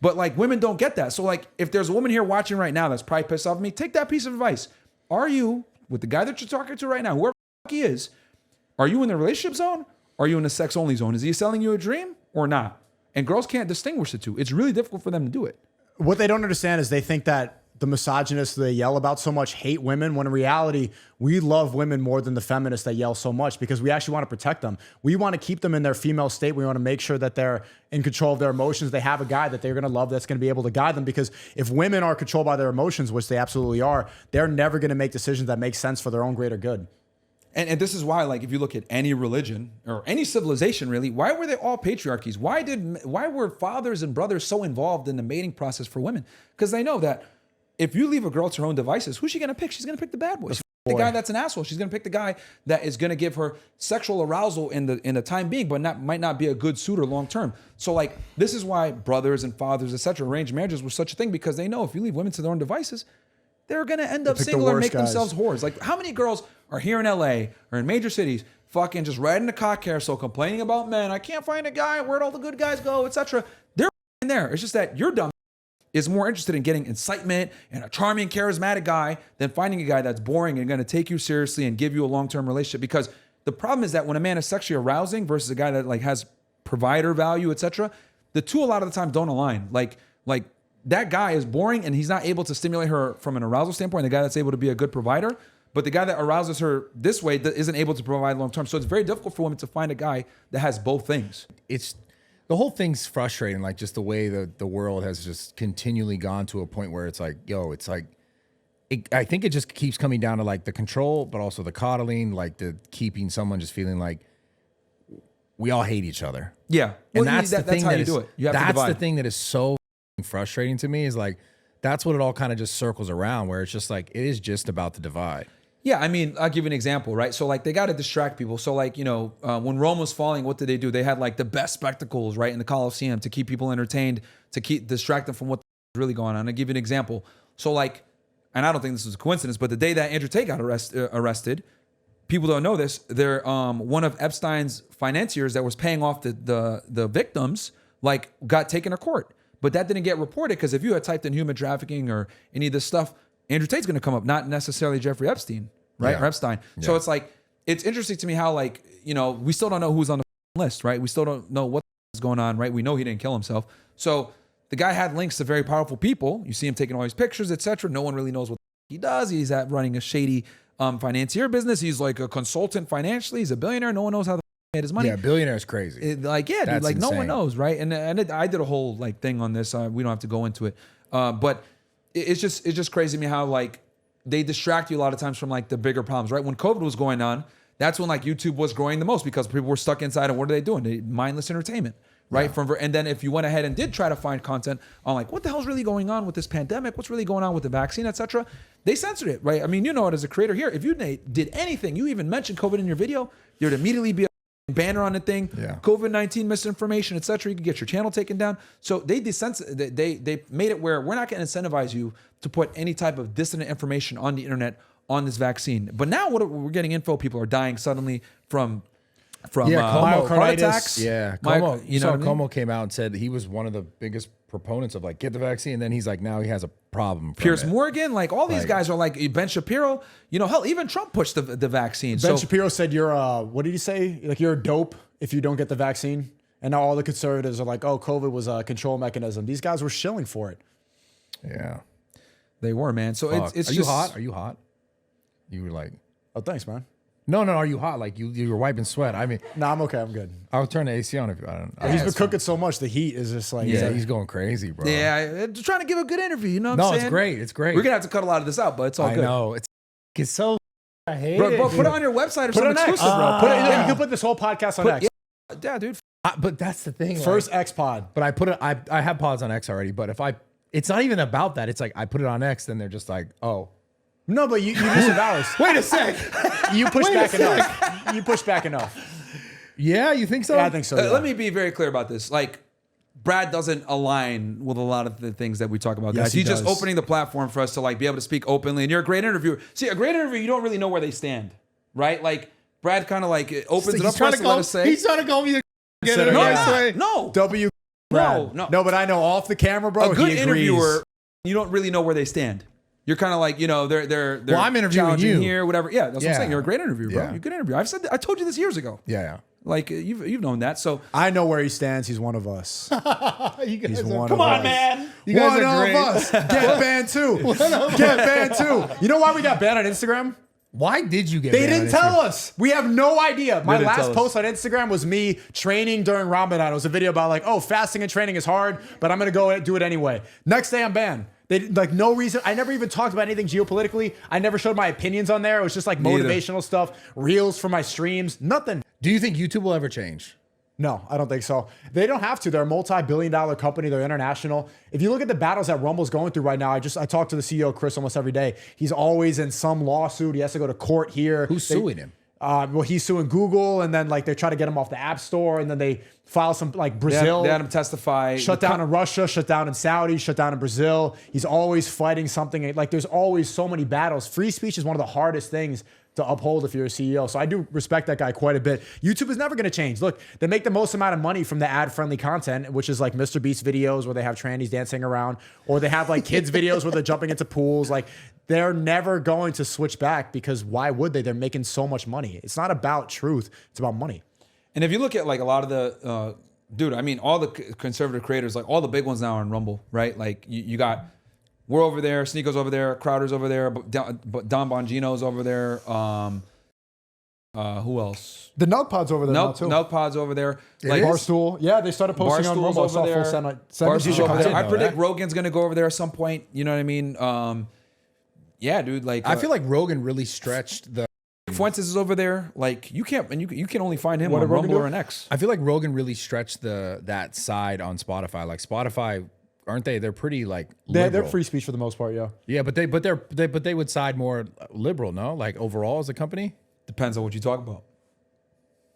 But like women don't get that. So like if there's a woman here watching right now that's probably pissed off at me, take that piece of advice. Are you with the guy that you're talking to right now, whoever he is? Are you in the relationship zone? Are you in the sex only zone? Is he selling you a dream or not? And girls can't distinguish the two. It's really difficult for them to do it. What they don't understand is they think that the misogynists they yell about so much hate women, when in reality, we love women more than the feminists that yell so much, because we actually want to protect them. We want to keep them in their female state. We want to make sure that they're in control of their emotions. They have a guy that they're going to love that's going to be able to guide them, because if women are controlled by their emotions, which they absolutely are, they're never going to make decisions that make sense for their own greater good. And this is why, like, if you look at any religion or any civilization, really, why were they all patriarchies? Why were fathers and brothers so involved in the mating process for women? Because they know that if you leave a girl to her own devices, who's she going to pick? She's going to pick the bad boy. The guy that's an asshole. She's going to pick the guy that is going to give her sexual arousal in the time being, but might not be a good suitor long term. So, like, this is why brothers and fathers, etc., arranged marriages were such a thing, because they know if you leave women to their own devices, they're going to end up single or make themselves whores. Like, how many girls are here in LA or in major cities fucking just riding the cock carousel complaining about men? I can't find a guy. Where'd all the good guys go, etc. They're in there. It's just that your dumb is more interested in getting incitement and a charming, charismatic guy than finding a guy that's boring and going to take you seriously and give you a long-term relationship. Because the problem is that when a man is sexually arousing versus a guy that like has provider value, etc., the two a lot of the time don't align. Like that guy is boring and he's not able to stimulate her from an arousal standpoint. The guy that's able to be a good provider, but the guy that arouses her this way isn't able to provide long term. So it's very difficult for women to find a guy that has both things. It's the whole thing's frustrating. Like, just the way the world has just continually gone to a point where it's like, yo, it's like, I think it just keeps coming down to like the control, but also the coddling, like the keeping someone just feeling like we all hate each other. Yeah, and that's the thing how that you is, do it. You have to that's divide. the thing that is so frustrating to me, is like, that's what it all kind of just circles around, where it's just like, it is just about the divide. Yeah, I mean, I'll give you an example, right? So, like, they got to distract people. So, like, you know, when Rome was falling, what did they do? They had, like, the best spectacles, right, in the Colosseum to keep people entertained, to distract them from what's really going on. I'll give you an example. So, like, and I don't think this was a coincidence, but the day that Andrew Tate got arrested, people don't know this, they're one of Epstein's financiers that was paying off the victims, like, got taken to court. But that didn't get reported, because if you had typed in human trafficking or any of this stuff, Andrew Tate's going to come up, not necessarily Jeffrey Epstein, right? Yeah. Or Epstein. Yeah. So it's like, it's interesting to me how, like, you know, we still don't know who's on the list, right? We still don't know what is going on, right? We know he didn't kill himself. So the guy had links to very powerful people. You see him taking all these pictures, etc. No one really knows what he does. He's running a shady financier business. He's like a consultant financially. He's a billionaire. No one knows how he made his money. Yeah, billionaire is crazy. Dude, like That's no insane. one knows, right? And I did a whole like thing on this. We don't have to go into it, but it's just crazy to me how like they distract you a lot of times from like the bigger problems, right? When COVID was going on, that's when like YouTube was growing the most, because people were stuck inside, and what are they doing? Mindless entertainment, right? Yeah. And then if you went ahead and did try to find content on like what the hell's really going on with this pandemic, what's really going on with the vaccine, etc., they censored it, right? I mean, you know it as a creator here. If you did anything, you even mentioned COVID in your video, there would immediately be a banner on the thing, Yeah. COVID-19 misinformation, etc. You could get your channel taken down. So they made it where we're not going to incentivize you to put any type of dissonant information on the internet on this vaccine. But now we're getting info. People are dying suddenly from Cuomo, heart attacks. Yeah, Cuomo, you know, Cuomo came out and said that he was one of the biggest proponents of like get the vaccine. And then he's like, now he has a problem. From Piers it. Morgan, like all these Like- guys are like Ben Shapiro. You know, hell, even Trump pushed the vaccine. Ben Shapiro said you're what did he say? Like you're a dope if you don't get the vaccine. And now all the conservatives are like, oh, COVID was a control mechanism. These guys were shilling for it. Yeah. they were, man. So Fuck. it's Are just you hot? Are you hot? You were like, Oh, thanks, man. no. Are you hot? Like you were wiping sweat. I mean, No, I'm okay. I'm good. I'll turn the AC on if you. I don't. He's been cooking so much. The heat is just like, Yeah, he's going crazy, bro. Yeah, just trying to give a good interview. You know what No, I'm saying? it's great. It's great. We're gonna have to cut a lot of this out, but it's all I good. know. It's so. I hate Bro, it. put it on your website or Put it something on X. exclusive, bro. Put it, yeah. You can put this whole podcast on X. Yeah, dude. But that's the thing. First like, X pod. but I put it. I have pods on X already. But if it's not even about that. It's like I put it on X, then they're just like, oh. No, but you disavow us. Wait a sec. You push Wait a back sec. enough. You push back enough. Yeah, you think so? Yeah, I think so. Yeah. Let me be very clear about this. Like, Brad doesn't align with a lot of the things that we talk about, Yes, guys. he He's just does. opening the platform for us to like be able to speak openly. And you're a great interviewer. See, a great interviewer, you don't really know where they stand, right? Like Brad kind of like opens it up for us to let us say. He's trying to call me. Get it No, nice no, way. No, W. Brad. no. No, but I know off the camera, bro. a good he agrees. interviewer, you don't really know where they stand. You're kind of like, you know, they're Well, I'm interviewing challenging you. here, whatever. Yeah, that's what I'm Yeah. saying. You're a great interviewer, bro. Yeah. You're a good interviewer. I told you this years ago. Yeah. Like you've known that. So I know where he stands. He's one of us. You guys He's are- one come of on, us. man. You guys One are of great. us. Get banned too. Get banned too. You know why we got banned on Instagram? Why did you get They banned didn't on tell Instagram? us. We have no idea. My didn't tell last us. post on Instagram was me training during Ramadan. It was a video about like, oh, fasting and training is hard, but I'm gonna go do it anyway. Next day, I'm banned. They like no reason. I never even talked about anything geopolitically. I never showed my opinions on there. It was just like Neither. motivational stuff, reels for my streams, nothing. Do you think YouTube will ever change? No, I don't think so. They don't have to. They're a multi-billion-dollar company. They're international. If you look at the battles that Rumble's going through right now, I talk to the CEO, Chris, almost every day. He's always in some lawsuit. He has to go to court here. Who's suing him? Well, he's suing Google, and then like they try to get him off the App Store, and then they file some like they Brazil. had him testify. Shut down in Russia, shut down in Saudi, shut down in Brazil. He's always fighting something. Like there's always so many battles. Free speech is one of the hardest things to uphold if you're a CEO. So I do respect that guy quite a bit. YouTube is never going to change. Look, they make the most amount of money from the ad-friendly content, which is like Mr. Beast videos where they have trannies dancing around, or they have like kids videos where they're jumping into pools. Like they're never going to switch back because why would they? They're making so much money. It's not about truth. It's about money. And if you look at like a lot of the, dude, I mean, all the conservative creators, like all the big ones now are on Rumble, right? Like you got, we're over there, Sneako's over there, Crowder's over there, but Don Bongino's over there. Who else? The Nug Pod's over there now too. Nug Pod's over there. Like Barstool. Yeah, they started posting on Barstool's Rumble. I over saw there. full Barstool's over there. I know predict that. Rogan's gonna go over there at some point. You know what I mean? Yeah, dude. Like I feel like Rogan really stretched the. Fuentes is over there. Like you can't, and you can only find him What on did Rogan Rumble do? or an X. I feel like Rogan really stretched that side on Spotify. Like Spotify, aren't they? They're pretty like They're liberal. free speech for the most part, yeah. Yeah, but they would side more liberal, no? Like overall as a company. Depends on what you talk about.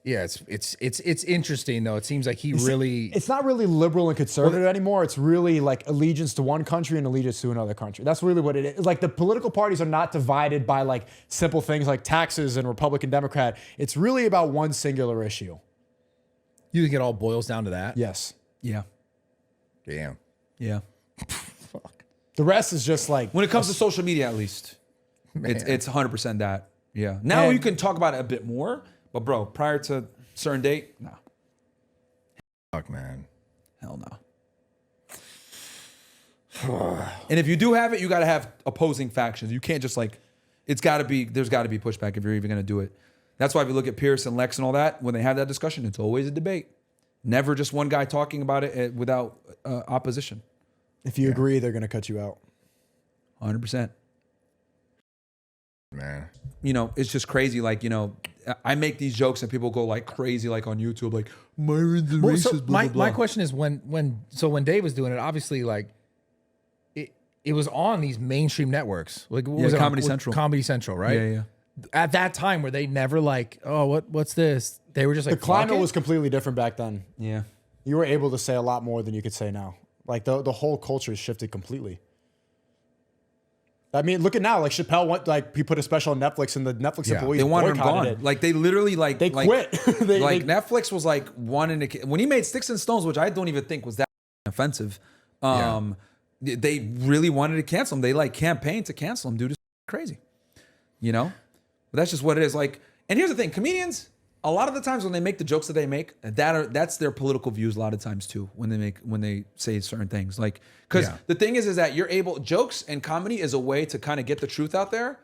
Yeah, it's interesting though. It seems like he really. It's not really liberal and conservative anymore. It's really like allegiance to one country and allegiance to another country. That's really what it is. Like the political parties are not divided by like simple things like taxes and Republican, Democrat. It's really about one singular issue. You think it all boils down to that? Yes. Yeah, Damn. yeah. The rest is just like When it comes to social media, at least, it's 100% that. Yeah. Now And- you can talk about it a bit more, but bro, prior to certain date, no, Fuck, man. hell no. And if you do have it, you got to have opposing factions. You can't just like, there's got to be pushback if you're even going to do it. That's why if you look at Pierce and Lex and all that, when they have that discussion, it's always a debate. Never just one guy talking about it without opposition. if you agree, they're gonna cut you out. 100%. Man. You know, it's just crazy. Like, you know, I make these jokes and people go like crazy, like on YouTube, like Myron's a Well, racist, so blah, blah, blah. my question is when Dave was doing it, obviously like it was on these mainstream networks. Like what was it on? Comedy Central. Comedy Central, right? Yeah, yeah. At that time, were they never like, oh, what's this? They were just like The climate fuck it? was completely different back then. Yeah. You were able to say a lot more than you could say now. Like the whole culture has shifted completely. I mean, look at now. Like Chappelle went, like he put a special on Netflix, and the Netflix Yeah. employees They wanted him boycotted gone. it. Like they literally like They quit. like Netflix was like wanting to when he made Sticks and Stones, which I don't even think was that offensive. They really wanted to cancel him. They like campaigned to cancel him, dude. It's crazy, you know. But that's just what it is. Like, and here's the thing: comedians, a lot of the times when they make the jokes that they make, that's their political views. A lot of times too, when they say certain things, like because the thing is that you're able jokes and comedy is a way to kind of get the truth out there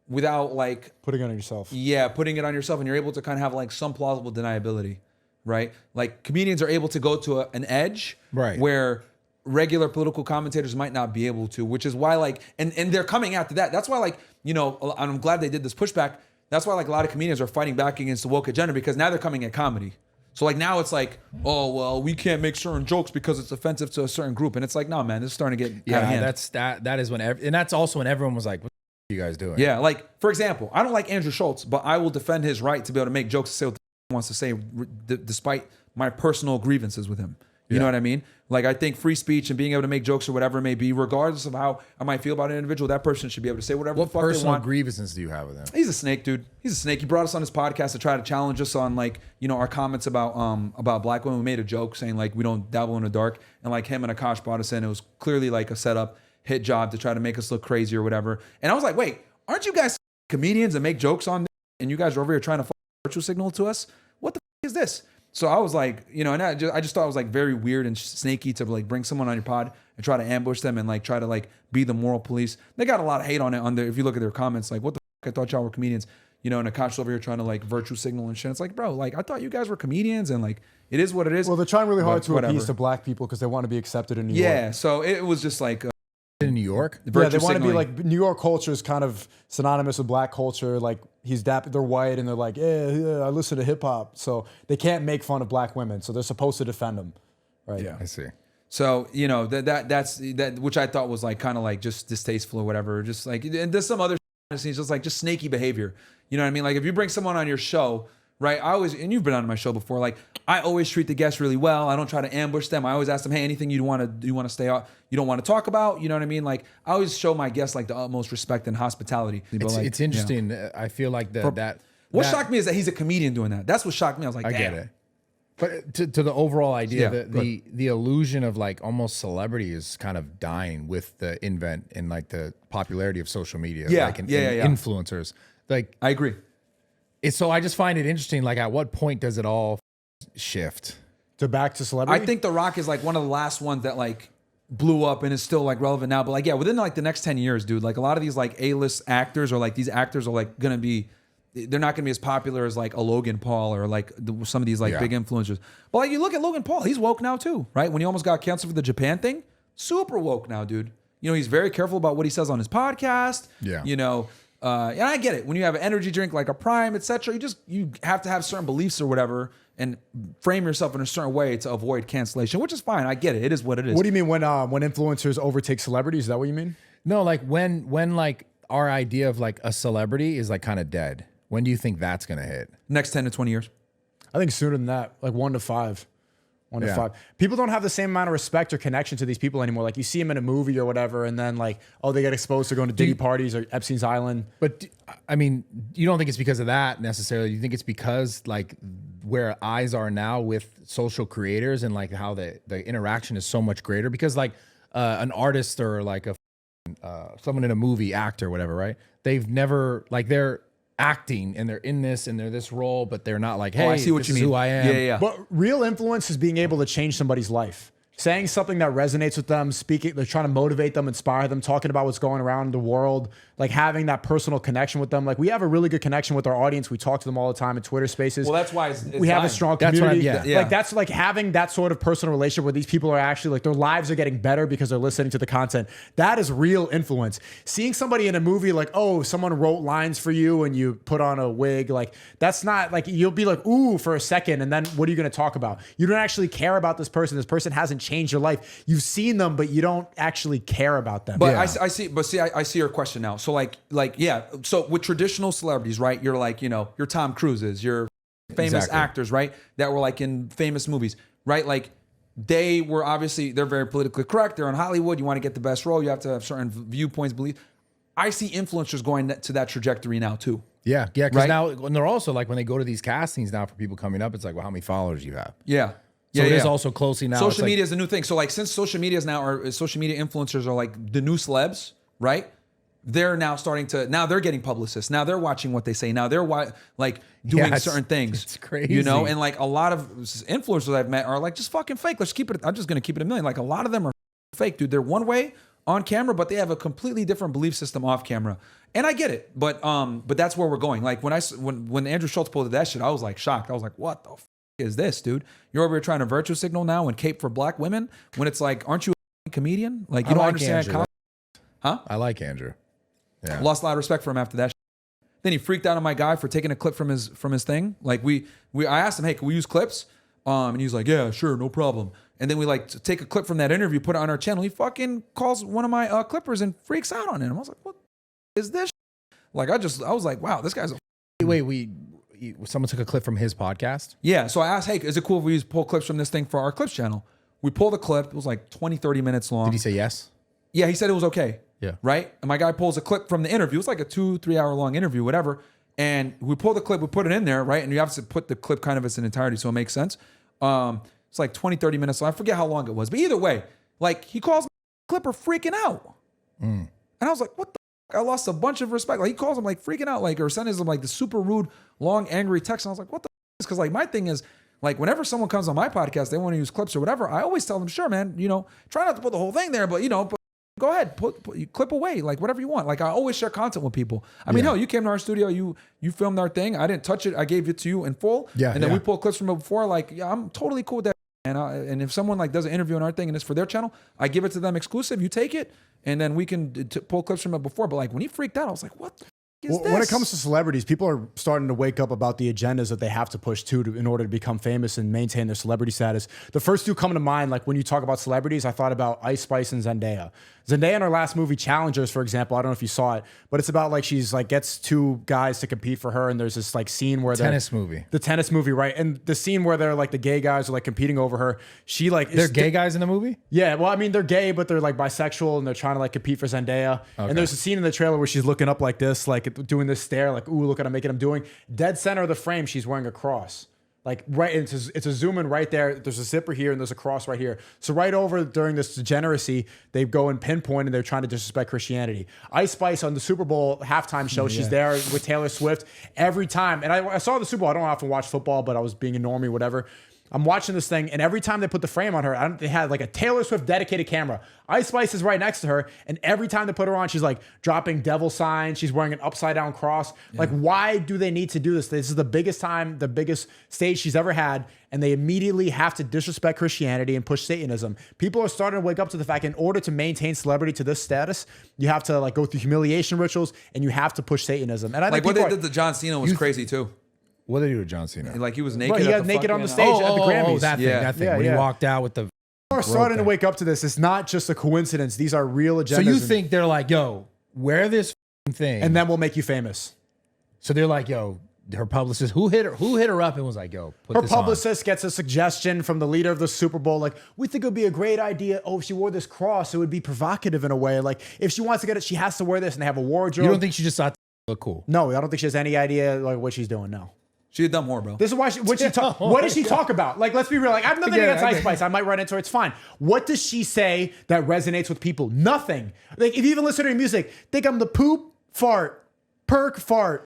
without like putting it on yourself. Yeah, putting it on yourself, and you're able to kind of have like some plausible deniability, right? Like comedians are able to go to an edge, Right. where regular political commentators might not be able to, which is why like, and they're coming after that. That's why like, you know, and I'm glad they did this pushback. That's why like a lot of comedians are fighting back against the woke agenda because now they're coming at comedy. So like now it's like, oh, well, we can't make certain jokes because it's offensive to a certain group. And it's like, no, man, this is starting to get out of hand. that is when and that's also when everyone was like, what the are you guys doing? Yeah, like for example, I don't like Andrew Schulz, but I will defend his right to be able to make jokes and say what he wants to say, despite my personal grievances with him. You know what I mean? Like I think free speech and being able to make jokes or whatever it may be, regardless of how I might feel about an individual, that person should be able to say whatever What the fuck they personal want. grievances do you have with him? He's a snake, dude. He's a snake. He brought us on his podcast to try to challenge us on like, you know, our comments about black women. We made a joke saying like we don't dabble in the dark, and like him and Akash brought us in. It was clearly like a setup hit job to try to make us look crazy or whatever. And I was like, wait, aren't you guys comedians and make jokes on this? And you guys are over here trying to virtual signal to us? What the is this? So I was like, you know, and I just thought it was like very weird and snaky to like bring someone on your pod and try to ambush them and like try to like be the moral police. They got a lot of hate on it on there. If you look at their comments, like, what the fuck? I thought y'all were comedians, you know, and Akash over here trying to like virtue signal and shit. It's like, bro, like I thought you guys were comedians and like it is what it is. Well, they're trying really hard to whatever. appease to black people because they want to be accepted in New York. Yeah, so it was just like In New York? Yeah, they want to be like, New York culture is kind of synonymous with black culture. Like they're white and they're like, yeah, I listen to hip hop. So they can't make fun of black women. So they're supposed to defend them. Right. I see. So, you know, that's which I thought was like kind of like just distasteful or whatever. Just like, and there's some other scenes just like just snaky behavior. You know what I mean? Like if you bring someone on your show, right? I always, and you've been on my show before, like I always treat the guests really well. I don't try to ambush them. I always ask them, hey, anything you want to stay out, you don't want to talk about, you know what I mean? Like I always show my guests like the utmost respect and hospitality. It's interesting. You know, I feel like what shocked me is that he's a comedian doing that. That's what shocked me. I was like, I damn. get it. But to the overall idea, the illusion of like almost celebrity is kind of dying with the invent and like the popularity of social media. Yeah, like influencers. Like I agree. So I just find it interesting. Like, at what point does it all shift to back to celebrity? I think The Rock is like one of the last ones that like blew up and is still like relevant now. But like, yeah, within like the next 10 years, dude, like a lot of these like A-list actors or like these actors are like gonna be, they're not gonna be as popular as like a Logan Paul or like some of these like big influencers. But like you look at Logan Paul, he's woke now too, right? When he almost got canceled for the Japan thing, super woke now, dude. You know, he's very careful about what he says on his podcast. Yeah. You know, and I get it. When you have an energy drink like a Prime, etc., you have to have certain beliefs or whatever and frame yourself in a certain way to avoid cancellation, which is fine. I get it. It is what it is. What do you mean when influencers overtake celebrities? Is that what you mean? No, like when like our idea of like a celebrity is like kind of dead. When do you think that's gonna hit? Next 10 to 20 years. I think sooner than that, like 1 to 5. 1 to 5. People don't have the same amount of respect or connection to these people anymore. Like you see them in a movie or whatever, and then like, oh, they get exposed to going to Diddy parties or Epstein's Island. But I mean, you don't think it's because of that necessarily. You think it's because like where eyes are now with social creators and like how the interaction is so much greater. Because like an artist or like someone in a movie, actor, whatever, right? They've never like they're acting and they're in this and they're this role, but they're not like, hey, I see what you mean. Who I am. Yeah. But real influence is being able to change somebody's life. Saying something that resonates with them, speaking, they're trying to motivate them, inspire them, talking about what's going around in the world, like having that personal connection with them. Like we have a really good connection with our audience. We talk to them all the time in Twitter spaces. Well, that's why we have a strong community. Yeah. Like that's like having that sort of personal relationship where these people are actually like their lives are getting better because they're listening to the content. That is real influence. Seeing somebody in a movie like, oh, someone wrote lines for you and you put on a wig, like that's not like you'll be like, ooh, for a second. And then what are you going to talk about? You don't actually care about this person. This person hasn't changed your life. You've seen them, but you don't actually care about them. But I see your question now. So like, yeah. So with traditional celebrities, right? You're like, you know, your Tom Cruises, your famous actors, right? That were like in famous movies, right? Like they were obviously, they're very politically correct. They're in Hollywood. You want to get the best role. You have to have certain viewpoints, beliefs. I see influencers going to that trajectory now too. Yeah. Because now, and they're also like, when they go to these castings now for people coming up, it's like, well, how many followers do you have? Yeah. So it is also closely now. Social media is the new thing. So like since social media influencers are like the new celebs, right? They're now they're getting publicists. Now they're watching what they say. Now they're like doing certain things. It's crazy. You know, and like a lot of influencers I've met are like just fucking fake. Let's keep it. I'm just going to keep it a million. Like a lot of them are fake, dude. They're one way on camera, but they have a completely different belief system off camera. And I get it. But that's where we're going. Like when Andrew Schulz pulled that shit, I was like shocked. I was like, what the is this, dude? You're over here trying to virtue signal now and cape for black women when it's like, aren't you a comedian? Like you don't understand. Huh? I like Andrew. Yeah. Lost a lot of respect for him after that. Then he freaked out on my guy for taking a clip from his thing. Like I asked him, hey, can we use clips? And he's like, yeah, sure, no problem. And then we like take a clip from that interview, put it on our channel. He fucking calls one of my clippers and freaks out on it. I was like, what is this? Like I was like, wow, this guy's a wait. Someone took a clip from his podcast? Yeah. So I asked, hey, is it cool if we pull clips from this thing for our clips channel? We pulled the clip. It was like 20, 30 minutes long. Did he say yes? Yeah, he said it was okay. Yeah. Right? And my guy pulls a clip from the interview. It was like a 2-3 hour long interview, whatever. And we pull the clip, we put it in there, right? And you have to put the clip kind of as an entirety so it makes sense. It's like 20, 30 minutes long. I forget how long it was. But either way, like he calls my clipper freaking out. And I was like, what the I lost a bunch of respect. Like he calls him like freaking out, like or sends him like the super rude, long, angry text. And I was like, what the because like my thing is like whenever someone comes on my podcast, they want to use clips or whatever. I always tell them, sure, man, you know, try not to put the whole thing there, but you know, go ahead, you clip away, like whatever you want. Like I always share content with people. I mean, hell, you came to our studio, you filmed our thing. I didn't touch it. I gave it to you in full. Yeah. And then we pulled clips from it before. Like, yeah, I'm totally cool with that. And if someone like does an interview on our thing and it's for their channel, I give it to them exclusive. You take it, and then we can pull clips from it before. But like when he freaked out, I was like, what the is this? When it comes to celebrities, people are starting to wake up about the agendas that they have to push in order to become famous and maintain their celebrity status. The first two coming to mind, like when you talk about celebrities, I thought about Ice Spice and Zendaya. Zendaya in her last movie, Challengers, for example, I don't know if you saw it, but it's about like she's like gets two guys to compete for her, and there's this like scene where the tennis movie, right? And the scene where they're like the gay guys are like competing over her. She like they're gay guys in the movie. Yeah, well, I mean they're gay, but they're like bisexual, and they're trying to like compete for Zendaya. Okay. And there's a scene in the trailer where she's looking up like this, like doing this stare, like ooh, look at I'm making I'm doing. Dead center of the frame, she's wearing a cross. Like right, it's a zoom in right there. There's a zipper here and there's a cross right here. So right over during this degeneracy, they go and pinpoint and they're trying to disrespect Christianity. Ice Spice on the Super Bowl halftime show, she's there with Taylor Swift every time. And I saw the Super Bowl. I don't often watch football, but I was being a normie, whatever. I'm watching this thing, and every time they put the frame on her, they had like a Taylor Swift dedicated camera. Ice Spice is right next to her, and every time they put her on, she's like dropping devil signs. She's wearing an upside down cross. Yeah. Like, why do they need to do this? This is the biggest stage she's ever had, and they immediately have to disrespect Christianity and push Satanism. People are starting to wake up to the fact in order to maintain celebrity to this status, you have to like go through humiliation rituals, and you have to push Satanism. And I think what they did to John Cena was crazy too. What did they do to John Cena? Like he was naked. Bro, he got naked on the stage at the Grammys. Oh, that thing. When he walked out with the. People are starting to wake up to this. It's not just a coincidence. These are real agendas. So you think they're like, yo, wear this thing, and then we'll make you famous. So they're like, yo, her publicist, who hit her up and was like, yo, put her this publicist gets a suggestion from the leader of the Super Bowl, like, we think it would be a great idea. Oh, if she wore this cross, it would be provocative in a way. Like, if she wants to get it, she has to wear this, and they have a wardrobe. You don't think she just thought look cool? No, I don't think she has any idea like what she's doing. No. She a dumb whore, bro. This is why what does she talk about? Like, let's be real. Like, I have nothing against Ice Spice. I might run into her. It's fine. What does she say that resonates with people? Nothing. Like, if you even listen to her music, think I'm the poop, fart, perk, fart.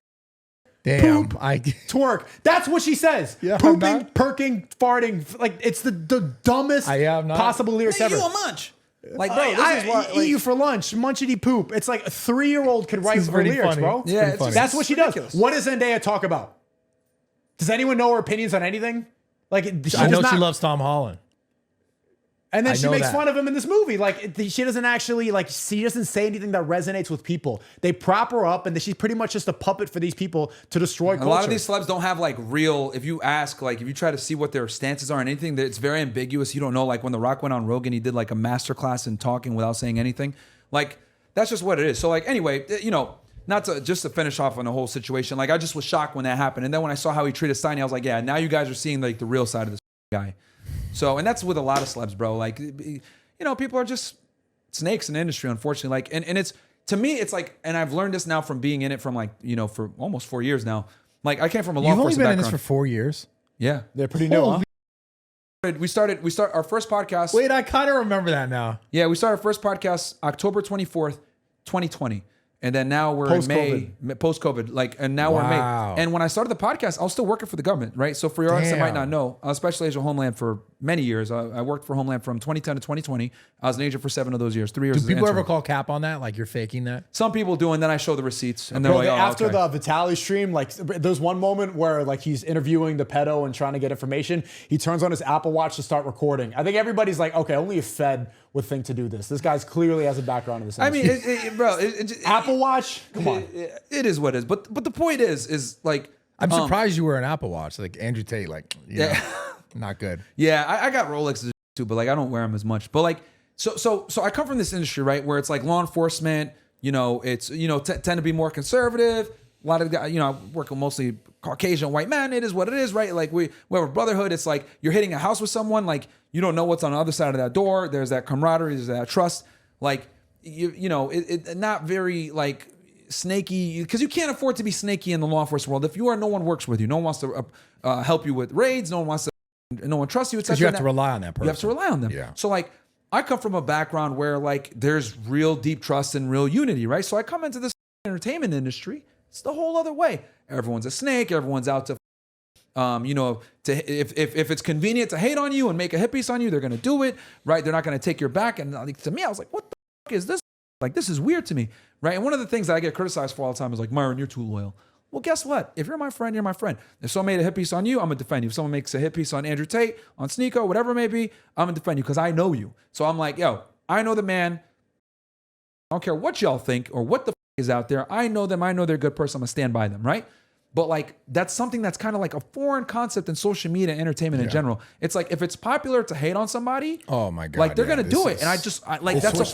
Damn. Poop, twerk. That's what she says. Yeah, pooping, perking, farting. Like, it's the dumbest possible lyrics ever. You a munch. Like, bro, I eat you for lunch, munchity poop. It's like a 3-year-old could write for lyrics, funny. Bro. Yeah, that's what she ridiculous. Does. What does Zendaya talk about? Does anyone know her opinions on anything? Like, I know she loves Tom Holland. And then she makes fun of him in this movie. Like, she doesn't actually, like, she doesn't say anything that resonates with people. They prop her up, and she's pretty much just a puppet for these people to destroy culture. A lot of these celebs don't have, like, real, if you ask, like, if you try to see what their stances are on anything, it's very ambiguous. You don't know, like, when The Rock went on Rogan, he did, like, a masterclass in talking without saying anything. Like, that's just what it is. So, like, anyway, you know, just to finish off on the whole situation, like I just was shocked when that happened. And then when I saw how he treated Steiny, I was like, yeah, now you guys are seeing like the real side of this guy. So, and that's with a lot of celebs, bro. Like, you know, people are just snakes in the industry, unfortunately. Like, and it's, to me, it's like, and I've learned this now from being in it from like, you know, for almost 4 years now. Like I came from a law enforcement background. You've only been in this for 4 years? Yeah. They're pretty new, huh? We start our first podcast. Wait, I kind of remember that now. Yeah, we started our first podcast October 24th, 2020. And then now we're in May, post-COVID, like, and now we're in May. And when I started the podcast, I was still working for the government, right? So for your audience that might not know, I was special agent Homeland for many years. I worked for Homeland from 2010 to 2020. I was an agent for 7 of those years, 3 years. Do people ever call cap on that? Like you're faking that? Some people do, and then I show the receipts. And they're like, after the Vitaly stream, like there's one moment where like he's interviewing the pedo and trying to get information. He turns on his Apple Watch to start recording. I think everybody's like, okay, only a Fed would think to do this. This guy's clearly has a background in this. I mean, bro, Apple Watch. Come on, it is what it is. But the point is like, I'm surprised you wear an Apple Watch. Like Andrew Tate, like you know, not good. Yeah, I got Rolexes too, but like I don't wear them as much. But like, so I come from this industry, right, where it's like law enforcement. You know, it's tend to be more conservative. A lot of guys, you know, I work with mostly Caucasian white men. It is what it is, right? Like we have a brotherhood. It's like you're hitting a house with someone. Like you don't know what's on the other side of that door. There's that camaraderie. There's that trust. Like you know, it not very like snaky because you can't afford to be snaky in the law enforcement world. If you are, no one works with you. No one wants to help you with raids. No one wants to. No one trusts you. Because you have to rely on that person. You have to rely on them. Yeah. So like I come from a background where like there's real deep trust and real unity, right? So I come into this entertainment industry. It's the whole other way. Everyone's a snake. Everyone's out to You know, if it's convenient to hate on you and make a hit piece on you, they're gonna do it, right? They're not gonna take your back. And like, to me, I was like, what the fuck is this? Like, this is weird to me, right? And one of the things that I get criticized for all the time is like, Myron, you're too loyal. Well, guess what? If you're my friend, you're my friend. If someone made a hit piece on you, I'm gonna defend you. If someone makes a hit piece on Andrew Tate, on Sneako, whatever it may be, I'm gonna defend you because I know you. So I'm like, yo, I know the man. I don't care what y'all think or what the is out there. I know them. I know they're a good person. I'm gonna stand by them, right? But like, that's something that's kind of like a foreign concept in social media and entertainment in general. It's like, if it's popular to hate on somebody, oh my God, like they're gonna do it. And that's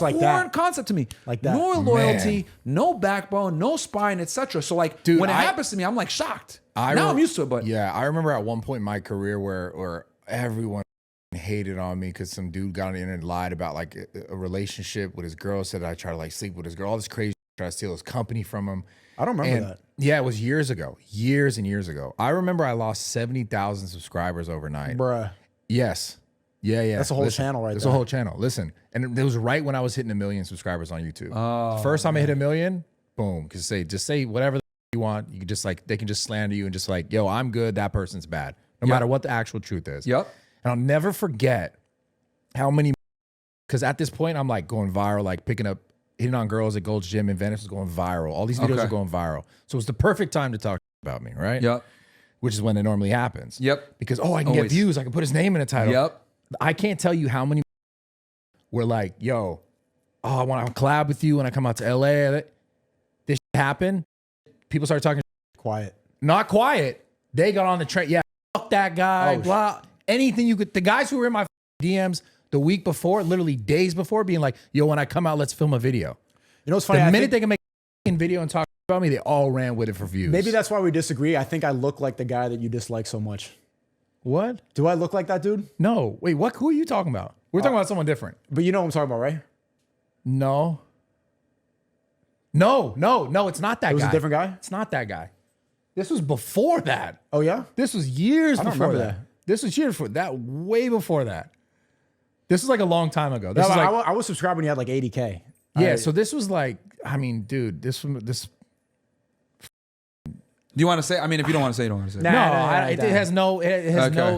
a foreign concept to me. Like that. No loyalty, no backbone, no spine, etc. So like, dude, when it happens to me, I'm like shocked. Now I'm used to it. But yeah, I remember at one point in my career where everyone hated on me because some dude got on the internet and lied about like a relationship with his girl, said I tried to like sleep with his girl, all this crazy, try to steal his company from him. I don't remember that. Yeah, it was years ago, years and years ago. I remember I lost 70,000 subscribers overnight. Bruh. Yes. Yeah. That's a whole channel right there. That's a whole channel. Listen, and it was right when I was hitting 1 million subscribers on YouTube. First time I hit 1 million, boom. Because just say whatever you want. You can just like, they can just slander you and just like, yo, I'm good. That person's bad. No matter what the actual truth is. Yep. And I'll never forget how many, because at this point I'm like going viral, like hitting on girls at Gold's Gym in Venice was going viral. All these videos are going viral. So it's the perfect time to talk about me, right? Yep. Which is when it normally happens. Yep. Because, I can get views. I can put his name in a title. Yep. I can't tell you how many were like, yo, I want to collab with you when I come out to LA. This happened. People started talking. Quiet. Not quiet. They got on the train. Yeah, fuck that guy. Blah. Anything you could. The guys who were in my DMs the week before, literally days before, being like, yo, when I come out, let's film a video. You know what's funny? The minute they can make a video and talk about me, they all ran with it for views. Maybe that's why we disagree. I think I look like the guy that you dislike so much. What? Do I look like that dude? No. Wait, what? Who are you talking about? We're talking about someone different. But you know what I'm talking about, right? No, it's not that guy. It was a different guy? It's not that guy. This was before that. Oh, yeah? This was years I don't before remember that. This was years before that, way before that. This was like a long time ago. This was like, I was subscribed when you had like 80K. Yeah, so this was like, I mean, dude, this. Do you want to say? I mean, if you don't want to say, you don't want to say. Nah, it has no,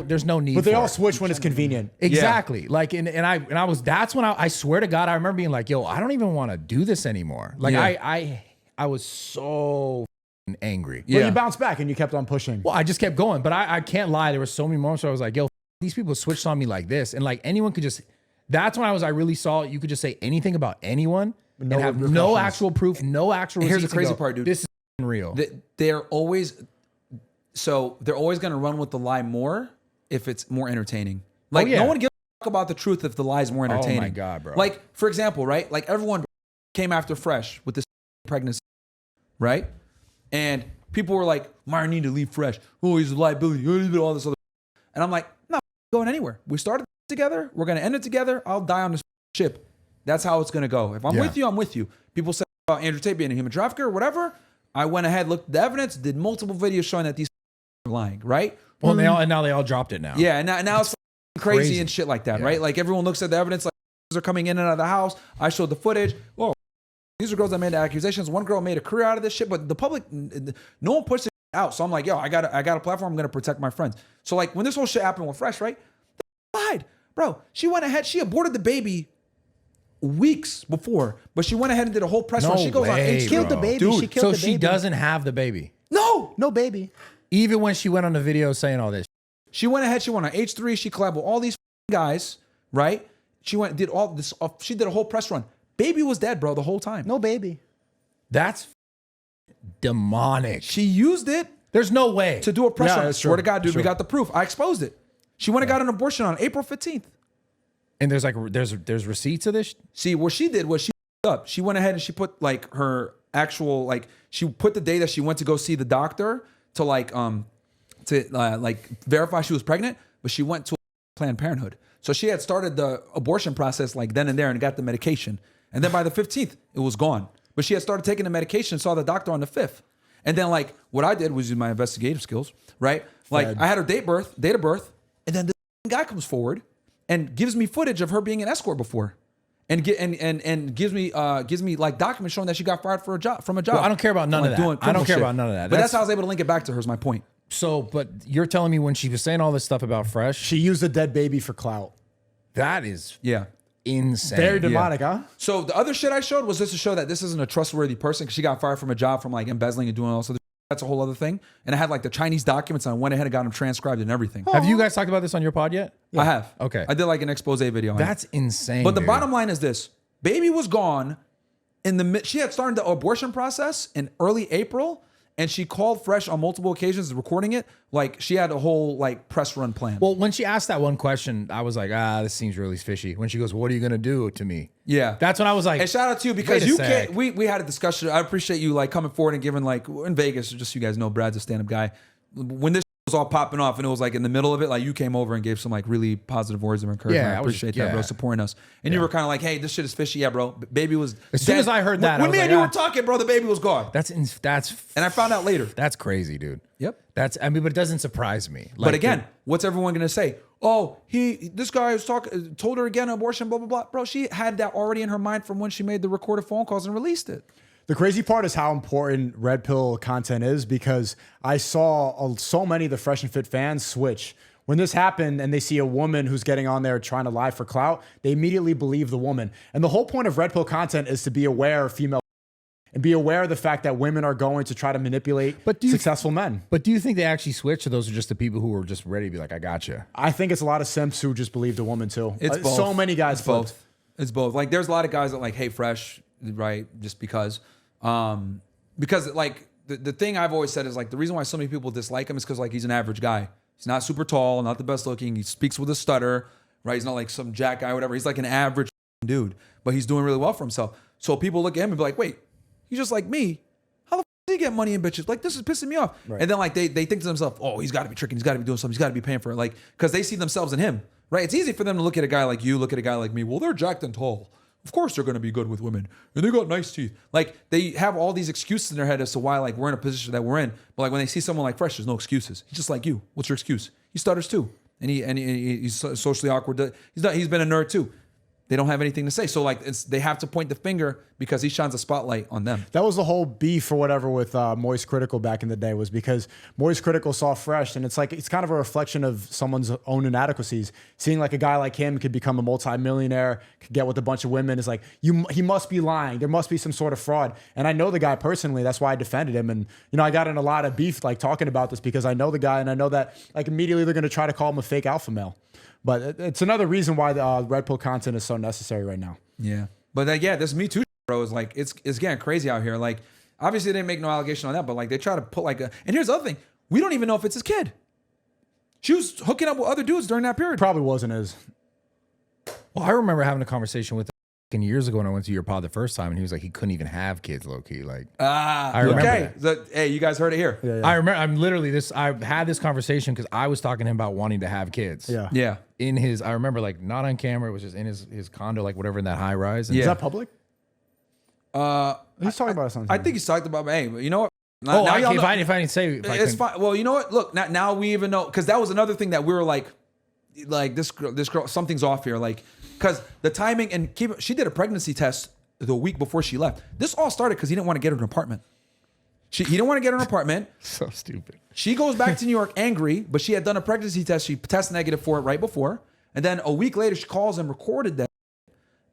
there's no need. But they for all it. switch when it's convenient. Exactly. Yeah. Like, and I was, that's when I swear to God, I remember being like, yo, I don't even want to do this anymore. Like, I was so angry. Yeah. But you bounced back and you kept on pushing. Well, I just kept going, but I can't lie. There were so many moments where I was like, yo, these people switched on me like this. And like anyone could just, that's when I really saw you could just say anything about anyone and have no actual proof, no actual receipts. Here's the crazy part, dude. This is real. They're always going to run with the lie more if it's more entertaining. Like no one gives a fuck about the truth if the lie is more entertaining. Oh my God, bro. Like, for example, right? Like everyone came after Fresh with this pregnancy, right? And people were like, Myron need to leave Fresh. Oh, he's a liability. All this other. And I'm like, not going anywhere. We started together. We're going to end it together. I'll die on this ship. That's how it's going to go. If I'm with you, I'm with you. People say about Andrew Tate being a human trafficker or whatever. I went ahead, looked at the evidence, did multiple videos showing that these are lying, right? Well, now they all dropped it now. Yeah, and now it's crazy and shit like that, right? Like everyone looks at the evidence, like are coming in and out of the house. I showed the footage. Well, these are girls that made the accusations. One girl made a career out of this shit, but the public, no one pushed it out. So I'm like, yo, I got a platform. I'm gonna protect my friends. So like when this whole shit happened with Fresh, right? They lied, bro. She went ahead. She aborted the baby weeks before, but she went ahead and did a whole press run. She goes on H. Killed the baby. Dude, she killed the baby. She doesn't have the baby. No baby. Even when she went on the video saying all this. She went ahead, she went on H3, she collabed with all these guys, right? She did all this, she did a whole press run. Baby was dead, bro, the whole time. No baby. That's demonic. She used it. There's no way. To do a press run. That's Swear true. to God, dude, we got the proof. I exposed it. She went and got an abortion on April 15th. And there's receipts of this? See, what she did was she up. She went ahead and she put like her actual, like she put the day that she went to go see the doctor to like verify she was pregnant, but she went to Planned Parenthood. So she had started the abortion process like then and there and got the medication. And then by the 15th, it was gone. But she had started taking the medication, saw the doctor on the 5th. And then like what I did was use my investigative skills, right? Like I had her date of birth, and then this guy comes forward and gives me footage of her being an escort before. And gives me like documents showing that she got fired from a job. Well, I don't care about none of that. I don't care about none of that. But that's how I was able to link it back to her. Is my point. So, but you're telling me when she was saying all this stuff about Fresh, She used a dead baby for clout. that is Yeah. insane. Very demonic, huh? So the other shit I showed was just to show that this isn't a trustworthy person, because she got fired from a job from like embezzling and doing all this other. That's a whole other thing. And I had like the Chinese documents, and I went ahead and got them transcribed and everything. Have you guys talked about this on your pod yet? I have. Okay. I did like an expose video. on it. That's insane. But the dude. bottom line is this: baby was gone in the she had started the abortion process in early April, and she called Fresh on multiple occasions, recording it. Like she had a whole like press run plan. Well, when she asked that one question, I was like, this seems really fishy. When she goes, "What are you gonna do to me?" Yeah, That's when I was like, and shout out to you, because wait a you sec. can't. We had a discussion. I appreciate you like coming forward and giving like in Vegas. Just so you guys know, Brad's a stand up guy. When this was all popping off and it was like in the middle of it, like you came over and gave some like really positive words of encouragement. Yeah, I I was- appreciate that, yeah. bro, supporting us. And you were kind of like, "Hey, this shit is fishy." Yeah, bro. Baby was As soon dead. as I heard that, I when was me like, and you were talking, bro, the baby was gone. that's And I found out later. that's crazy, dude. Yep. That's but it doesn't surprise me. Like, But again, what's everyone gonna say? Oh, this guy was told her again abortion, blah blah blah. Bro, she had that already in her mind from when she made the recorded phone calls and released it. The crazy part is how important red pill content is, because I saw so many of the Fresh and Fit fans switch. When this happened and they see a woman who's getting on there trying to lie for clout, they immediately believe the woman. And the whole point of red pill content is to be aware of female and be aware of the fact that women are going to try to manipulate successful men. But do you think they actually switched, or those are just the people who were just ready to be like, "I got you"? I think it's a lot of simps who just believe the woman too. It's both. So many guys It's both. It's both. Like there's a lot of guys that like hate Fresh, right? Just because like the thing I've always said is like the reason why so many people dislike him is because like he's an average guy. He's not super tall, not the best looking. He speaks with a stutter, right? He's not like some jack guy or whatever. He's like an average dude, but he's doing really well for himself. So people look at him and be like, "Wait, he's just like me. How the f did he get money and bitches? Like this is pissing me off." Right. And then like they think to themselves, "Oh, he's got to be tricking. He's got to be doing something. He's got to be paying for it." Like because they see themselves in him, right? It's easy for them to look at a guy like you, look at a guy like me. Well, they're jacked and tall. Of course they're going to be good with women. And they got nice teeth. Like they have all these excuses in their head as to why like we're in a position that we're in. But like when they see someone like Fresh, there's no excuses. He's just like you. What's your excuse? He stutters too. And he's socially awkward. He's been a nerd too. They don't have anything to say. So like they have to point the finger because he shines a spotlight on them. That was the whole beef or whatever with Moist Critical back in the day, was because Moist Critical saw Fresh, and it's like it's kind of a reflection of someone's own inadequacies. Seeing like a guy like him could become a multimillionaire, could get with a bunch of women, is like he must be lying. There must be some sort of fraud. And I know the guy personally. That's why I defended him. And I got in a lot of beef like talking about this because I know the guy, and I know that like immediately they're going to try to call him a fake alpha male. But it's another reason why the red pill content is so necessary right now. Yeah. But this Me Too bro is like, it's getting crazy out here. Like, obviously they didn't make no allegation on that, but like they try to put like and here's the other thing. We don't even know if it's his kid. She was hooking up with other dudes during that period. Probably wasn't his. Well, I remember having a conversation with him years ago when I went to your pod the first time, and he was like, he couldn't even have kids, low key. Like, I remember that. Hey, you guys heard it here. Yeah. I remember. I'm literally this. I've had this conversation because I was talking to him about wanting to have kids. Yeah. Yeah. In his, I remember like not on camera. It was just in his condo, like whatever in that high rise. And Is that public? He's talking about something. I think he's talked about. Hey, you know what? Oh, Now y'all if know- I didn't say it's fine. Well, you know what? Look, now we even know, because that was another thing that we were like this girl, something's off here. Like, because the timing and she did a pregnancy test the week before she left. This all started because he didn't want to get her an apartment. He didn't want to get her an apartment. So stupid. She goes back to New York angry, but she had done a pregnancy test. She tested negative for it right before. And then a week later, she calls and recorded that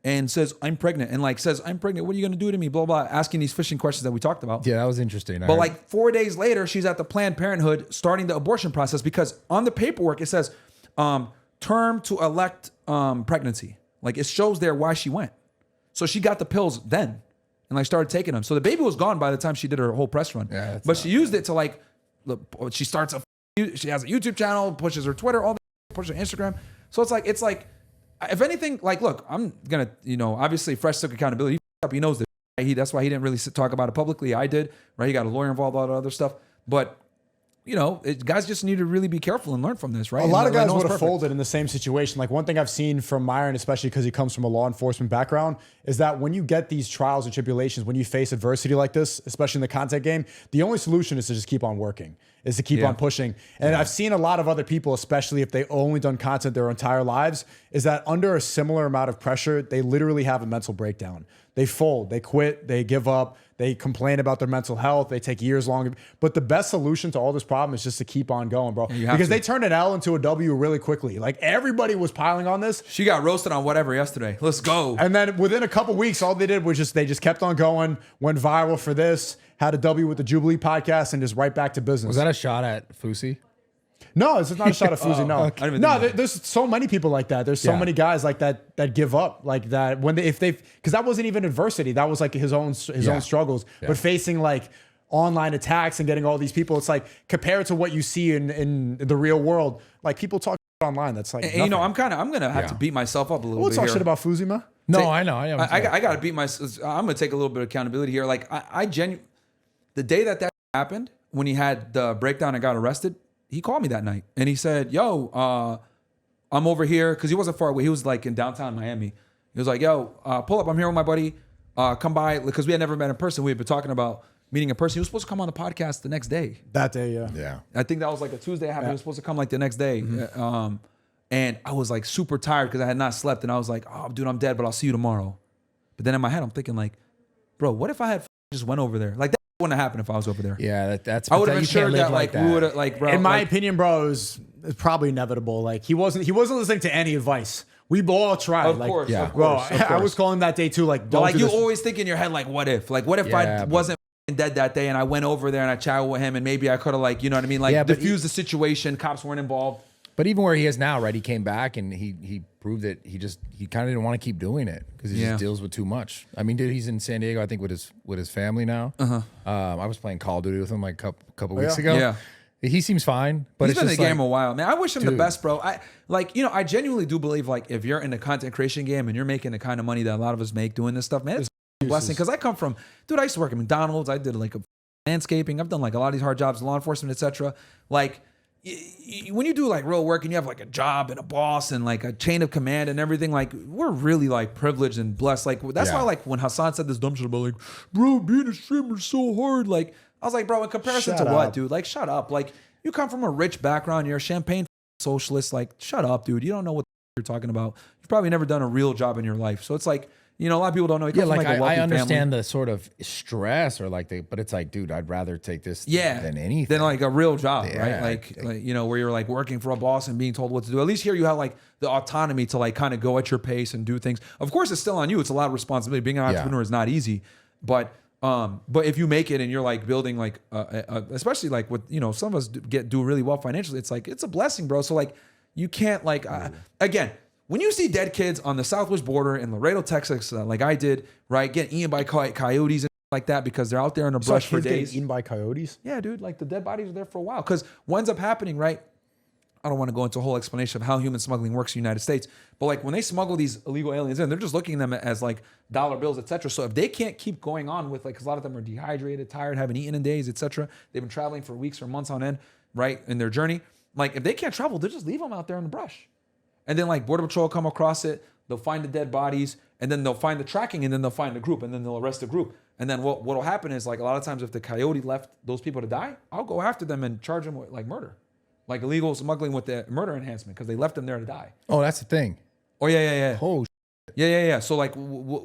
and says, "I'm pregnant." And like says, "I'm pregnant. What are you going to do to me?" Blah, blah, asking these fishing questions that we talked about. Yeah, that was interesting. But like 4 days later, she's at the Planned Parenthood starting the abortion process because on the paperwork, it says term to elect pregnancy. Like it shows there why she went. So she got the pills then and like started taking them. So the baby was gone by the time she did her whole press run. Yeah, but she used it to like, she starts she has a YouTube channel, pushes her Twitter, all that, pushes her Instagram. So it's like, if anything, like, look, I'm gonna, obviously Fresh took accountability. He knows this. Right? That's why he didn't really talk about it publicly. I did, right? He got a lawyer involved, all that other stuff. But guys just need to really be careful and learn from this, right? A lot of guys would have folded in the same situation. Like one thing I've seen from Myron, especially because he comes from a law enforcement background, is that when you get these trials and tribulations, when you face adversity like this, especially in the content game, the only solution is to just keep on working. is to keep on pushing. And I've seen a lot of other people, especially if they only done content their entire lives, is that under a similar amount of pressure, they literally have a mental breakdown. They fold, they quit, they give up, they complain about their mental health, they take years long. But the best solution to all this problem is just to keep on going, bro. Because they turned an L into a W really quickly. Like everybody was piling on this. She got roasted on whatever yesterday. Let's go. And then within a couple weeks, all they did was they just kept on going, went viral for this, had a W with the Jubilee podcast, and just right back to business. Was that a shot at Fusi? No, this is not a shot of Fuzi. No, okay. No. There's so many people like that. There's so many guys like that give up, like that when because that wasn't even adversity. That was like his own struggles. Yeah. But facing like online attacks and getting all these people, it's like compared to what you see in the real world. Like people talk online. That's like and, I'm gonna have to beat myself up a little bit. We'll talk here. shit about Fuzi, man. No, I know. I gotta beat myself. I'm gonna take a little bit of accountability here. Like I genuinely, the day that happened when he had the breakdown and got arrested. He called me that night and he said, yo, I'm over here. Cause he wasn't far away. He was like in downtown Miami. He was like, yo, pull up. I'm here with my buddy. Come by. Cause we had never met in person. We had been talking about meeting in person. He was supposed to come on the podcast the next day. That day, yeah. Yeah. I think that was like a Tuesday. He was supposed to come like the next day. And I was like super tired because I had not slept. And I was like, oh, dude, I'm dead, but I'll see you tomorrow. But then in my head, I'm thinking like, bro, what if I had just went over there? Like that wouldn't have happened if I was over there. Yeah, that's. I would have been sure that like we would have like, bro. In my opinion, bro, it's probably inevitable. Like he wasn't listening to any advice. We all tried. Of course, yeah. of course. Bro, I was calling that day too. Like, don't like do you this. always think in your head, like, what if? Like, what if I wasn't dead that day and I went over there and I chatted with him and maybe I could have like, you know what I mean? Like diffused the situation. Cops weren't involved. But even where he is now, right? He came back and he proved that he kind of didn't want to keep doing it because he just deals with too much. I mean, dude, he's in San Diego, I think, with his family now. I was playing Call of Duty with him like a couple weeks ago. Yeah. He seems fine, but he's been in the game like, a while, man. I wish him the best, bro. I genuinely do believe like if you're in the content creation game and you're making the kind of money that a lot of us make doing this stuff, man, it's a blessing. Because I come from, dude, I used to work at McDonald's. I did like landscaping. I've done like a lot of these hard jobs, law enforcement, etc. Like when you do like real work and you have like a job and a boss and like a chain of command and everything, like we're really like privileged and blessed. Like that's why like when Hassan said this dumb shit about like, bro, being a streamer is so hard. Like I was like, bro, in comparison to what, dude? Like shut up. Like you come from a rich background. You're a champagne socialist. Like shut up, dude. You don't know what you're talking about. You've probably never done a real job in your life. So it's like, you know, a lot of people don't know. He comes from, like a wealthy I understand family. the sort of stress or like but it's like, dude, I'd rather take this than anything. Than like a real job, right? Like, you know, where you're like working for a boss and being told what to do. At least here you have like the autonomy to like kind of go at your pace and do things. Of course, it's still on you. It's a lot of responsibility. Being an entrepreneur is not easy, but if you make it and you're like building like, especially like with, you know, some of us do really well financially. It's like, it's a blessing, bro. So like you can't like, again, when you see dead kids on the southwest border in Laredo, Texas, like I did, right, getting eaten by coyotes and like that because they're out there in the brush for days. Getting eaten by coyotes? Yeah, dude, like the dead bodies are there for a while. Because what ends up happening, right? I don't want to go into a whole explanation of how human smuggling works in the United States, but like when they smuggle these illegal aliens in, they're just looking at them as like dollar bills, etc. So if they can't keep going on with like, because a lot of them are dehydrated, tired, haven't eaten in days, etc. They've been traveling for weeks or months on end, right, in their journey. Like if they can't travel, they'll just leave them out there in the brush. And then like Border Patrol come across it, they'll find the dead bodies, and then they'll find the tracking, and then they'll find the group, and then they'll arrest the group. And then what'll happen is like a lot of times if the coyote left those people to die, I'll go after them and charge them with like murder. Like illegal smuggling with the murder enhancement because they left them there to die. Oh, that's the thing. Oh, yeah. Oh, yeah. So like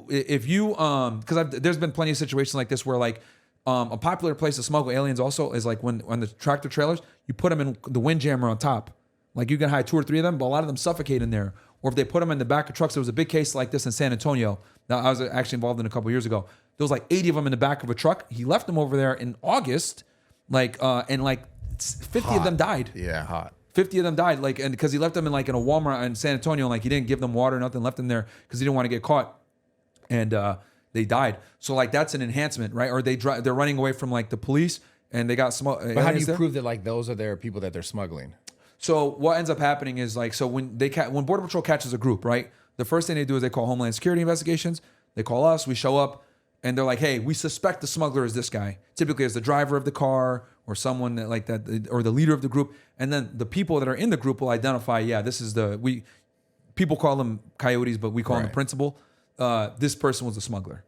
if you, because there's been plenty of situations like this where like a popular place to smuggle aliens also is like when the tractor trailers, you put them in the windjammer on top. Like you can hide 2 or 3 of them, but a lot of them suffocate in there. Or if they put them in the back of trucks, there was a big case like this in San Antonio. Now I was actually involved in a couple years ago. There was like 80 of them in the back of a truck. He left them over there in August, and like 50 of them died. Yeah, hot. 50 of them died, like, and because he left them in like in a Walmart in San Antonio, like he didn't give them water, nothing, left them there because he didn't want to get caught, and they died. So like that's an enhancement, right? Or they're running away from like the police and they got smuggled. But how do you prove that like those are their people that they're smuggling? So what ends up happening is like, so when Border Patrol catches a group, right? The first thing they do is they call Homeland Security investigations. They call us, we show up, and they're like, hey, we suspect the smuggler is this guy. Typically it's the driver of the car or someone that like that, or the leader of the group. And then the people that are in the group will identify, this is people call them coyotes, but we call them the principal. This person was the smuggler.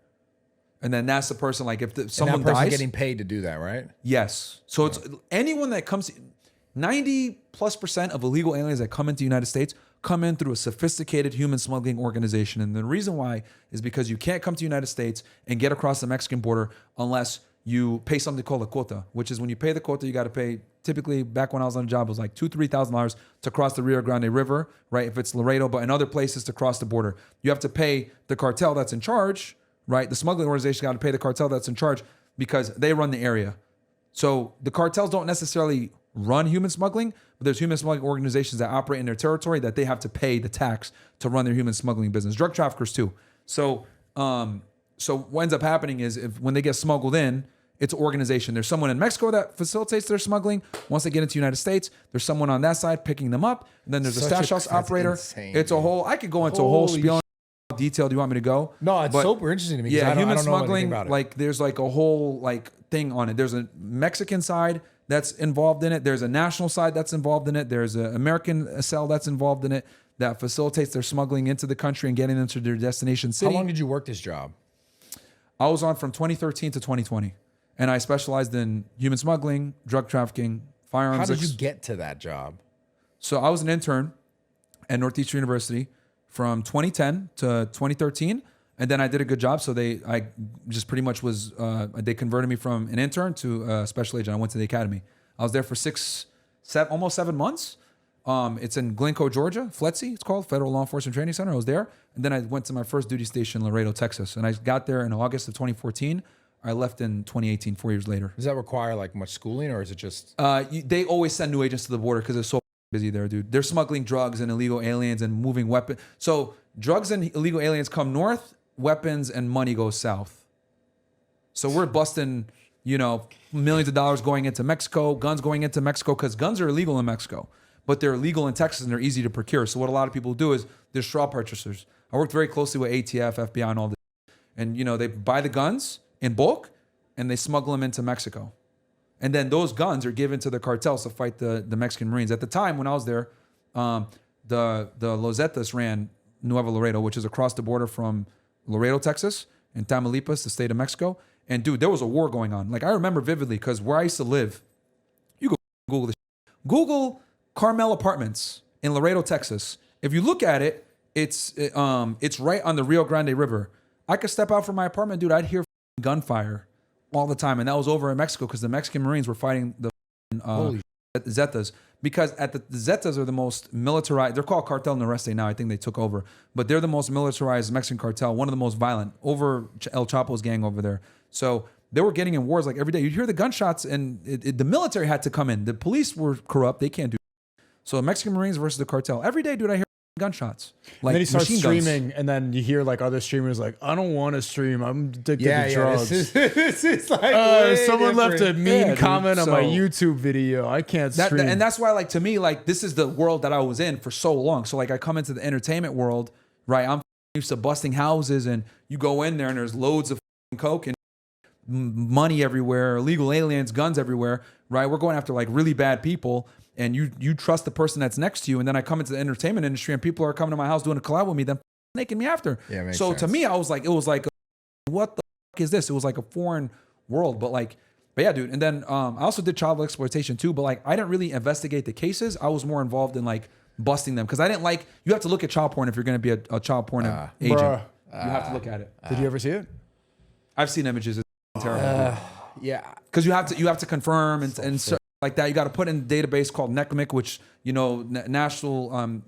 And then that's the person, like if And someone that person dies. getting paid to do that, right? Yes. So it's anyone that comes, 90+% of illegal aliens that come into the United States come in through a sophisticated human smuggling organization. And the reason why is because you can't come to the United States and get across the Mexican border unless you pay something called a quota, which is when you pay the quota, you got to pay, typically back when I was on the job, it was like $2,000-$3,000 to cross the Rio Grande River, right? If it's Laredo, but in other places to cross the border, you have to pay the cartel that's in charge, right? The smuggling organization got to pay the cartel that's in charge because they run the area. So the cartels don't necessarily run human smuggling, but there's human smuggling organizations that operate in their territory that they have to pay the tax to run their human smuggling business. Drug traffickers too. So what ends up happening is when they get smuggled in, it's an organization. There's someone in Mexico that facilitates their smuggling. Once they get into the United States, there's someone on that side picking them up. And then there's a stash house operator. Insane, it's a whole, I could go into a whole spiel on how detailed you want me to go. No, it's super interesting to me. Yeah, I don't human know anything smuggling, about it. like there's like a whole like thing on it. There's a Mexican side that's involved in it. There's a national side that's involved in it. There's an American cell that's involved in it that facilitates their smuggling into the country and getting them to their destination city. How long did you work this job? I was on from 2013 to 2020. And I specialized in human smuggling, drug trafficking, firearms. How did you get to that job? So I was an intern at Northeastern University from 2010 to 2013. And then I did a good job. So I just pretty much was, they converted me from an intern to a special agent. I went to the academy. I was there for almost 7 months. It's in Glencoe, Georgia, FLETC, it's called, Federal Law Enforcement Training Center. I was there. And then I went to my first duty station in Laredo, Texas. And I got there in August of 2014. I left in 2018, 4 years later. Does that require like much schooling or is it just? They always send new agents to the border because it's so busy there, dude. They're smuggling drugs and illegal aliens and moving weapons. So drugs and illegal aliens come north, weapons and money goes south. So we're busting, millions of dollars going into Mexico, guns going into Mexico because guns are illegal in Mexico, but they're illegal in Texas and they're easy to procure. So what a lot of people do is they're straw purchasers. I worked very closely with ATF, FBI, and all this. And, they buy the guns in bulk and they smuggle them into Mexico. And then those guns are given to the cartels to fight the Mexican Marines. At the time when I was there, the Los Zetas ran Nuevo Laredo, which is across the border from Laredo, Texas, and Tamaulipas, the state of Mexico. And dude, there was a war going on. Like I remember vividly because where I used to live, you go Google this. Google Carmel Apartments in Laredo, Texas. If you look at it, it's right on the Rio Grande River. I could step out from my apartment, dude. I'd hear gunfire all the time, and that was over in Mexico because the Mexican Marines were fighting the Zetas. Because the Zetas are the most militarized. They're called Cartel Noreste now. I think they took over, but they're the most militarized Mexican cartel, one of the most violent, over El Chapo's gang over there. So they were getting in wars like every day. You'd hear the gunshots, and the military had to come in. The police were corrupt; they can't do. So Mexican Marines versus the cartel every day, dude. I hear gunshots. And Like then he starts machine streaming, guns. and then you hear like other streamers like, "I don't want to stream. I'm addicted to drugs." This is like way someone left a different. mean dude. comment on my So- YouTube video. I can't stream. And that's why, like, to me, like, this is the world that I was in for so long. So, like, I come into the entertainment world, right? I'm used to busting houses, and you go in there, and there's loads of coke and money everywhere, illegal aliens, guns everywhere, right? We're going after, like, really bad people, and you trust the person that's next to you. And then I come into the entertainment industry, and people are coming to my house doing a collab with me, then snaking me after. Yeah, makes so sense. to me, it was like, what the fuck is this? It was like a foreign world, but yeah, dude. And then I also did child exploitation too, but like I didn't really investigate the cases. I was more involved in like busting them because I didn't like. You have to look at child porn if you're going to be a child porn agent. Bruh. You have to look at it. Did you ever see it? I've seen images. It's terrible. Yeah. Because you have to confirm and so, like that. You got to put in a database called nickmercs, which national.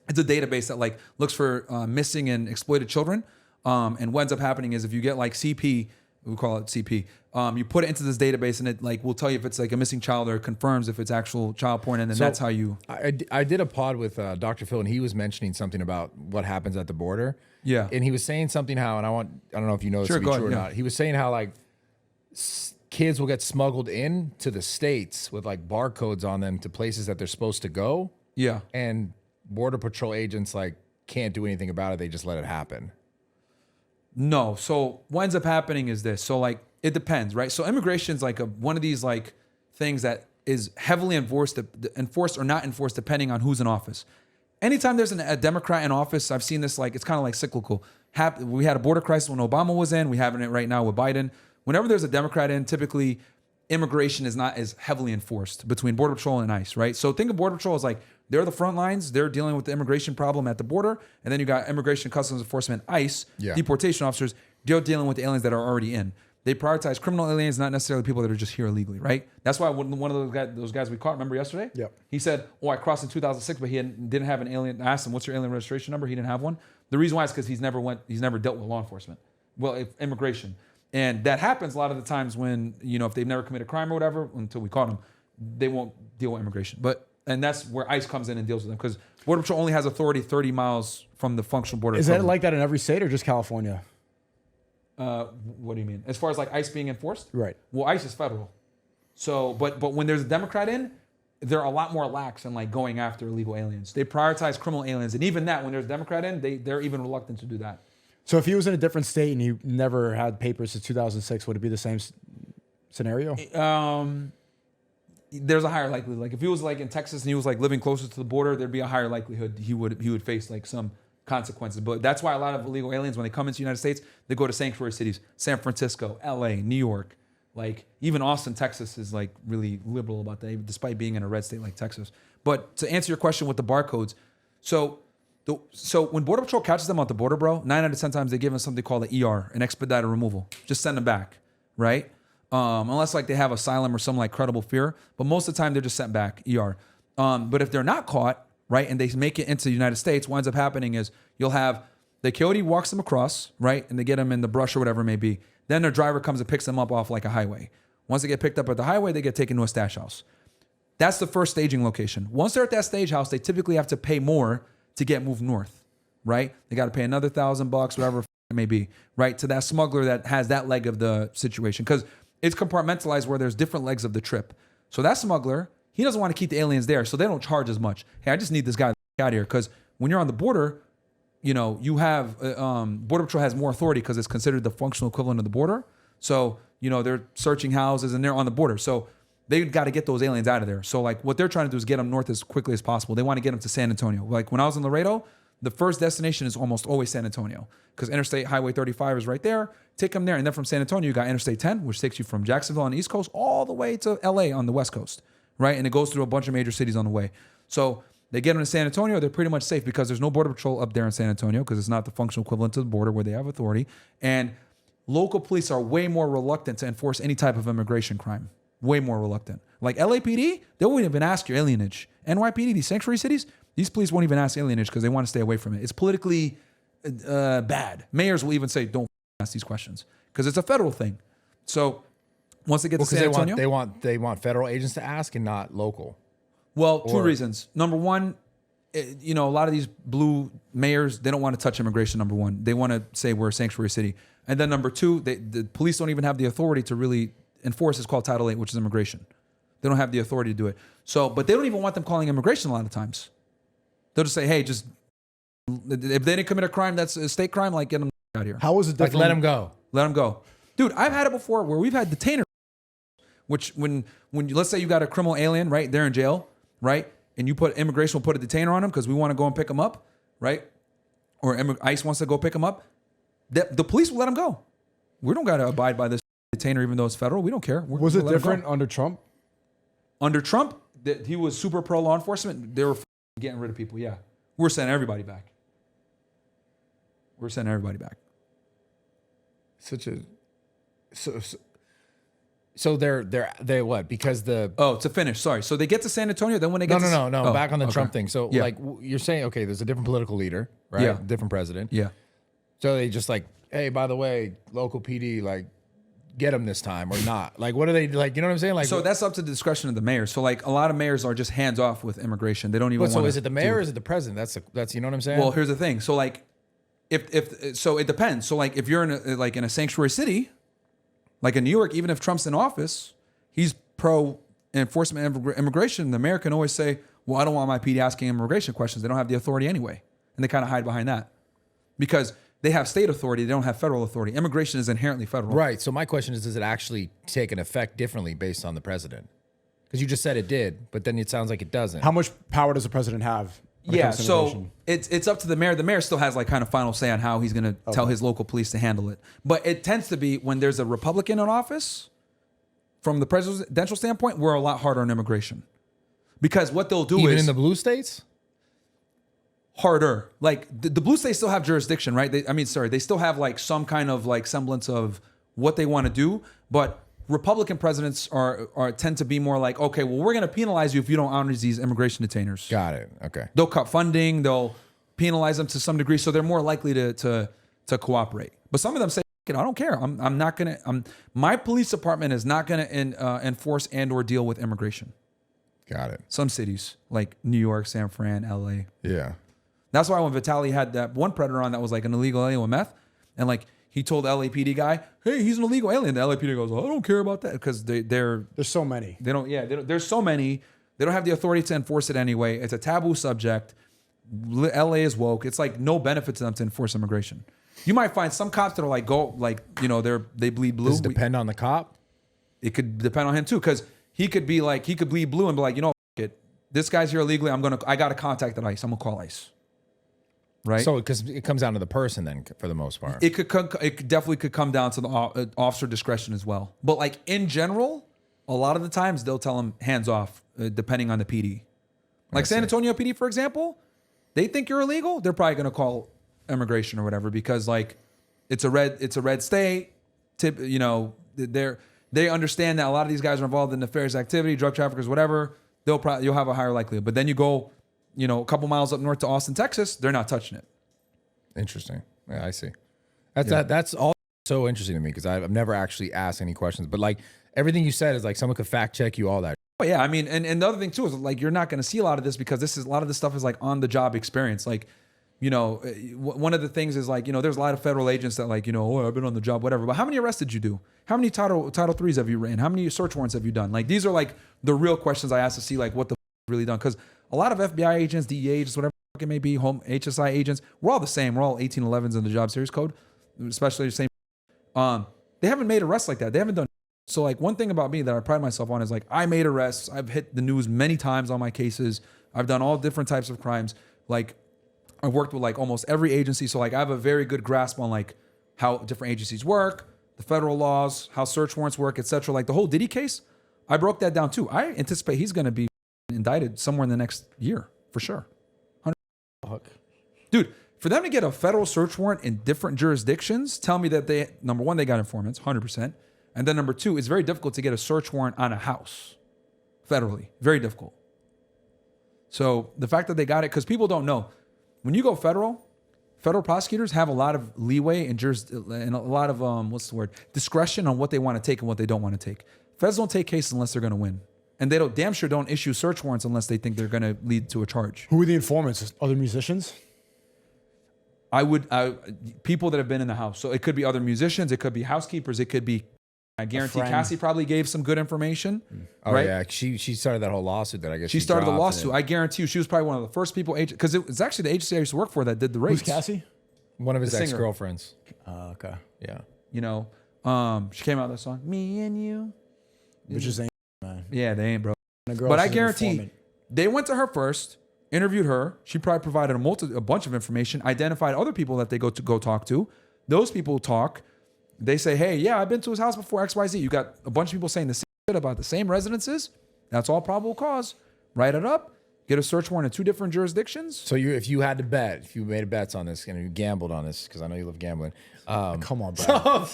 It's a database that like looks for missing and exploited children. And what ends up happening is if you get like CP, we call it CP. You put it into this database and it like will tell you if it's like a missing child or it confirms if it's actual child porn, and then that's how you. I did a pod with Dr. Phil, and he was mentioning something about what happens at the border. Yeah. And he was saying something how, and I don't know if you know this Sure, to be go true ahead, or yeah. not. He was saying how like kids will get smuggled in to the States with like barcodes on them to places that they're supposed to go. Yeah. And Border Patrol agents like can't do anything about it. They just let it happen. No. So what ends up happening is this. So like it depends, right? So immigration's like one of these like things that is heavily enforced or not enforced depending on who's in office. Anytime there's a Democrat in office, I've seen this like it's kind of like cyclical. We had a border crisis when Obama was in. We having it right now with Biden. Whenever there's a Democrat in, typically immigration is not as heavily enforced between Border Patrol and ICE, right? So think of Border Patrol as like they're the front lines. They're dealing with the immigration problem at the border. And then you got Immigration Customs Enforcement, ICE, deportation officers. They're dealing with the aliens that are already in. They prioritize criminal aliens, not necessarily people that are just here illegally, right? That's why one of those guys we caught, remember yesterday? Yep. He said, I crossed in 2006, but he didn't have an alien. I asked him, what's your alien registration number? He didn't have one. The reason why is because he's never dealt with law enforcement. Well, immigration. And that happens a lot of the times when, if they've never committed a crime or whatever, until we caught them, they won't deal with immigration. And that's where ICE comes in and deals with them, because Border Patrol only has authority 30 miles from the functional border. Is that like that in every state or just California? What do you mean? As far as like ICE being enforced? Right. Well, ICE is federal. So, but when there's a Democrat in, they're a lot more lax in like going after illegal aliens. They prioritize criminal aliens. And even that, when there's a Democrat in, they're even reluctant to do that. So if he was in a different state and he never had papers since 2006, would it be the same scenario? There's a higher likelihood. Like if he was like in Texas and he was like living closer to the border, there'd be a higher likelihood he would face like some consequences. But that's why a lot of illegal aliens, when they come into the United States, they go to sanctuary cities, San Francisco, LA, New York, like even Austin, Texas is like really liberal about that, despite being in a red state like Texas. But to answer your question with the barcodes, so when Border Patrol catches them at the border, bro, 9 out of 10 times they give them something called an ER, an expedited removal. Just send them back, right? Unless like they have asylum or some like credible fear. But most of the time they're just sent back, ER. But if they're not caught, right, and they make it into the United States, what ends up happening is you'll have the coyote walks them across, right, and they get them in the brush or whatever it may be. Then their driver comes and picks them up off like a highway. Once they get picked up at the highway, they get taken to a stash house. That's the first staging location. Once they're at that stage house, they typically have to pay more to get moved north, right? They got to pay another $1,000, whatever it may be, right, to that smuggler that has that leg of the situation, because it's compartmentalized where there's different legs of the trip. So that smuggler, he doesn't want to keep the aliens there, so they don't charge as much. Hey, I just need this guy out of here, because when you're on the border, you have Border Patrol has more authority because it's considered the functional equivalent of the border. So they're searching houses and they're on the border. So they got to get those aliens out of there. So like what they're trying to do is get them north as quickly as possible. They want to get them to San Antonio. Like when I was in Laredo, the first destination is almost always San Antonio, because Interstate Highway 35 is right there. Take them there. And then from San Antonio, you got Interstate 10, which takes you from Jacksonville on the East Coast all the way to LA on the West Coast, right? And it goes through a bunch of major cities on the way. So they get them to San Antonio, they're pretty much safe because there's no Border Patrol up there in San Antonio, because it's not the functional equivalent to the border where they have authority. And local police are way more reluctant to enforce any type of immigration crime. Way more reluctant. Like LAPD, they won't even ask your alienage. NYPD, these sanctuary cities, these police won't even ask alienage because they want to stay away from it. It's politically bad. Mayors will even say, don't ask these questions, because it's a federal thing. So once they get to San Antonio, they want federal agents to ask and not local. Well, two reasons. Number one, a lot of these blue mayors, they don't want to touch immigration, number one. They want to say we're a sanctuary city. And then number two, the police don't even have the authority to really enforce. It's called Title 8, which is immigration. They don't have the authority to do it. So, but they don't even want them calling immigration a lot of times. They'll just say, hey, if they didn't commit a crime, that's a state crime, like get them out of here. How was it different? Like let them go. Let them go. Dude, I've had it before where we've had detainers, which when let's say you got a criminal alien, right? They're in jail, right? And immigration will put a detainer on them because we want to go and pick them up, right? Or ICE wants to go pick them up. The police will let them go. We don't got to abide by this detainer, even though it's federal. We don't care. Was it different under Trump? Under Trump, he was super pro law enforcement. They were getting rid of people. Yeah, we're sending everybody back. So they're what? Because to finish. Sorry. So they get to San Antonio. Then when they get no. Back on the Trump thing. So like you're saying, okay, there's a different political leader, right? Yeah. Different president. Yeah. So they just like, hey, by the way, local PD, like, get them this time or not? Like, what are they like? You know what I'm saying? Like, so that's up to the discretion of the mayor. So like a lot of mayors are just hands off with immigration. They don't even. So is it the mayor or is it the president? That's you know what I'm saying? Well, here's the thing. So like, if so, it depends. So like, if you're in a sanctuary city, like in New York, even if Trump's in office, he's pro enforcement immigration. The mayor can always say, well, I don't want my PD asking immigration questions. They don't have the authority anyway, and they kind of hide behind that because they have state authority. They don't have federal authority. Immigration is inherently federal. Right. So my question is, does it actually take an effect differently based on the president? Because you just said it did, but then it sounds like it doesn't. How much power does the president have Yeah, so it's up to the mayor. The mayor still has like kind of final say on how he's going to tell his local police to handle it. But it tends to be when there's a Republican in office, from the presidential standpoint, we're a lot harder on immigration. Because what they'll do Even is... in the blue states? Harder. Like the blue states still have jurisdiction, right? They still have like some kind of like semblance of what they want to do. But Republican presidents tend to be more like, okay, well, we're going to penalize you if you don't honor these immigration detainers. Got it. Okay. They'll cut funding. They'll penalize them to some degree. So they're more likely to cooperate. But some of them say, I don't care. I'm not going to... My police department is not going to enforce and or deal with immigration. Got it. Some cities like New York, San Fran, LA. Yeah. That's why when Vitaly had that one predator on that was like an illegal alien with meth, and like he told the LAPD guy, "Hey, he's an illegal alien." The LAPD goes, "I don't care about that," because there's so many. There's so many. They don't have the authority to enforce it anyway. It's a taboo subject. LA is woke. It's like no benefit to them to enforce immigration. You might find some cops that are like they bleed blue. Does it depend on the cop? It could depend on him too, because he could bleed blue and be like, this guy's here illegally. I got to contact the ICE. I'm gonna call ICE. Right. So because it comes down to the person then, for the most part. It definitely could come down to the officer discretion as well. But like in general, a lot of the times they'll tell them hands off, depending on the PD. Like San Antonio PD, for example, they think you're illegal. They're probably gonna call immigration or whatever because like it's a red state. They understand that a lot of these guys are involved in nefarious activity, drug traffickers, whatever. You'll have a higher likelihood. But then you go, a couple miles up north to Austin, Texas, they're not touching it. Interesting. Yeah, I see. That's all so interesting to me because I've never actually asked any questions. But like everything you said is like someone could fact check you, all that. But yeah, I mean, and the other thing too is like you're not going to see a lot of this because a lot of this stuff is like on the job experience. Like, one of the things is like, there's a lot of federal agents that like, I've been on the job, whatever. But how many arrests did you do? How many Title IIIs have you written? How many search warrants have you done? Like these are like the real questions I ask to see like what the really done. Because a lot of FBI agents, DEA agents, whatever it may be, home HSI agents, we're all the same. We're all 1811s in the job series code, especially the same. They haven't made arrests like that. They haven't done. So like one thing about me that I pride myself on is like I made arrests. I've hit the news many times on my cases. I've done all different types of crimes. Like I've worked with like almost every agency. So like I have a very good grasp on like how different agencies work, the federal laws, how search warrants work, etc. Like the whole Diddy case, I broke that down too. I anticipate he's going to be indicted somewhere in the next year for sure. Dude, for them to get a federal search warrant in different jurisdictions, tell me that number one, they got informants, 100%. And then number two, it's very difficult to get a search warrant on a house federally. Very difficult. So the fact that they got it, because people don't know, when you go federal prosecutors have a lot of leeway and a lot of, discretion on what they want to take and what they don't want to take. Feds don't take cases unless they're going to win. And they damn sure don't issue search warrants unless they think they're going to lead to a charge. Who are the informants? Other musicians? People that have been in the house. So it could be other musicians. It could be housekeepers. It could be, I guarantee Cassie probably gave some good information. Oh right? yeah. She started that whole lawsuit that I guess she started the lawsuit. I guarantee you she was probably one of the first people, because it was actually the agency I used to work for that did the rates. Who's Cassie? One of his ex-girlfriends. Okay. Yeah. She came out with that song, Me and You. Which is ain't, man. Yeah, they ain't, bro. But I guarantee they went to her first, interviewed her. She probably provided a bunch of information, identified other people that they go talk to. Those people talk. They say, hey, yeah, I've been to his house before, XYZ. You got a bunch of people saying the same shit about the same residences. That's all probable cause. Write it up. Get a search warrant in 2 different jurisdictions. So if you had to bet, if you made bets on this and you gambled on this, because I know you love gambling. Come on, bro.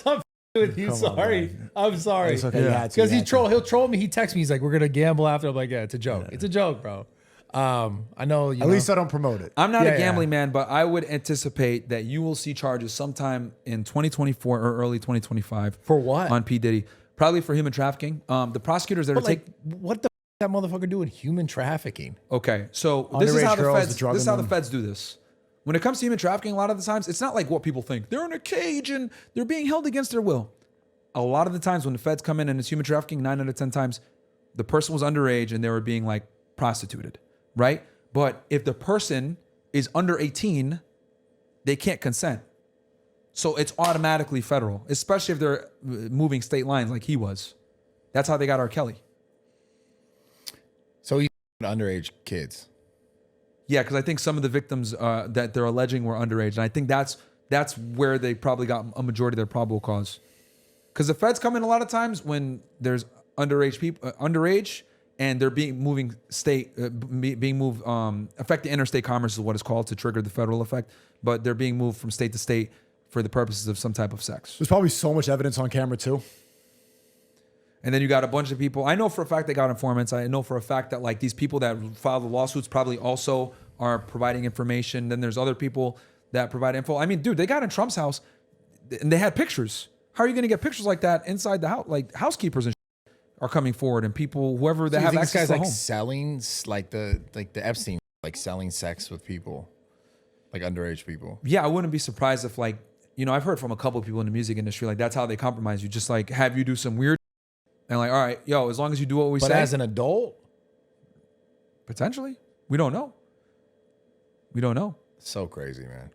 With you, sorry. I'm sorry. It's okay. Yeah. Because he'll troll me. He texts me. He's like, we're gonna gamble after. I'm like, yeah, it's a joke. It's a joke, bro. I know. At least I don't promote it. I'm not a gambling man, but I would anticipate that you will see charges sometime in 2024 or early 2025. For what? On P. Diddy. Probably for human trafficking. The prosecutors that what the that motherfucker doing human trafficking? Okay, so this is how the feds do this. When it comes to human trafficking, a lot of the times, it's not like what people think. They're in a cage and they're being held against their will. A lot of the times when the feds come in and it's human trafficking, 9 out of 10 times, the person was underage and they were being like prostituted, right? But if the person is under 18, they can't consent. So it's automatically federal, especially if they're moving state lines like he was. That's how they got R. Kelly. So he's underage kids. Yeah, because I think some of the victims that they're alleging were underage, and I think that's where they probably got a majority of their probable cause. Because the feds come in a lot of times when there's underage people, and they're being moved affecting interstate commerce is what it's called to trigger the federal effect. But they're being moved from state to state for the purposes of some type of sex. There's probably so much evidence on camera too. And then you got a bunch of people. I know for a fact they got informants. I know for a fact that like these people that filed the lawsuits probably also are providing information. Then there's other people that provide info. I mean, dude, they got in Trump's house and they had pictures. How are you going to get pictures like that inside the house? Like housekeepers and shit are coming forward, and people, whoever that have access this guy's to the like home. selling like the Epstein, like selling sex with people, like underage people. Yeah, I wouldn't be surprised if like, I've heard from a couple of people in the music industry, like that's how they compromise you. Just like have you do some weird and like, all right, yo, as long as you do what we say. But as an adult, potentially, we don't know. We don't know. So crazy, man.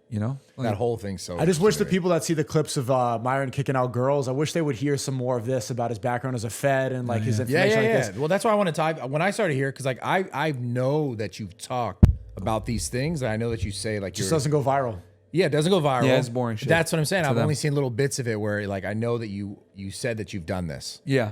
Like, That whole thing's so. I just wish the people that see the clips of Myron kicking out girls, I wish they would hear some more of this about his background as a Fed and like his information like this. Well, that's why I want to type. When I started here, because like I know that you've talked about these things, and I know that you say like Just doesn't go viral. Yeah, it doesn't go viral. Yeah, it's boring shit. That's what I'm saying. I've them. only seen little bits of it where like I know that you said that you've done this, yeah.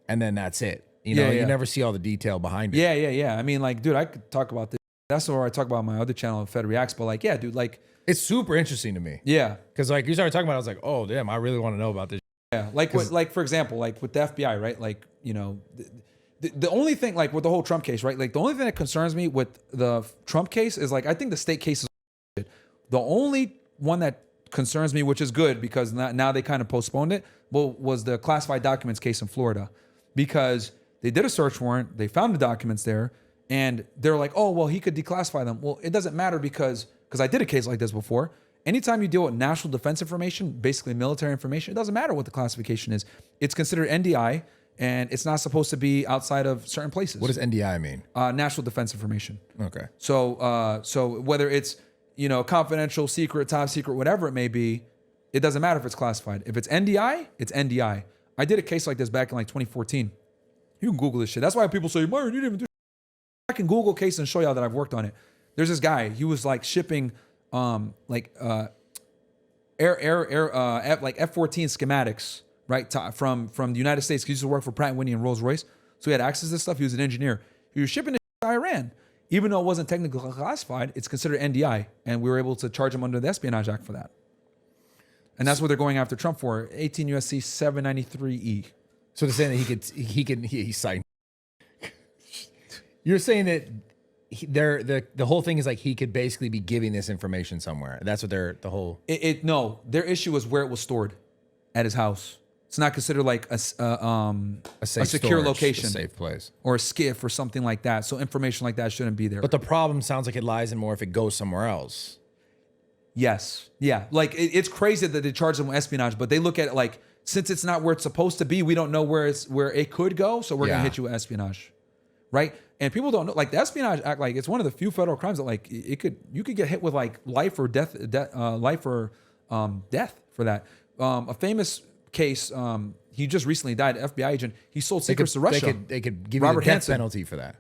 and then that's it. You never see all the detail behind it. Yeah. I mean, like, dude, I could talk about this. That's where I talk about my other channel, Fed Reacts. But like, yeah, dude, like, It's super interesting to me. yeah, Because like you started talking about it, I was like, oh damn, I really want to know about this. yeah. Like, for example, like with the FBI, right? Like, the only thing, like with the whole Trump case, right? Like the only thing that concerns me with the Trump case is like, I think the state case is the only one that concerns me, which is good because now they kind of postponed it, was the classified documents case in Florida, because they did a search warrant, they found the documents there, and they're like, oh, well, he could declassify them. Well, it doesn't matter because I did a case like this before. Anytime you deal with national defense information, basically military information, it doesn't matter what the classification is. It's considered NDI, and it's not supposed to be outside of certain places. What does NDI mean? National defense information. Okay. So whether it's confidential, secret, top secret, whatever it may be, it doesn't matter if it's classified. If it's NDI, it's NDI. I did a case like this back in like 2014. You can Google this shit. That's why people say, Myron, you didn't even do. I can Google case and show y'all that I've worked on it. There's this guy. He was like shipping like F-14 schematics, right, from the United States. He used to work for Pratt & Whitney and Rolls-Royce, so he had access to this stuff. He was an engineer. He was shipping it to Iran. Even though it wasn't technically classified, it's considered NDI, and we were able to charge him under the Espionage Act for that. And that's what they're going after Trump for, 18 U.S.C. 793E. So they're saying that he's signed. You're saying that the whole thing is like he could basically be giving this information somewhere. That's what No, their issue was where it was stored at his house. It's not considered like a secure storage, location, a safe place, or a skiff or something like that. So information like that shouldn't be there. But the problem sounds like it lies in more if it goes somewhere else. Yes, yeah, like it's crazy that they charge them with espionage, but they look at it like, since it's not where it's supposed to be, we don't know where it could go, so we're gonna hit you with espionage, right? And people don't know, like the Espionage Act, like it's one of the few federal crimes that like you could get hit with like life or death for that. A famous case, he just recently died, FBI agent. He sold secrets to Russia. They could give you a death penalty for that.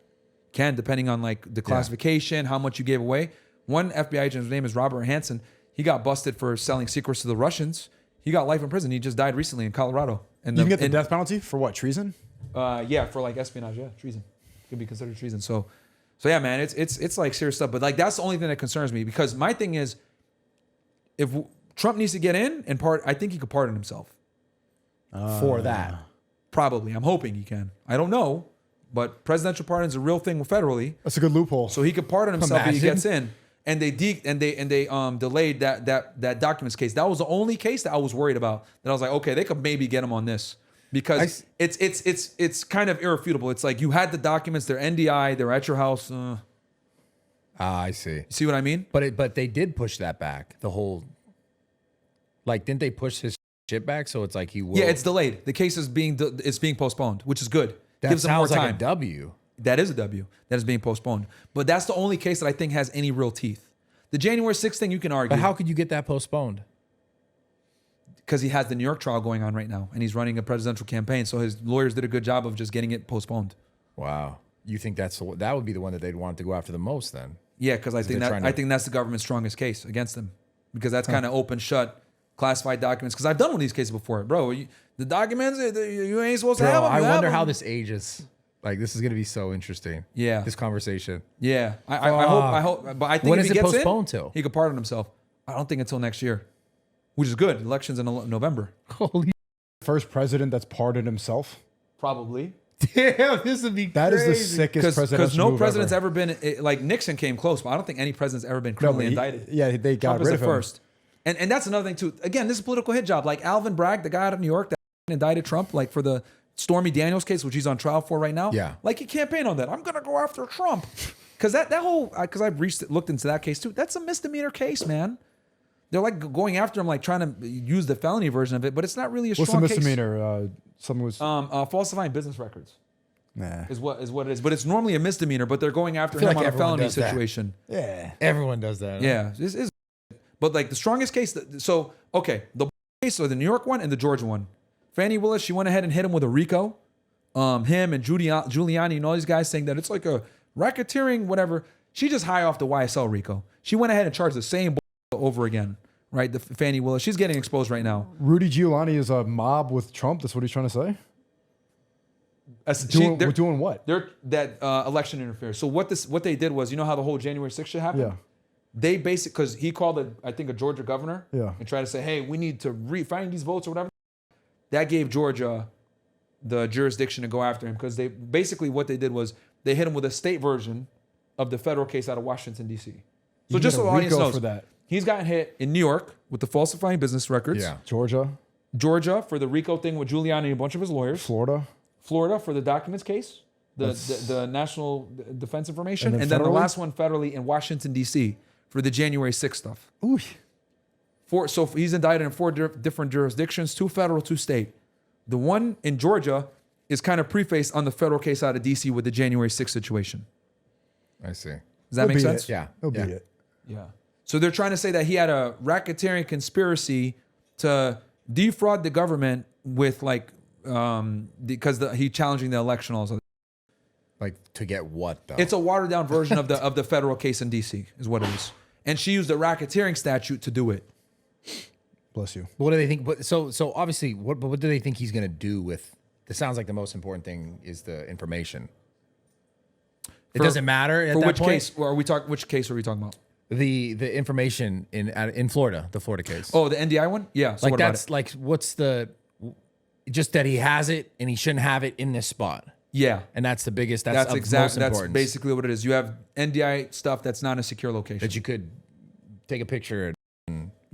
Depending on like the classification, how much you gave away. One FBI agent, his name is Robert Hansen. He got busted for selling secrets to the Russians. He got life in prison. He just died recently in Colorado. And you can get the death penalty for what? Treason? Yeah, for like espionage. Yeah, treason. Could be considered treason. So yeah, man, it's like serious stuff. But like that's the only thing that concerns me, because my thing is, if Trump needs to get in and I think he could pardon himself For that. Probably. I'm hoping he can. I don't know, but presidential pardon is a real thing federally. That's a good loophole. So he could pardon himself if he gets in. And they delayed that documents case. That was the only case that I was worried about. That I was like, okay, they could maybe get him on this, because it's kind of irrefutable. It's like you had the documents, they're NDI, they're at your house. I see. See what I mean? But they did push that back. The whole, like, didn't they push his shit back? So it's like he will. Yeah, it's delayed. The case is being postponed, which is good. That Gives them more sounds time. like a W. That is a W. That is being postponed. But that's the only case that I think has any real teeth. The January 6th thing, you can argue. But how could you get that postponed? Because he has the New York trial going on right now, and he's running a presidential campaign. So his lawyers did a good job of just getting it postponed. Wow. You think that would be the one that they'd want to go after the most then? Yeah, because I think that's the government's strongest case against him, because that's kind of open shut, classified documents. Because I've done one of these cases before, bro. The documents you ain't supposed to have them. I wonder how this ages. Like, this is gonna be so interesting. Yeah, this conversation. Yeah, I hope. But I think when if is he it gets postponed in, till? He could pardon himself. I don't think until next year, which is good. Elections in November. Holy, first president that's pardoned himself. Probably. Damn, this would be that crazy. is the sickest presidential because no move president's ever been like Nixon came close, but I don't think any president's ever been criminally indicted. Yeah, they got Trump rid is of the him first. And that's another thing too. Again, this is a political hit job. Like Alvin Bragg, the guy out of New York that indicted Trump, like for the Stormy Daniels case, which he's on trial for right now. Yeah. Like he campaigned on that. I'm gonna go after Trump. Because that whole, because I've looked into that case too. That's a misdemeanor case, man. They're like going after him, like trying to use the felony version of it, but it's not really a strong case. What's the misdemeanor? Someone was falsifying business records. Nah. Is what it is. But it's normally a misdemeanor, but they're going after him like on a everyone felony does that. situation. Yeah. Everyone does that. Yeah. But like the strongest case, so, okay, the case, or the New York one and the Georgia one. Fannie Willis, she went ahead and hit him with a RICO. Him and Giuliani and all these guys saying that it's like a racketeering, whatever. She just high off the YSL RICO. She went ahead and charged the same over again, right? The Fannie Willis. She's getting exposed right now. Rudy Giuliani is a mob with Trump. That's what he's trying to say. We're doing what? They're that election interference. So what they did was, you know how the whole January 6th shit happened? Yeah. They because he called I think a Georgia governor, yeah, and tried to say, hey, we need to find these votes or whatever. That gave Georgia the jurisdiction to go after him, because they basically what they did was they hit him with a state version of the federal case out of Washington D.C. So just so the audience knows, for that. He's gotten hit in New York with the falsifying business records. Yeah. Georgia for the RICO thing with Giuliani and a bunch of his lawyers. Florida for the documents case, the National Defense Information, and then the last one federally in Washington D.C. for the January 6th stuff. Ooh. So he's indicted in 4 different jurisdictions, 2 federal, 2 state. The one in Georgia is kind of prefaced on the federal case out of D.C. with the January 6th situation. I see. Does that make sense? Yeah. He'll beat it. Yeah. So they're trying to say that he had a racketeering conspiracy to defraud the government with because he challenging the election laws. Like, to get what though? It's a watered down version of the federal case in D.C. is what it is. And she used the racketeering statute to do it. Bless you. What do they think? But so obviously, what do they think he's going to do with? It sounds like the most important thing is the information. It doesn't matter at that which point? case are we talking? Which case are we talking about? The information in Florida, the Florida case. Oh, the NDI one? Yeah. So like what about that's it? like what's the? Just that he has it and he shouldn't have it in this spot. Yeah. And that's the biggest. That's most exactly. That's importance. basically what it is. You have NDI stuff that's not a secure location. That you could take a picture.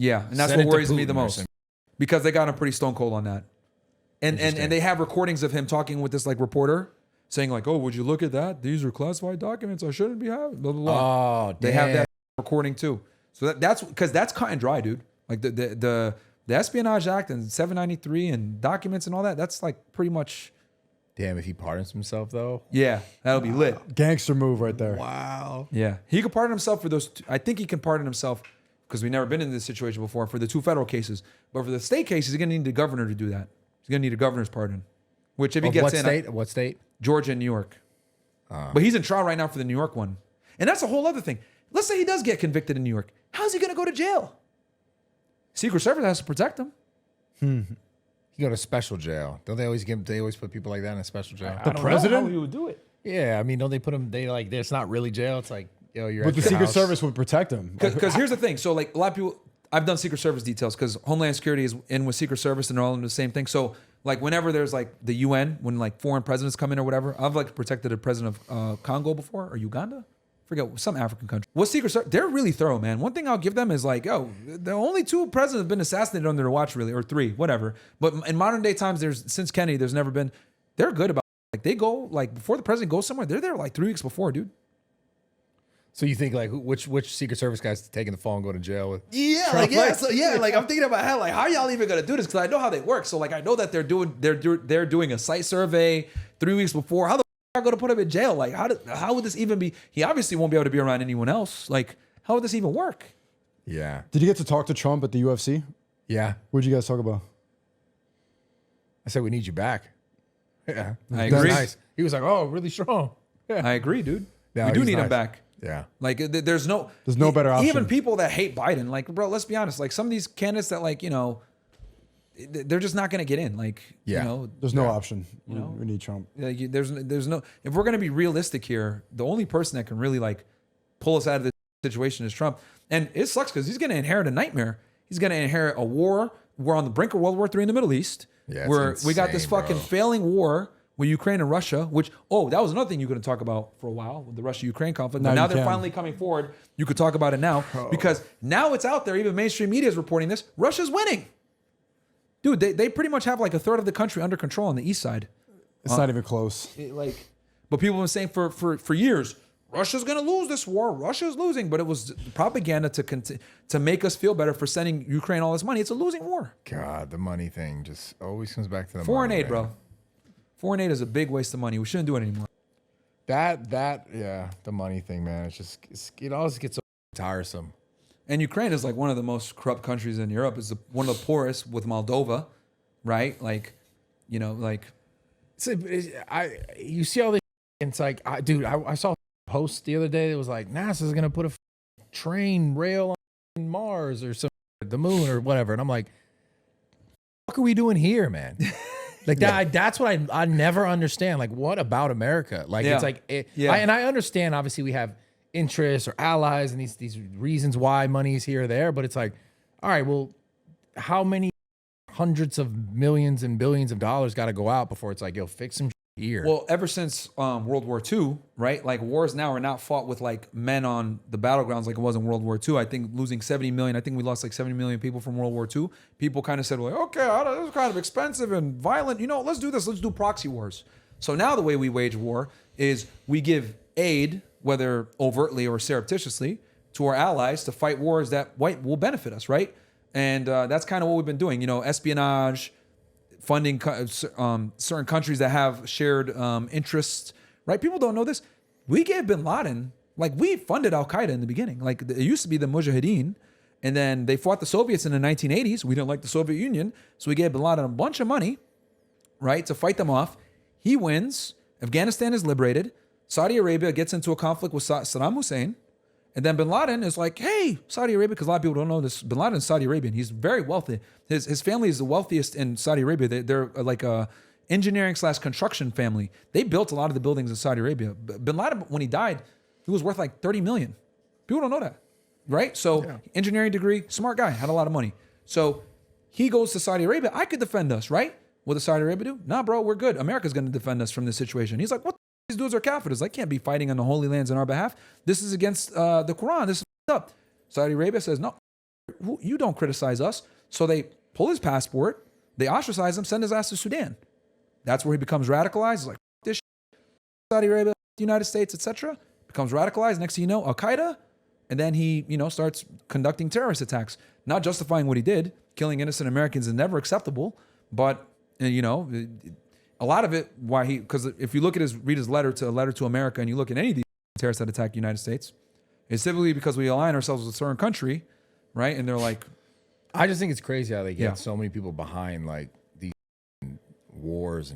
Yeah, and that's Send what it to worries me the Putin or most, something. because they got him pretty stone cold on that. And they have recordings of him talking with this like reporter saying like, "Oh, would you look at that? These are classified documents. I shouldn't be having." Blah blah blah. Oh, they have that recording too. So that's because that's cut and dry, dude. Like the Espionage Act and 793 and documents and all that. That's like pretty much. Damn, if he pardons himself though. Yeah, that'll be lit. Gangster move right there. Wow. Yeah, he could pardon himself for those. I think he can pardon himself because we've never been in this situation before for the 2 federal cases. But for the state cases, he's gonna need the governor to do that. He's gonna need a governor's pardon. Which if he gets in, What state? Georgia and New York. But he's in trial right now for the New York one, and that's a whole other thing. Let's say he does get convicted in New York. How's he gonna go to jail? Secret Service has to protect him. He go to special jail. Don't they always put people like that in a special jail? I don't know how he would do it. Yeah, I mean, don't they put them? They like it's not really jail. It's like, yo, you're. But at the your Secret house. Service would protect him. Because here's the thing. So like a lot of people, I've done Secret Service details because Homeland Security is in with Secret Service and they're all in the same thing. So like whenever there's like the UN, when like foreign presidents come in or whatever, I've like protected a president of Congo before or Uganda. Forget some African country. What Secret Service? They're really thorough, man. One thing I'll give them is like, oh, the only 2 presidents have been assassinated under their watch, really, or 3, whatever. But in modern day times, since Kennedy, there's never been. They're good about like they go like before the president goes somewhere. They're there like 3 weeks before, dude. So you think like which Secret Service guy's taking the fall and going to jail with? Yeah, like yeah, so yeah, like I'm thinking about how y'all even gonna do this because I know how they work. So like I know that they're doing a site survey 3 weeks before. How the are going to put him in jail? Like, how would this even be? He obviously won't be able to be around anyone else. Like, how would this even work? Yeah. Did you get to talk to Trump at the UFC? Yeah. What'd you guys talk about? I said we need you back. Yeah, I agree. Nice. He was like, "Oh, really strong." Yeah. I agree, dude. No, we do he's need him nice. back. Yeah. Like there's no better option. Even people that hate Biden, like, bro, let's be honest. Like some of these candidates that like, you know, they're just not going to get in. Like, Yeah. you know, There's no option. You know? We need Trump. like, there's no, if we're going to be realistic here, the only person that can really like pull us out of this situation is Trump. And it sucks because he's going to inherit a nightmare. He's going to inherit a war. We're on the brink of World War III in the Middle East. Yeah, it's where we got this insane, fucking bro. failing war with Ukraine and Russia, which, that was another thing you couldn't talk about for a while with the Russia-Ukraine conflict. But Now now you they're can. finally coming forward. You could talk about it now because now it's out there. Even mainstream media is reporting this. Russia's winning. Dude, they pretty much have like a third of the country under control on the east side. It's not even close. But people have been saying for years, Russia's going to lose this war. Russia's losing. But it was propaganda to make us feel better for sending Ukraine all this money. It's a losing war. God, the money thing just always comes back to the Foreign money, aid, man. bro. Foreign aid is a big waste of money. We shouldn't do it anymore. Yeah, the money thing, man. It always gets so tiresome. And Ukraine is like one of the most corrupt countries in Europe. It's one of the poorest with Moldova, right? Like, you know, like. You see all this, and it's like, dude, I saw a post the other day that was like, NASA's gonna put a train rail on Mars or some the moon or whatever, and I'm like, what are we doing here, man? Like that. That's what I never understand. Like, what about America? Like, it's like, and I understand. Obviously, we have interests or allies and these reasons why money is here or there, but it's like, all right, well, how many hundreds of millions and billions of dollars got to go out before it's like, yo, fix some shit here? Well, ever since World War II, right? Like wars now are not fought with like men on the battlegrounds like it was in World War II. I think losing 70 million, I think we lost like 70 million people from World War II. People kind of said, well, okay, this is kind of expensive and violent. You know, let's do this. Let's do proxy wars. So now the way we wage war is we give aid, whether overtly or surreptitiously, to our allies to fight wars that will benefit us, right? And that's kind of what we've been doing. You know, espionage, funding certain countries that have shared interests, right? People don't know this. We gave bin Laden, like we funded Al-Qaeda in the beginning. Like it used to be the Mujahideen, and then they fought the Soviets in the 1980s. We didn't like the Soviet Union, so we gave bin Laden a bunch of money, right, to fight them off. He wins. Afghanistan is liberated. Saudi Arabia gets into a conflict with Saddam Hussein. And then bin Laden is like, hey, Saudi Arabia, because a lot of people don't know this. Bin Laden is Saudi Arabian. He's very wealthy. His family is the wealthiest in Saudi Arabia. They're like a engineering/construction family. They built a lot of the buildings in Saudi Arabia. Bin Laden, when he died, he was worth like 30 million. People don't know that, right? So engineering degree, smart guy, had a lot of money. So he goes to Saudi Arabia. I could defend us, right? What does Saudi Arabia do? Nah, bro, we're good. America's going to defend us from this situation. He's like, what? These dudes are kafirs. I can't be fighting on the holy lands on our behalf. This is against the Quran. This is up. Saudi Arabia says, no, you don't criticize us. So they pull his passport, they ostracize him, send his ass to Sudan. That's where he becomes radicalized. He's like, this shit. Saudi Arabia, the United States, etc. Becomes radicalized. Next thing you know, Al-Qaeda. And then he, starts conducting terrorist attacks, not justifying what he did. Killing innocent Americans is never acceptable. But, a lot of it, because if you read his letter to America, and you look at any of these terrorists that attack the United States, it's typically because we align ourselves with a certain country, right? And they're like, I just think it's crazy how they get so many people behind like these wars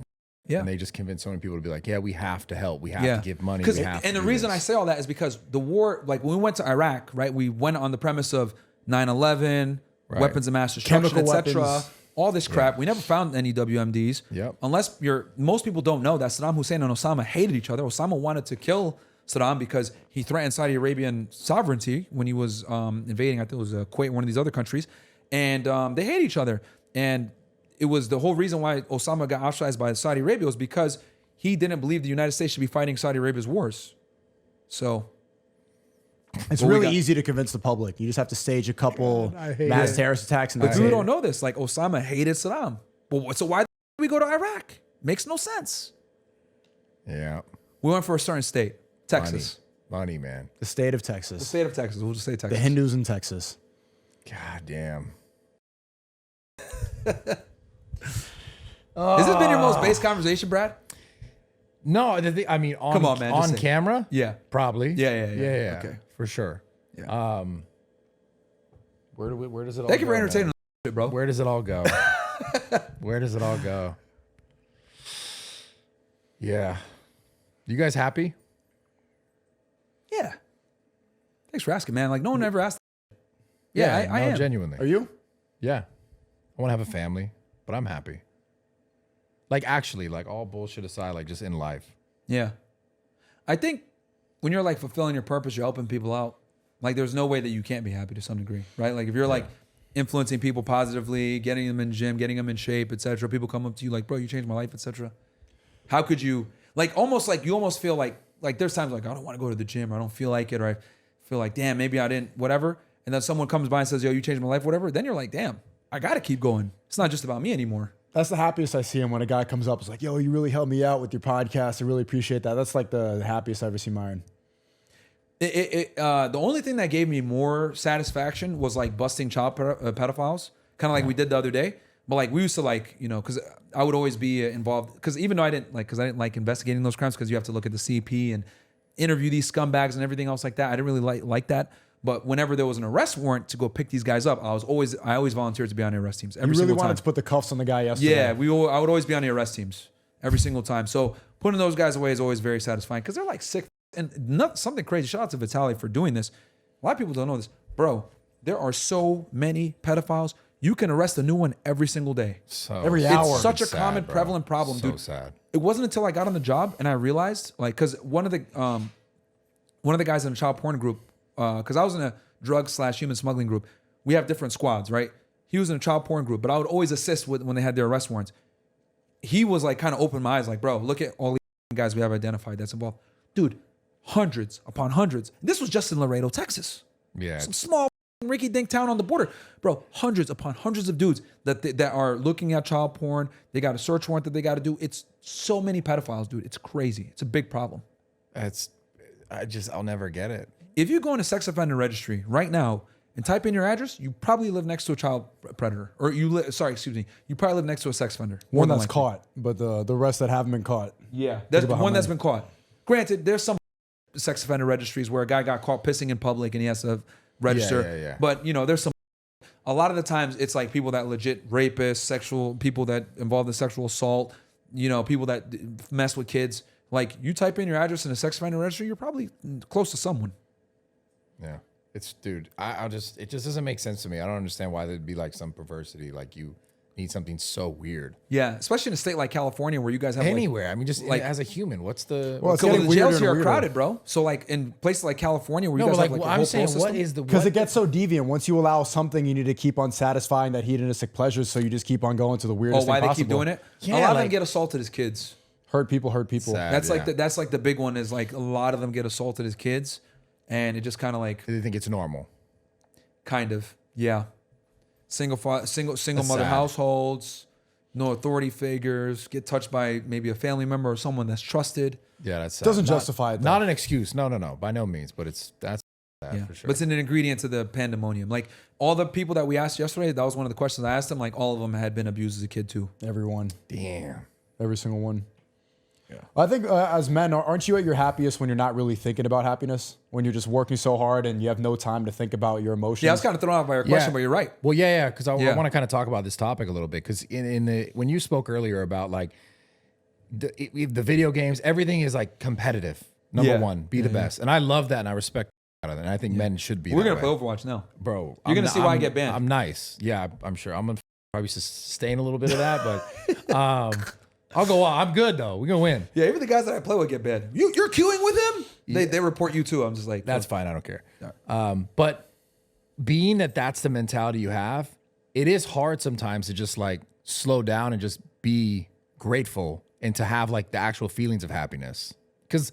and they just convince so many people to be like, yeah, we have to help, we have to give money, we have and to the do reason this. I say all that is because the war, like when we went to Iraq, right? We went on the premise of 9/11, weapons of mass destruction, Chemical etc. weapons. All this crap. We never found any WMDs. Yep. Unless most people don't know that Saddam Hussein and Osama hated each other. Osama wanted to kill Saddam because he threatened Saudi Arabian sovereignty when he was invading, I think it was Kuwait, one of these other countries. And they hate each other. And it was the whole reason why Osama got ostracized by Saudi Arabia was because he didn't believe the United States should be fighting Saudi Arabia's wars. So it's really easy to convince the public. You just have to stage a couple mass terrorist attacks. And but people don't know this. Like Osama hated Saddam. Well, so why did we go to Iraq? Makes no sense. Yeah. We went for a certain state, Texas. Money, man. The state of Texas. The state of Texas. We'll just say Texas. The Hindus in Texas. God damn. Has this been your most base conversation, Brad? No, I mean, Come on, man, just on say it. camera? Yeah. Probably. Yeah. Okay. For sure. Yeah. Where does it all Thank you for go, entertaining man? shit, bro. Where does it all go? Where does it all go? Yeah. You guys happy? Yeah. Thanks for asking, man. Like, no one ever asked. Yeah, I am. Genuinely. Are you? Yeah. I want to have a family, but I'm happy. Like, actually, like, all bullshit aside, like, just in life. Yeah. I think when you're like fulfilling your purpose, you're helping people out. Like, there's no way that you can't be happy to some degree, right? Like, if you're like influencing people positively, getting them in the gym, getting them in shape, etc. People come up to you like, bro, you changed my life, etc. How could you, like, almost like you almost feel like there's times like, I don't want to go to the gym, or I don't feel like it, or I feel like, damn, maybe I didn't, whatever. And then someone comes by and says, yo, you changed my life, whatever. Then you're like, damn, I got to keep going. It's not just about me anymore. That's the happiest I see him when a guy comes up. It's like, yo, you really helped me out with your podcast. I really appreciate that. That's like the happiest I've ever seen Myron. The only thing that gave me more satisfaction was like busting child pedophiles, kind of like we did the other day. But like we used to like, you know, because I would always be involved. Because even though I didn't like investigating those crimes, because you have to look at the CP and interview these scumbags and everything else like that. I didn't really like that. But whenever there was an arrest warrant to go pick these guys up, I always volunteered to be on the arrest teams. Every You really single wanted time. to put the cuffs on the guy yesterday. Yeah, I would always be on the arrest teams every single time. So putting those guys away is always very satisfying because they're like sick. And something crazy. Shout out to Vitaly for doing this. A lot of people don't know this. Bro, there are so many pedophiles. You can arrest a new one every single day. So Every hour. It's such a sad, common, bro. prevalent problem, So dude. sad. It wasn't until I got on the job and I realized, like, because one of the guys in a child porn group, because I was in a drug/human smuggling group, we have different squads, right? He was in a child porn group, but I would always assist when they had their arrest warrants. He was like, kind of opened my eyes, like, bro, look at all these guys we have identified that's involved, dude. Hundreds upon hundreds. This was just in Laredo, Texas. Yeah. Some small Ricky Dink town on the border, bro. Hundreds upon hundreds of dudes that are looking at child porn. They got a search warrant that they got to do. It's so many pedophiles, dude. It's crazy. It's a big problem. I'll never get it. If you go into sex offender registry right now and type in your address, you probably live next to a child predator, or you probably live next to a sex offender. One more than that's likely. caught, but the rest that haven't been caught. Yeah, that's about how one that's many. been caught. Granted, there's some sex offender registries where a guy got caught pissing in public and he has to register. Yeah. But you know, there's some. A lot of the times, it's like people that legit rapists, people that involved in sexual assault. You know, people that mess with kids. Like you type in your address in a sex offender registry, you're probably close to someone. Yeah. Dude, it just doesn't make sense to me. I don't understand why there'd be like some perversity. Like you need something so weird. Yeah, especially in a state like California where you guys have Anywhere. I mean, just like- as a human, what's the... Well, it's the getting jails weirder here and are weirder. crowded, bro. So like in places like California where you no, guys but have like, like I'm the whole saying, system. what is the... Because what it gets so deviant. Once you allow something, you need to keep on satisfying that hedonistic pleasures, so you just keep on going to the weirdest why thing they possible. keep doing it? Yeah, a lot of them like- get assaulted as kids. Hurt people, hurt people. Sad. That's like the big one is like a lot of them get assaulted as kids, and it just kind of like They think it's normal. yeah, single That's mother sad. households, no authority figures, get touched by maybe a family member or someone that's trusted. Yeah, that's sad. Doesn't Not- justify it, though. Not an excuse. No, by no means. But that's sad Yeah, for sure. but it's an ingredient to the pandemonium. Like all the people that we asked yesterday, that was one of the questions I asked them. Like all of them had been abused as a kid too. Everyone. Damn. Every single one. Yeah. I think as men, aren't you at your happiest when you're not really thinking about happiness? When you're just working so hard and you have no time to think about your emotions? Yeah, I was kind of thrown off by your question, but you're right. Well, yeah, because I Yeah. want to kind of talk about this topic a little bit. Because when you spoke earlier about like the video games, everything is like competitive. Number Yeah. one, be the best, and I love that, and I respect that, and I think men should be. We're that gonna play way. Overwatch now. Bro. You're gonna see why I get banned. I'm nice. Yeah, I'm sure. I'm gonna probably sustain a little bit of that, but I'll go on. I'm good though. We're gonna win. Yeah, even the guys that I play with get banned. You're queuing with him? They report you too. I'm just like That's fine. I don't care. But being that's the mentality you have, it is hard sometimes to just like slow down and just be grateful and to have like the actual feelings of happiness. Because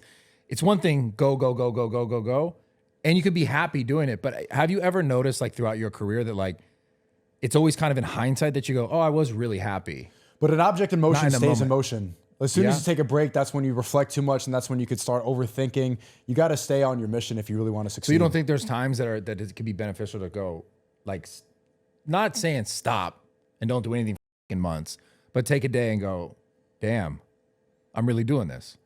it's one thing, go, and you could be happy doing it. But have you ever noticed like throughout your career that like it's always kind of in hindsight that you go, oh, I was really happy. But an object in Not motion in the stays in moment. motion. As soon Yeah. as you take a break, that's when you reflect too much, and that's when you could start overthinking. You got to stay on your mission if you really want to succeed. So you don't think there's times that it could be beneficial to go, like, not saying stop and don't do anything for months, but take a day and go, damn, I'm really doing this.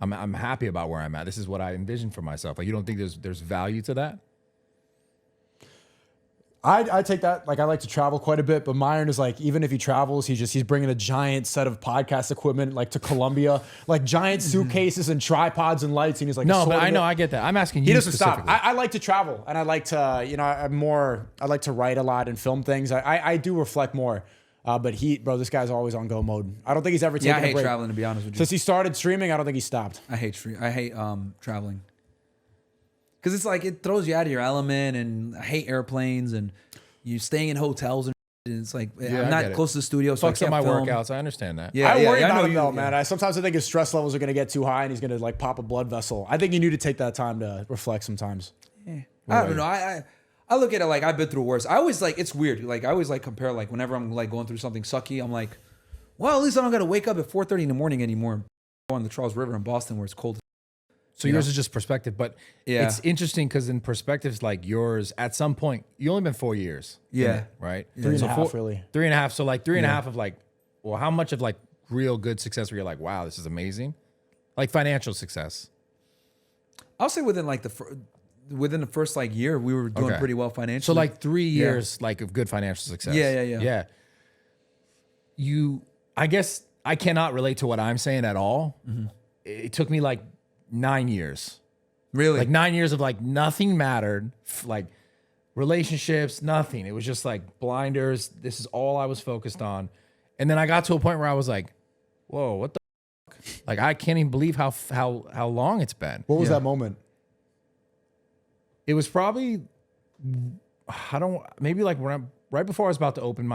I'm happy about where I'm at. This is what I envisioned for myself. Like, you don't think there's value to that? I take that. Like, I like to travel quite a bit, but Myron is like, even if he travels, he's bringing a giant set of podcast equipment, like to Colombia, like giant suitcases and tripods and lights. And he's like, No, but I know, I get that. I'm asking you. he doesn't stop. specifically. I like to travel, and I like to, I like to write a lot and film things. I do reflect more. But this guy's always on go mode. I don't think he's ever taken I a hate break. traveling, to be honest with you. Since he started streaming, I don't think he stopped. I hate traveling. Because it's like, it throws you out of your element, and I hate airplanes, and you staying in hotels, and it's like, I'm not close to the studio, so I Fucks up can't my film. workouts. I understand that. Yeah, I worry I know about him you- though, man. Sometimes I think his stress levels are going to get too high and he's going to like pop a blood vessel. I think you need to take that time to reflect sometimes. I don't know. I look at it like, I've been through worse. I always like, it's weird. Like, I always like compare, like, whenever I'm like going through something sucky, I'm like, well, at least I don't got to wake up at 4:30 in the morning anymore and go on the Charles River in Boston where it's cold. So yours is just perspective, but Yeah. it's interesting because in perspectives like yours, at some point, you only been 4 years. in Yeah. it, right? Three and So a half, really. 3.5. So like 3.5 of like, well, how much of like real good success where you're like, wow, this is amazing? Like financial success. I'll say within like within the first like year, we were doing Okay. pretty well financially. So like 3 years like of good financial success. Yeah. I guess I cannot relate to what I'm saying at all. It took me like 9 years. Really? Like 9 years of like nothing mattered, like relationships, nothing. It was just like blinders. This is all I was focused on. And then I got to a point where I was like, whoa, what the fuck? Like I can't even believe how long it's been. What was that moment? It was probably, maybe like right before I was about to open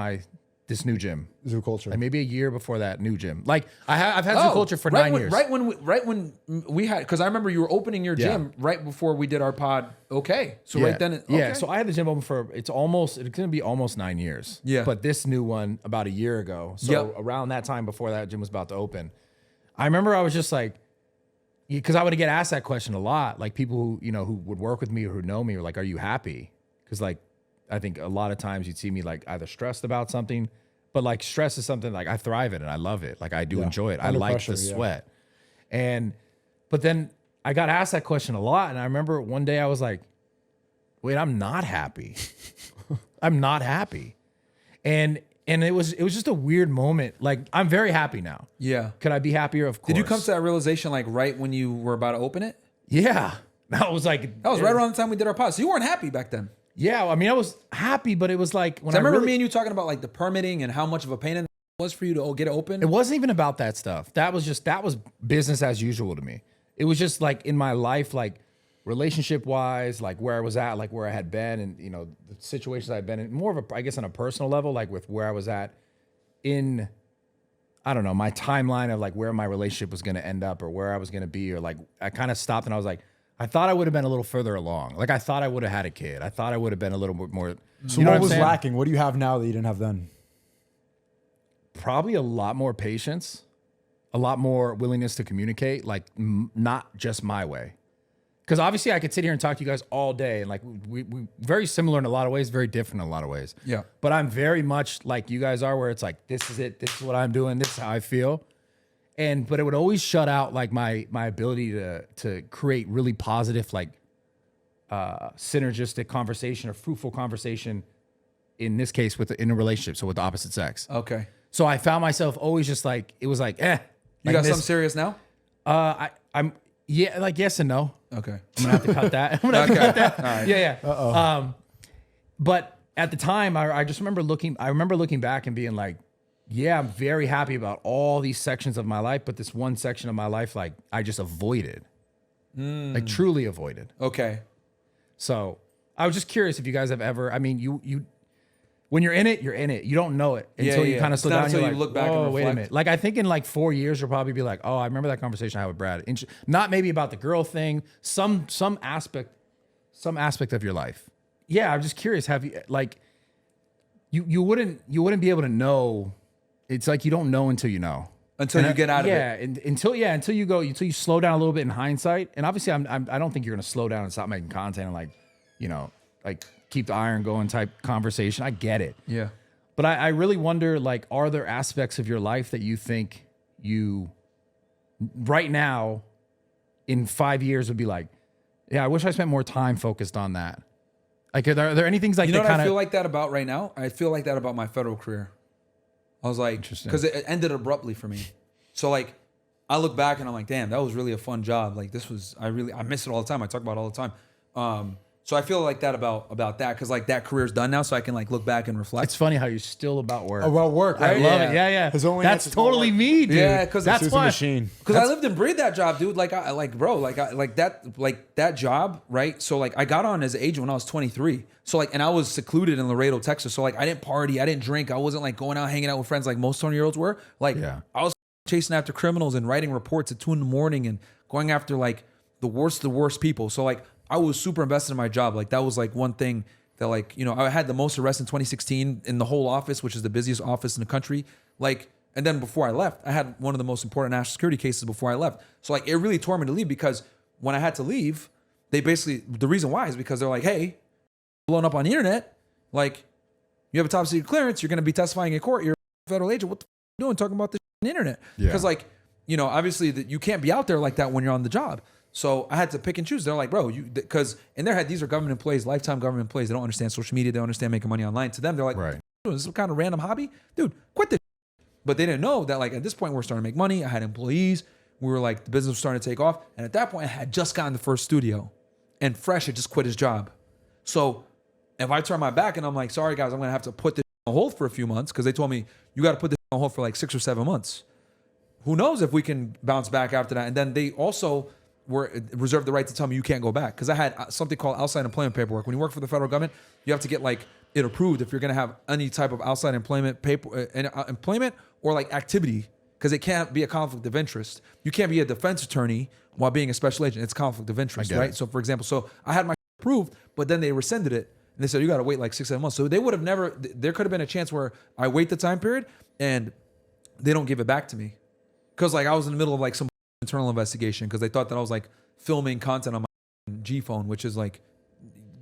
this new gym. Zoo culture. Like maybe a year before that new gym. Like I've had Zoo Culture for 9 years. Right when we had, because I remember you were opening your gym right before we did our pod. Okay, so right then, yeah. So I had the gym open for it's going to be almost 9 years. Yeah. But this new one about a year ago. So around that time before that gym was about to open, I remember I was just like, because I would get asked that question a lot. Like people who would work with me or who know me were like, "Are you happy?" Because like I think a lot of times you'd see me like either stressed about something. But like stress is something like I thrive in it. I love it. Like I do enjoy it. I Under like pressure, the sweat. But then I got asked that question a lot. And I remember one day I was like, wait, I'm not happy. I'm not happy. And it was just a weird moment. Like I'm very happy now. Yeah. Could I be happier? Of course. Did you come to that realization like right when you were about to open it? Yeah. That was right around the time we did our pod. So you weren't happy back then. Yeah. I mean, I was happy, but it was like when I remember me and you talking about like the permitting and how much of a pain in the was for you to get it open. It wasn't even about that stuff. That was business as usual to me. It was just like in my life, like relationship wise, like where I was at, like where I had been, and the situations I'd been in. More of I guess on a personal level, like with where I was at in, I don't know, my timeline of like where my relationship was going to end up or where I was going to be, or like I kind of stopped and I was like, I thought I would have been a little further along. Like I thought I would have had a kid. I thought I would have been a little bit more. So you know what was I'm saying? lacking? What do you have now that you didn't have then? Probably a lot more patience, a lot more willingness to communicate, like not just my way. Because obviously I could sit here and talk to you guys all day, and like we very similar in a lot of ways, very different in a lot of ways. Yeah. But I'm very much like you guys are, where it's like, this is it, this is what I'm doing, this is how I feel. But it would always shut out like my ability to create really positive, like synergistic conversation or fruitful conversation, in this case in a relationship, so with the opposite sex. Okay. So I found myself always just like, it was like, You like got this. something serious now? I'm like yes and no. Okay. I'm gonna have to cut that. I'm gonna have to cut that. All right. Yeah. But at the time, I just remember looking back and being like, yeah, I'm very happy about all these sections of my life, but this one section of my life, like I just avoided, like truly avoided. Okay. So I was just curious if you guys have ever, I mean, you when you're in it, you're in it. You don't know it until you kind of slow down. Until You're you like, look back and wait a reflect. minute. Like I think in like 4 years, you'll probably be like, oh, I remember that conversation I had with Brad. Not maybe about the girl thing, some aspect of your life. Yeah, I'm just curious. Have you like you wouldn't be able to know. It's like you don't know until you know. Until you get out of it. Yeah, until you slow down a little bit in hindsight. And obviously, I don't think you're gonna slow down and stop making content and like keep the iron going type conversation. I get it. Yeah. But I really wonder, like, are there aspects of your life that you think you right now in 5 years would be like, yeah, I wish I spent more time focused on that. Like, are there any things like You know that what I kind feel of like that about right now? I feel like that about my federal career. I was like, because it ended abruptly for me. So like, I look back and I'm like, damn, that was really a fun job. Like I miss it all the time. I talk about it all the time. So I feel like that about that because like that career's done now, so I can like look back and reflect. It's funny how you're still about work. About work, right? I love it. Yeah. His only That's answer's about totally work. me, dude. Yeah, because that's He's a why. machine. Because I lived and breathed that job, dude. Like that job, right? So like I got on as an agent when I was 23. So like, and I was secluded in Laredo, Texas. So like I didn't party, I didn't drink, I wasn't like going out hanging out with friends like most 20-year-olds were. Like I was chasing after criminals and writing reports at 2 a.m. and going after like the worst people. So like I was super invested in my job. Like that was like one thing that like, you know, I had the most arrests in 2016 in the whole office, which is the busiest office in the country. Like, and then before I left, I had one of the most important national security cases before I left. So like, it really tore me to leave because when I had to leave, they basically, the reason why is because they're like, hey, blown up on the internet. Like you have a top secret clearance. You're going to be testifying in court. You're a federal agent. What the f*** are you doing talking about this on the internet? Because like, you know, obviously that you can't be out there like that when you're on the job. So I had to pick and choose. They're like, bro, because in their head, these are government employees, lifetime government employees. They don't understand social media. They don't understand making money online. To them, they're like, Right. this is some kind of random hobby. Dude, quit this. But they didn't know that like at this point, we're starting to make money. I had employees. We were like, the business was starting to take off. And at that point, I had just gotten the first studio. And Fresh had just quit his job. So if I turn my back and I'm like, sorry guys, I'm going to have to put this on hold for a few months because they told me, you got to put this on hold for like 6 or 7 months. Who knows if we can bounce back after that. And then they also were reserved the right to tell me you can't go back because I had something called outside employment paperwork. When you work for the federal government, you have to get like it approved if you're going to have any type of outside employment paper, employment or like activity because it can't be a conflict of interest. You can't be a defense attorney while being a special agent. It's conflict of interest, right? So for example, so I had my approved, but then they rescinded it and they said you got to wait like 6-7 months. So they would have never. There could have been a chance where I wait the time period and they don't give it back to me because like I was in the middle of like some internal investigation because they thought that I was like filming content on my G phone, which is like,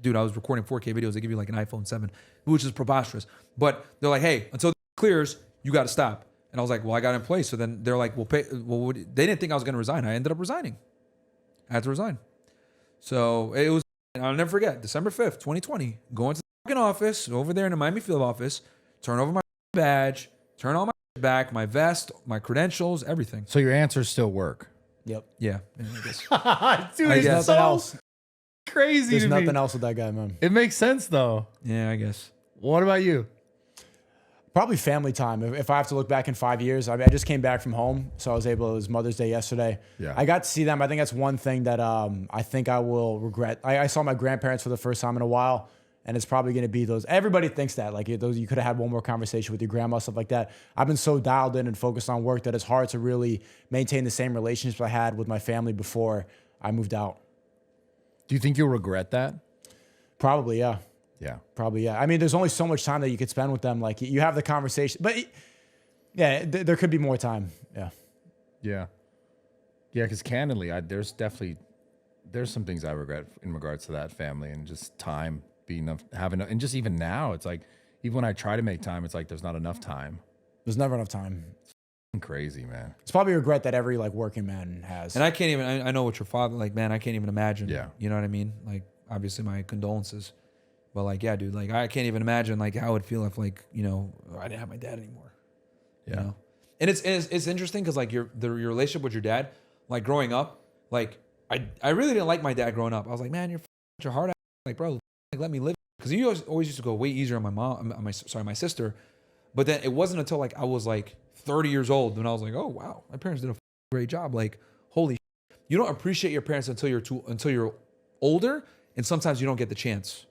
dude, I was recording 4K videos. They give you like an iPhone 7, which is preposterous. But they're like, hey, until this clears, you got to stop. And I was like, well, I got in place. So then they're like, well, pay. Well, they didn't think I was going to resign. I ended up resigning. I had to resign. So it was, and I'll never forget, December 5th, 2020, going to the fucking office over there in the Miami Field office, turn over my badge, turn all my back, my vest, my credentials, everything. So your answers still work. Yep. Yeah. Dude, I it's guess. Nothing so else. crazy There's to nothing me. else with that guy, man. It makes sense though. Yeah, I guess. What about you? Probably family time. If I have to look back in 5 years, I mean, I just came back from home, so I was able. It was Mother's Day yesterday. Yeah. I got to see them. I think that's one thing that I think I will regret. I saw my grandparents for the first time in a while, and it's probably going to be those. Everybody thinks that like those. You could have had one more conversation with your grandma, stuff like that. I've been so dialed in and focused on work that it's hard to really maintain the same relationships I had with my family before I moved out. Do you think you'll regret that? Probably, yeah. Yeah. Probably, yeah. I mean, there's only so much time that you could spend with them. Like you have the conversation, but yeah, there could be more time. Yeah. Yeah. Yeah, because candidly, there's some things I regret in regards to that family and just time being having, and just even now, it's like, even when I try to make time, it's like there's not enough time. There's never enough time. It's crazy, man. It's probably a regret that every like working man has. And I can't even, I know what your father, like, man, I can't even imagine. Yeah. You know what I mean? Like, obviously my condolences. But like, yeah, dude, like I can't even imagine like how it would feel if like, you know, I didn't have my dad anymore. Yeah. You know? And it's interesting because like your relationship with your dad, like growing up, like I really didn't like my dad growing up. I was like, man, you're your heart out. Like, bro, like, let me live. Because he always used to go way easier on my mom, my sister. But then it wasn't until like I was like 30 years old when I was like, oh wow, my parents did a great job. Like, holy shit. You don't appreciate your parents until you're older, and sometimes you don't get the chance.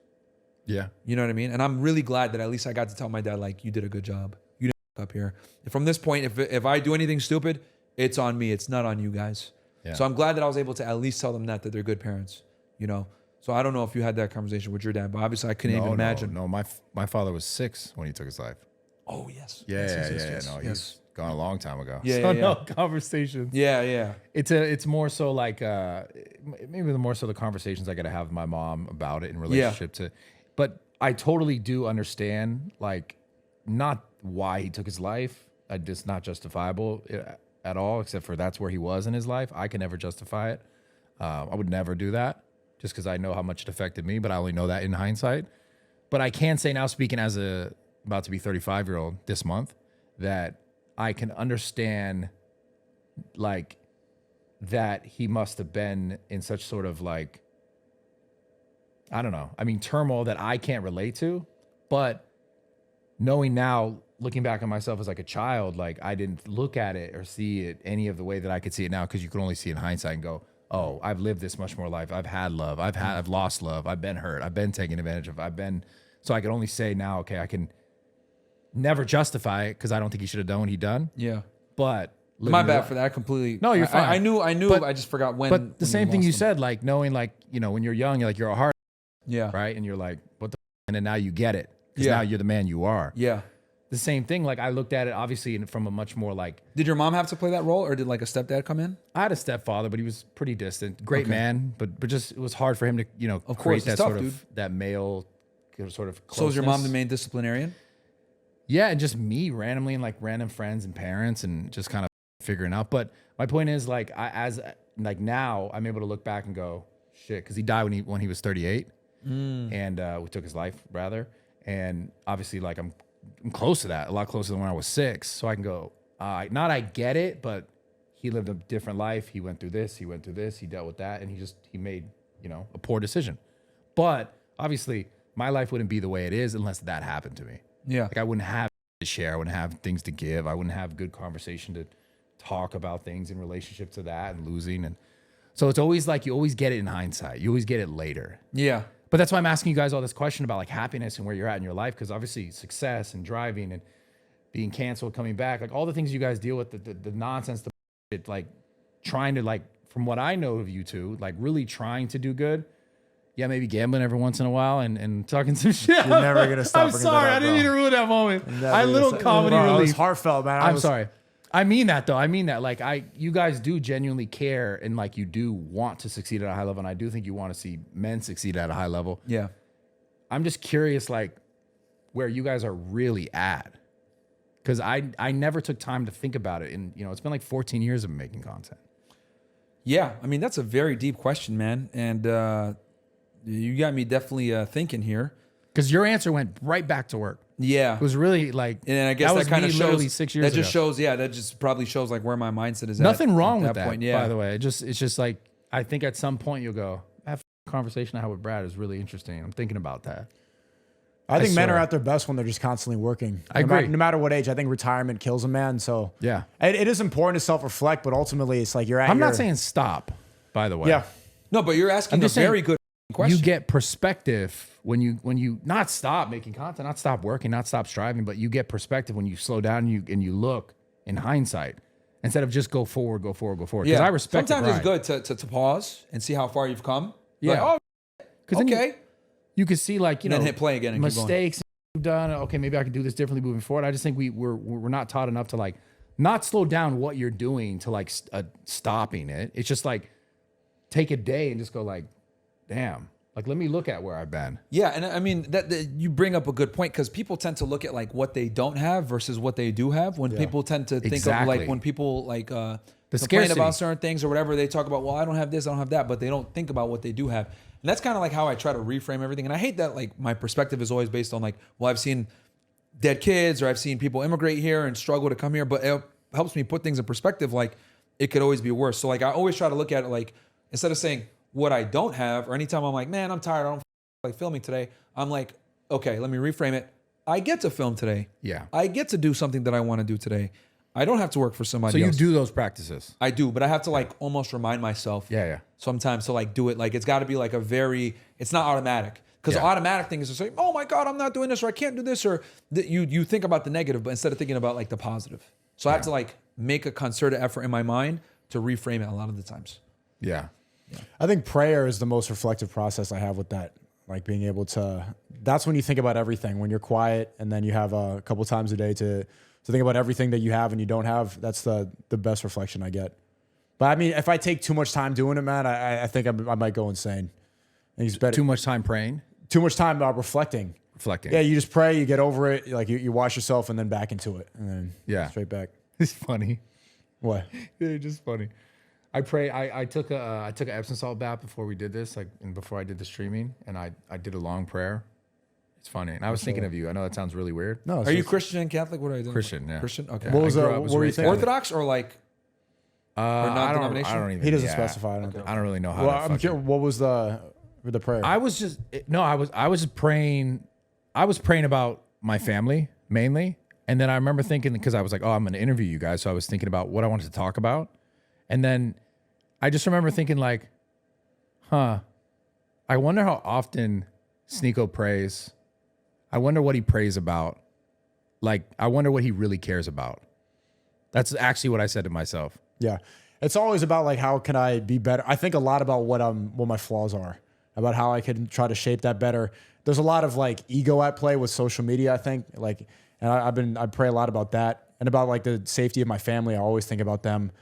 Yeah. You know what I mean? And I'm really glad that at least I got to tell my dad, like, you did a good job. You didn't fuck up here. And from this point, if I do anything stupid, it's on me. It's not on you guys. Yeah. So I'm glad that I was able to at least tell them that they're good parents, you know? So I don't know if you had that conversation with your dad, but obviously I couldn't even imagine. No, my father was 6 when he took his life. Oh, yes. Yeah, Yes. No, he's gone a long time ago. Yeah, So yeah. no conversations. Yeah. It's more so like maybe the more so the conversations I got to have with my mom about it in relationship to, but I totally do understand like not why he took his life. It's not justifiable at all, except for that's where he was in his life. I can never justify it. I would never do that. just because I know how much it affected me, but I only know that in hindsight. But I can say now, speaking as a about to be 35-year-old this month, that I can understand like that he must have been in such sort of like, I don't know. I mean, turmoil that I can't relate to, but knowing now, looking back on myself as like a child, like I didn't look at it or see it any of the way that I could see it now, because you can only see it in hindsight and go, oh, I've lived this much more life. I've had love. I've lost love. I've been hurt. I've been taken advantage of. So I can only say now, okay, I can never justify it because I don't think he should have done what he done. Yeah. But My bad for that. I completely. No, you're fine. I knew. But- I just forgot when. But the when same thing lost you them. said, like knowing, like, you know, when you're young, you're like, you're a heart, Yeah. right? And you're like, what the, and then now you get it. Because Yeah. now you're the man you are. Yeah. The same thing, like I looked at it obviously from a much more like, Did your mom have to play that role, or did like a stepdad come in? I had a stepfather, but he was pretty distant. Great man, but just it was hard for him to, you know, Of create course, that it's tough, sort of dude. that male sort of closeness. So was your mom the main disciplinarian? Yeah, and just me randomly and like random friends and parents and just kind of figuring out. But my point is like now I'm able to look back and go, shit, because he died when he was 38, and we took his life rather. And obviously, like I'm close to that, a lot closer than when I was 6. So I can go, not I get it, but he lived a different life. He went through this, he dealt with that, and he made, you know, a poor decision. But obviously, my life wouldn't be the way it is unless that happened to me. Yeah. Like I wouldn't have to share, I wouldn't have things to give, I wouldn't have good conversation to talk about things in relationship to that and losing. And so it's always like you always get it in hindsight. You always get it later. Yeah. But that's why I'm asking you guys all this question about like happiness and where you're at in your life, because obviously success and driving and being canceled, coming back, like all the things you guys deal with, the nonsense, the shit, like trying to, like, from what I know of you two, like really trying to do good. Yeah, maybe gambling every once in a while and talking some shit. You're never gonna stop I'm bringing that sorry, up, I didn't bro. mean to ruin that moment. Never I little gonna- comedy Bro, it was relief. heartfelt, man. I'm sorry. I mean that though. I mean that. Like you guys do genuinely care, and like you do want to succeed at a high level, and I do think you want to see men succeed at a high level. Yeah. I'm just curious, like, where you guys are really at, because I never took time to think about it, and you know, it's been like 14 years of making content. Yeah. I mean, that's a very deep question, man. And you got me definitely thinking here. Because your answer went right back to work. Yeah. It was really like, And I guess that was kind me of literally shows. 6 years That just ago. shows. Yeah. That just probably shows like where my mindset is Nothing at wrong with that point. Yeah. by the way. It's just like, I think at some point you'll go, that conversation I had with Brad is really interesting. I'm thinking about that. I think men swear. are at their best when they're just constantly working. I agree. No matter what age, I think retirement kills a man. So Yeah. it is important to self-reflect, but ultimately it's like you're at I'm your, not saying stop, by the way. Yeah. No, but you're asking I'm a just saying, very good question. You get perspective when you not stop making content, not stop working, not stop striving, but you get perspective when you slow down and you look in hindsight instead of just go forward. Because I respect Sometimes the it's good to pause and see how far you've come. Yeah. Like, Because okay. you could see, like, you And know, then hit play again and keep going. mistakes you've done. Okay, maybe I could do this differently moving forward. I just think we're not taught enough to like not slow down what you're doing to like stopping it. It's just like take a day and just go like, damn, like let me look at where I've been. Yeah, and I mean that you bring up a good point because people tend to look at like what they don't have versus what they do have. When people tend to think of Exactly. like when people like complain scarcity. about certain things or whatever, they talk about, well, I don't have this, I don't have that, but they don't think about what they do have. And that's kind of like how I try to reframe everything. And I hate that like my perspective is always based on like, well, I've seen dead kids or I've seen people immigrate here and struggle to come here, but it helps me put things in perspective. Like it could always be worse. So like I always try to look at it like instead of saying what I don't have or anytime I'm like, man, I'm tired, I don't like filming today. I'm like, okay, let me reframe it. I get to film today. Yeah. I get to do something that I want to do today. I don't have to work for somebody So you else. do those practices. I do, but I have to like almost remind myself Yeah. sometimes to like do it. Like it's got to be like it's not automatic. Because Yeah. the automatic thing is to say, oh my God, I'm not doing this or I can't do this. Or you think about the negative, but instead of thinking about like the positive. So I have to like make a concerted effort in my mind to reframe it a lot of the times. Yeah. I think prayer is the most reflective process I have with that. Like being able to, that's when you think about everything. When you're quiet and then you have a couple times a day to think about everything that you have and you don't have. That's the best reflection I get. But I mean, if I take too much time doing it, man, I think I might go insane. I think it's better. Too much time praying, Too much time reflecting. reflecting. Yeah, you just pray, you get over it, like you wash yourself and then back into it. And then Yeah. straight back. It's funny. What? They're just funny. I pray. I took an Epsom salt bath before we did this, and before I did the streaming, and I did a long prayer. It's funny, and I was thinking of you. I know that sounds really weird. No, Are you Christian and Catholic? What are you doing? Christian, yeah. Christian. Okay. What was what were you thinking? Orthodox or like? Or non-denomination? I don't even. He doesn't yeah. specify. I don't think. I don't really know how. Well, to I'm fucking- curious, what was the prayer? I was just I was just praying. I was praying about my family mainly, and then I remember thinking because I was like, oh, I'm going to interview you guys, so I was thinking about what I wanted to talk about, and then I just remember thinking like, I wonder how often Sneako prays. I wonder what he prays about. Like, I wonder what he really cares about. That's actually what I said to myself. Yeah. It's always about like, how can I be better? I think a lot about what my flaws are, about how I can try to shape that better. There's a lot of like ego at play with social media, I think. Like, and I pray a lot about that and about like the safety of my family. I always think about them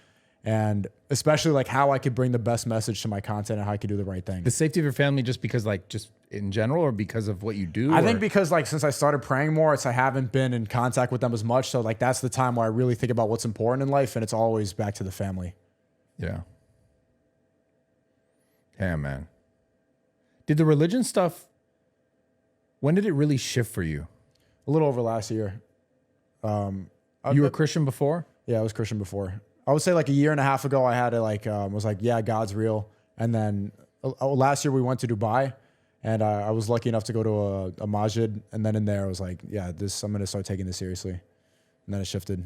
and especially like how I could bring the best message to my content and how I could do the right thing. The safety of your family just because like just in general or because of what you do? I think because like since I started praying more, I haven't been in contact with them as much. So like that's the time where I really think about what's important in life, and it's always back to the family. Yeah. Yeah, man. Did the religion stuff, when did it really shift for you? A little over last year. You were Christian before? Yeah, I was Christian before. I would say like a year and a half ago, I had to like, was like, yeah, God's real. And then last year we went to Dubai, and I was lucky enough to go to a masjid. And then in there, I was like, yeah, I'm going to start taking this seriously. And then it shifted.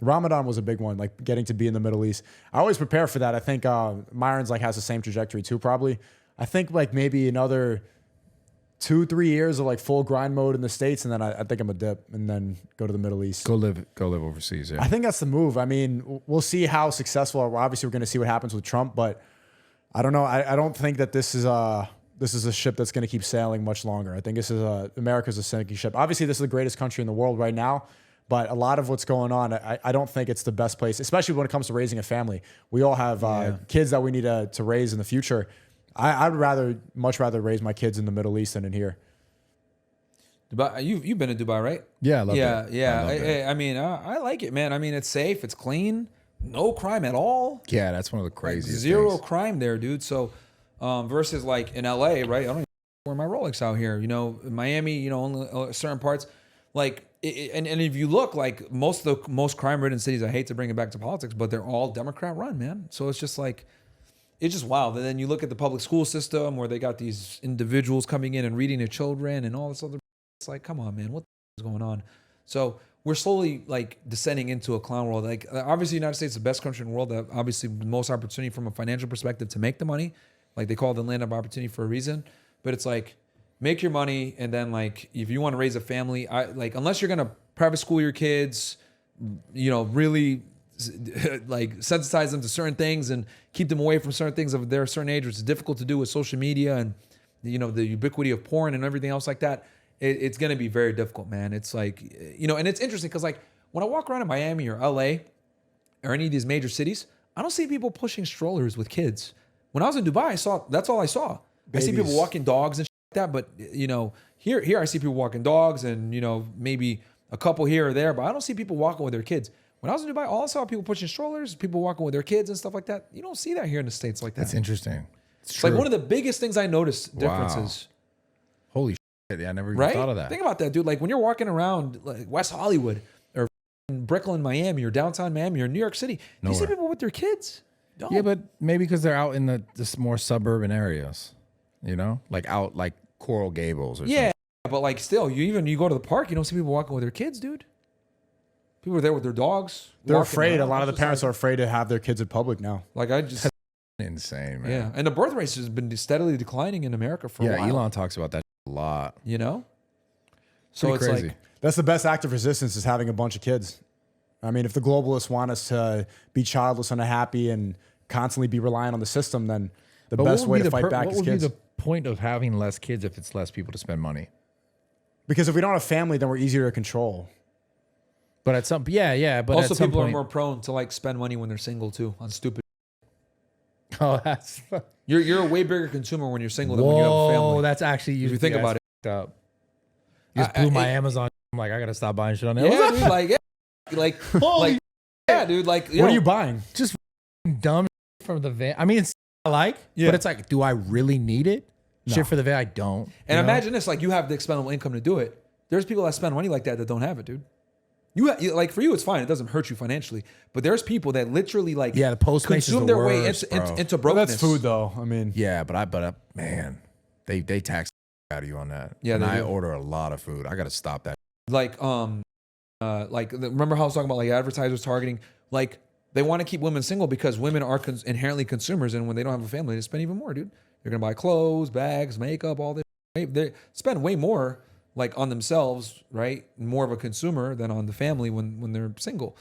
Ramadan was a big one, like getting to be in the Middle East. I always prepare for that. I think Myrons like has the same trajectory too, probably. I think like maybe another 2-3 years of like full grind mode in the States, and then I think I'm a dip and then go to the Middle East. Go live overseas, yeah. I think that's the move. I mean, we'll see how successful. Obviously, we're going to see what happens with Trump, but I don't know. I don't think that this is a ship that's going to keep sailing much longer. I think this is America's a sinking ship. Obviously, this is the greatest country in the world right now, but a lot of what's going on, I don't think it's the best place, especially when it comes to raising a family. We all have kids that we need to raise in the future. I'd much rather raise my kids in the Middle East than in here. Dubai, you've been to Dubai, right? Yeah, I love it. Yeah. I mean, I like it, man. I mean, it's safe, it's clean, no crime at all. Yeah, that's one of the craziest Zero things. crime there, dude. So versus like in LA, right? I don't even wear my Rolex out here. You know, in Miami, you know, only certain parts. Like, and if you look, like most of the most crime-ridden cities, I hate to bring it back to politics, but they're all Democrat-run, man. So it's just like. It's just wild. And then you look at the public school system where they got these individuals coming in and reading to children and all this other. It's like, come on, man, what the is going on? So we're slowly like descending into a clown world. Like obviously, the United States is the best country in the world. That obviously the most opportunity from a financial perspective to make the money. Like they call it the land of opportunity for a reason. But it's like make your money, and then like if you want to raise a family, unless you're gonna private school your kids, you know, really. Like sensitize them to certain things and keep them away from certain things of their certain age, which is difficult to do with social media and you know the ubiquity of porn and everything else like that. It's going to be very difficult, man. It's like, you know, and it's interesting because like when I walk around in Miami or LA or any of these major cities, I don't see people pushing strollers with kids. When I was in Dubai, that's all I saw. Babies. I see people walking dogs and shit like that, but you know, here I see people walking dogs and you know maybe a couple here or there, but I don't see people walking with their kids. When I was in Dubai, all I saw people pushing strollers, people walking with their kids and stuff like that. You don't see that here in the States like that. That's interesting. It's like one of the biggest things I noticed differences. Holy shit, yeah, I never even Right? thought of that. Think about that, dude. Like when you're walking around like West Hollywood or Brooklyn, Miami, or downtown Miami, or New York City, you see Nowhere. people with their kids. Don't. Yeah, but maybe because they're out in the more suburban areas, you know, like out like Coral Gables or Yeah, but like still, you go to the park, you don't see people walking with their kids, dude. People are there with their dogs. They're walking afraid. A around. lot of the It's just parents are like, afraid to have their kids in public now. like I just something. Insane, man. yeah, and the birth rate has been steadily declining in America for a Yeah, while. Elon talks about that a lot. You know, so Pretty it's crazy. like That's the best act of resistance is having a bunch of kids. I mean, if the globalists want us to be childless and unhappy and constantly be reliant on the system, then the But best what would way be to the fight back what is would kids. be the point of having less kids if it's less people to spend money? Because if we don't have family, then we're easier to control. But at some, but also at some people point, are more prone to like spend money when they're single too on stupid. Oh, that's You're a way bigger consumer when you're single than when you have a whoa. family. That's actually If you think about it. Up. You just blew my Amazon. I'm like, I gotta stop buying shit on Amazon. Yeah, dude, like, like, Holy like, yeah, dude, like, What are you buying? just dumb from the van. I mean, it's I like, but it's like, do I really need it? No. Shit for the van, I don't. And imagine this: like you have the expendable income to do it. There's people that spend money like that don't have it, dude. You like for you, it's fine. It doesn't hurt you financially. But there's people that literally like the Postmates consume their way into brokenness. Well, that's food, though. I mean, but man, they tax out of you on that. Yeah, and I order a lot of food. I got to stop that. Like remember how I was talking about like advertisers targeting? Like they want to keep women single because women are inherently consumers, and when they don't have a family, they spend even more, dude. They're gonna buy clothes, bags, makeup, all this. They spend way more like on themselves, right? More of a consumer than on the family when they're single.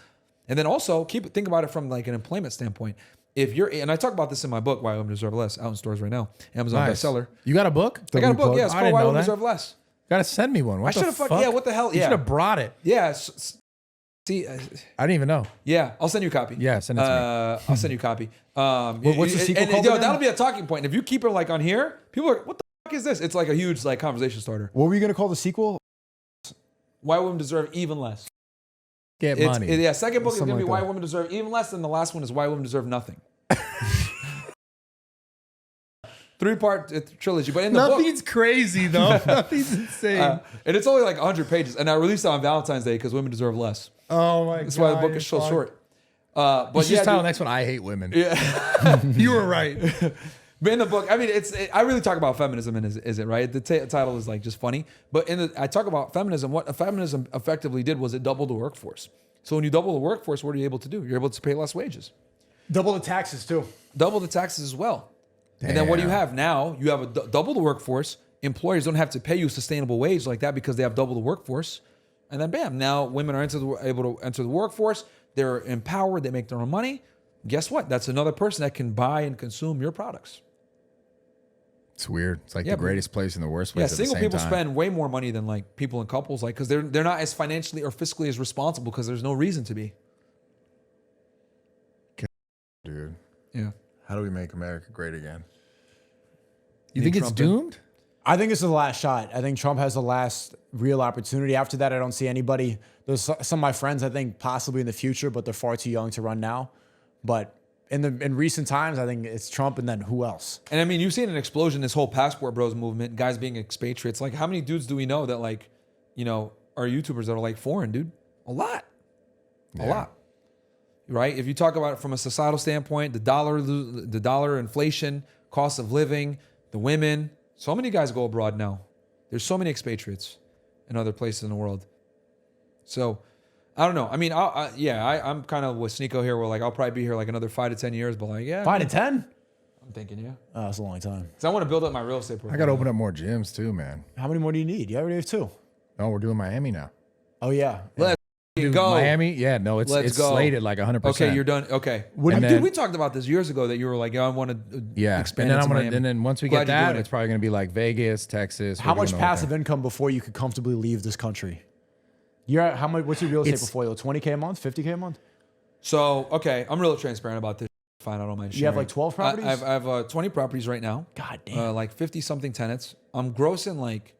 And then also think about it from like an employment standpoint. If you're, and I talk about this in my book, Why Women Deserve Less, out in stores right now, Amazon bestseller. You got a book? I got a book. Yeah, it's called Why Women Deserve Less. Gotta send me one. What I should have. Yeah, what the hell? You should have brought it. Yeah. See, I didn't even know. Yeah, I'll send you a copy. Yeah, send it to me. I'll send you a copy. What's the sequel called? That'll be a talking point. If you keep it like on here, people are, what the fuck is this? It's like a huge like conversation starter. What were you gonna call the sequel? Why Women Deserve Even Less. Get money. Second book is gonna be Why Women Deserve Even Less, and the last one is Why Women Deserve Nothing. 3-part trilogy, but in the nothing's crazy though. Nothing's insane. And it's only like 100 pages, and I released it on Valentine's Day because women deserve less. Oh my god! That's why the book is so short. But you just title the next one, "I Hate Women." Yeah, you were right. But in the book, I mean, I really talk about feminism, and is it right? The title is like just funny, but I talk about feminism. What feminism effectively did was it doubled the workforce. So when you double the workforce, what are you able to do? You're able to pay less wages. Double the taxes too. Double the taxes as well. Damn. And then what do you have now? You have double the workforce. Employers don't have to pay you a sustainable wage like that because they have double the workforce. And then bam, now women are able to enter the workforce. They're empowered. They make their own money. Guess what? That's another person that can buy and consume your products. It's weird. It's like the greatest place and the worst place. Yeah, single people spend way more money than like people in couples, like because they're not as financially or fiscally as responsible because there's no reason to be. Dude. Yeah. How do we make America great again? You think it's doomed? I think it's the last shot. I think Trump has the last real opportunity. After that, I don't see anybody. There's some of my friends, I think, possibly in the future, but they're far too young to run now. But in recent times, I think it's Trump and then who else? And I mean, you've seen an explosion, this whole passport bros movement, guys being expatriates. Like, how many dudes do we know that, like, you know, are YouTubers that are like foreign, dude? A lot. A lot. Right? If you talk about it from a societal standpoint, the dollar inflation, cost of living, the women, so many guys go abroad now. There's so many expatriates in other places in the world. So, I don't know. I mean, I'm kind of with Sneako here. Where like I'll probably be here like another 5 to 10 years, but like 5 to 10. I'm thinking, yeah. Oh, that's a long time. Because I want to build up my real estate portfolio. I got to open up more gyms too, man. How many more do you need? You already have 2. No, we're doing Miami now. Oh yeah. Let's go. Miami? Yeah, no, it's slated like 100%. Okay, you're done. Okay. Dude, we talked about this years ago that you were like, I want to expand into Miami. And then once we get that, it's probably going to be like Vegas, Texas. How much passive income before you could comfortably leave this country? How much? What's your real estate portfolio? 20K a month? 50K a month? So, okay, I'm really transparent about this. Fine, I don't mind sharing. You have like 12 properties? I have 20 properties right now. God damn. Like 50 something tenants. I'm grossing like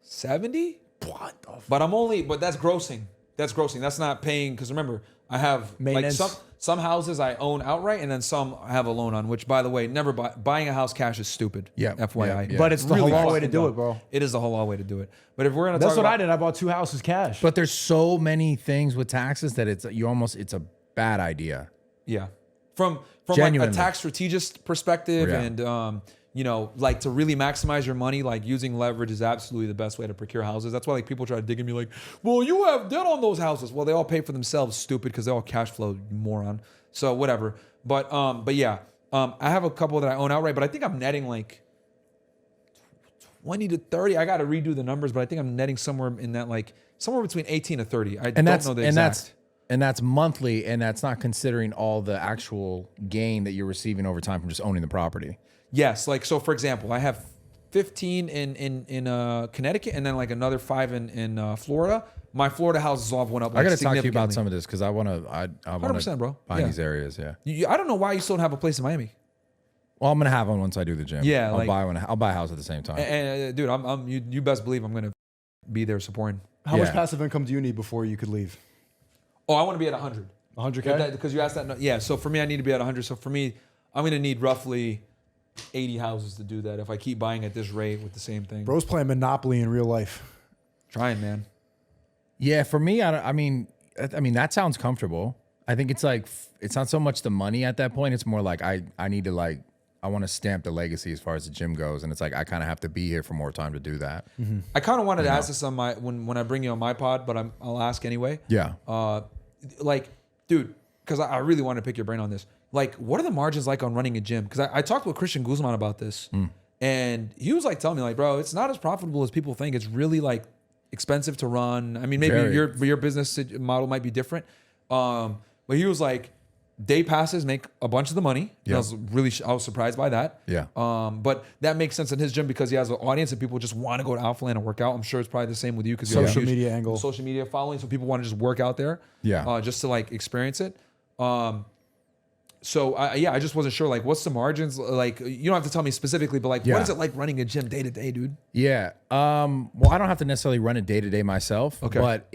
70. What the fuck? But that's grossing. That's grossing. That's not paying, because remember, I have maintenance. Like some houses I own outright, and then some I have a loan on, which, by the way, never buying a house cash is stupid. Yeah. FYI. Yeah. But it's the really halal way to do it, bro. It is the halal way to do it. But if we're going to That's what I did. I bought 2 houses cash. But there's so many things with taxes that it's a bad idea. Yeah. From like a tax strategist perspective and you know, like to really maximize your money, like using leverage is absolutely the best way to procure houses. That's why like people try to dig in me like, well, you have debt on those houses. Well, they all pay for themselves, stupid, because they're all cash flow, moron. So whatever. But yeah, I have a couple that I own outright, but I think I'm netting like 20 to 30. I got to redo the numbers, but I think I'm netting somewhere in that, like somewhere between 18 to 30. I don't know the exact. And that's monthly, and that's not considering all the actual gain that you're receiving over time from just owning the property. Yes, like so. For example, I have 15 in Connecticut, and then like another 5 in Florida. My Florida houses all went up. Like, I got to talk to you about some of this because I want to. I 100%, bro. Buy these areas. Yeah. I don't know why you still don't have a place in Miami. Well, I'm gonna have one once I do the gym. Yeah, I'll buy one. I'll buy a house at the same time. And dude, you best believe I'm gonna be there supporting. How much passive income do you need before you could leave? Oh, I want to be at 100. 100K? Because you asked that. Yeah. So for me, I need to be at 100. So for me, I'm gonna need roughly 80 houses to do that if I keep buying at this rate with the same thing. Bro's playing Monopoly in real life. Trying, man. Yeah, for me, I mean, that sounds comfortable. I think it's like, it's not so much the money at that point. It's more like I need to like, I want to stamp the legacy as far as the gym goes. And it's like, I kind of have to be here for more time to do that. I kind of wanted to ask this on my, when I bring you on my pod, but I'll ask anyway. Yeah. Like, dude, because I really want to pick your brain on this. Like, what are the margins like on running a gym? Because I talked with Christian Guzman about this. And he was like telling me like, bro, it's not as profitable as people think. It's really like expensive to run. I mean, maybe your business model might be different. But he was like, day passes make a bunch of the money. Yeah. I was surprised by that. Yeah. But that makes sense in his gym because he has an audience and people just want to go to Alpha Land and work out. I'm sure it's probably the same with you because you have social media angle, social media following, so people want to just work out there. Yeah. Just to like experience it. So I just wasn't sure like what's the margins like. You don't have to tell me specifically, but like what is it like running a gym day to day, dude? Yeah. Well, I don't have to necessarily run it day to day myself. Okay. But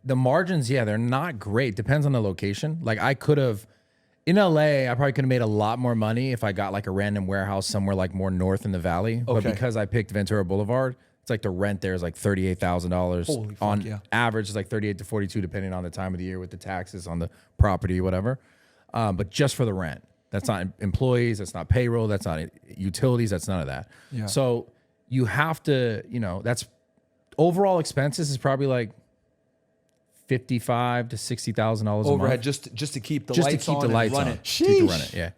the margins, they're not great. Depends on the location. Like I could have. In LA, I probably could have made a lot more money if I got like a random warehouse somewhere like more north in the valley. Okay. But because I picked Ventura Boulevard, it's like the rent there is like $38,000 on average. It's like 38 to 42 depending on the time of the year with the taxes on the property, whatever. But just for the rent, that's not employees, that's not payroll, that's not utilities, that's none of that. Yeah. So you have to, that's overall expenses is probably like $55,000 to $60,000 overhead month. just to keep the just lights to keep on the lights and on. run it. Keep to run it, yeah.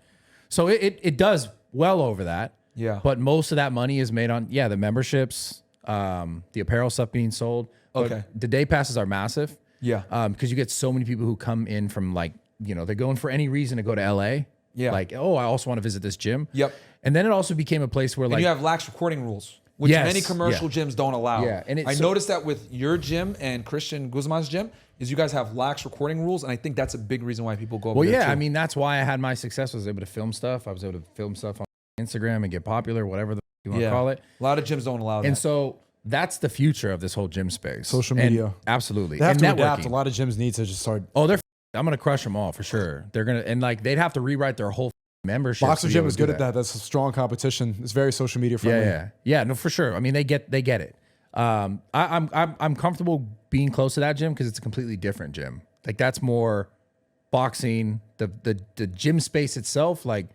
So it does well over that. Yeah. But most of that money is made on the memberships, the apparel stuff being sold. But Okay. the day passes are massive. Yeah. Because you get so many people who come in from like, they're going for any reason to go to LA. Yeah. Like, oh, I also want to visit this gym. Yep. And then it also became a place where And like you have lax recording rules, which many commercial gyms don't allow. Yeah. And I noticed that with your gym and Christian Guzman's gym is you guys have lax recording rules, and I think that's a big reason why people go over there too. I mean, that's why I had my success. I was able to film stuff. I was able to film stuff on Instagram and get popular, whatever you want to call it. A lot of gyms don't allow that. And so that's the future of this whole gym space. Social And media. absolutely. They have and to networking. adapt. A lot of gyms need to just start. Oh, I'm going to crush them all for sure. They're going to, and like they'd have to rewrite their whole membership. Boxer Gym is good at that. That's a strong competition. It's very social media friendly. Yeah, no, for sure. I mean, they get it. I'm comfortable being close to that gym because it's a completely different gym. Like that's more boxing. The gym space itself, like,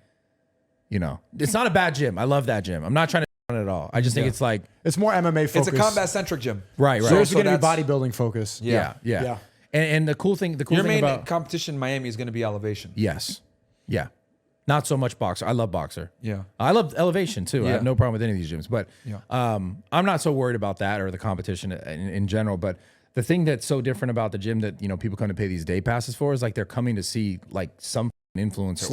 it's not a bad gym. I love that gym. I'm not trying to run it at all. I just think it's like It's more MMA focused. it's a combat centric gym. right. So it's So going to be that's- bodybuilding focused. Yeah. And the cool thing Your main about competition in Miami is going to be elevation. yes, yeah, not so much boxer. I love boxer. Yeah. I love elevation too. I Yeah. have no problem with any of these gyms, but Yeah. I'm not so worried about that or the competition in general. But the thing that's so different about the gym that people come to pay these day passes for is like they're coming to see like some influencer,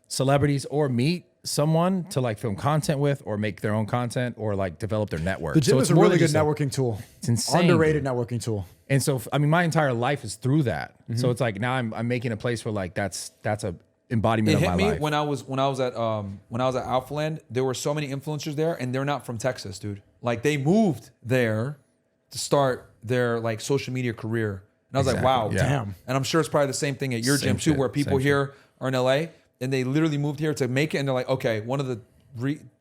celebrities, or meet someone to like film content with, or make their own content, or like develop their network. The gym so is it's a more really than good just networking tool. It's insane, Underrated networking tool. And so, I mean, my entire life is through that. So it's like now I'm making a place where like that's a embodiment It of hit my me life. when I was at Alpha Land. There were so many influencers there, and they're not from Texas, dude. Like they moved there to start their like social media career, and I was like, wow, Yeah. Damn. And I'm sure it's probably the same thing at your Same gym too, shit, where people same here are in LA and they literally moved here to make it, and they're like, okay, one of the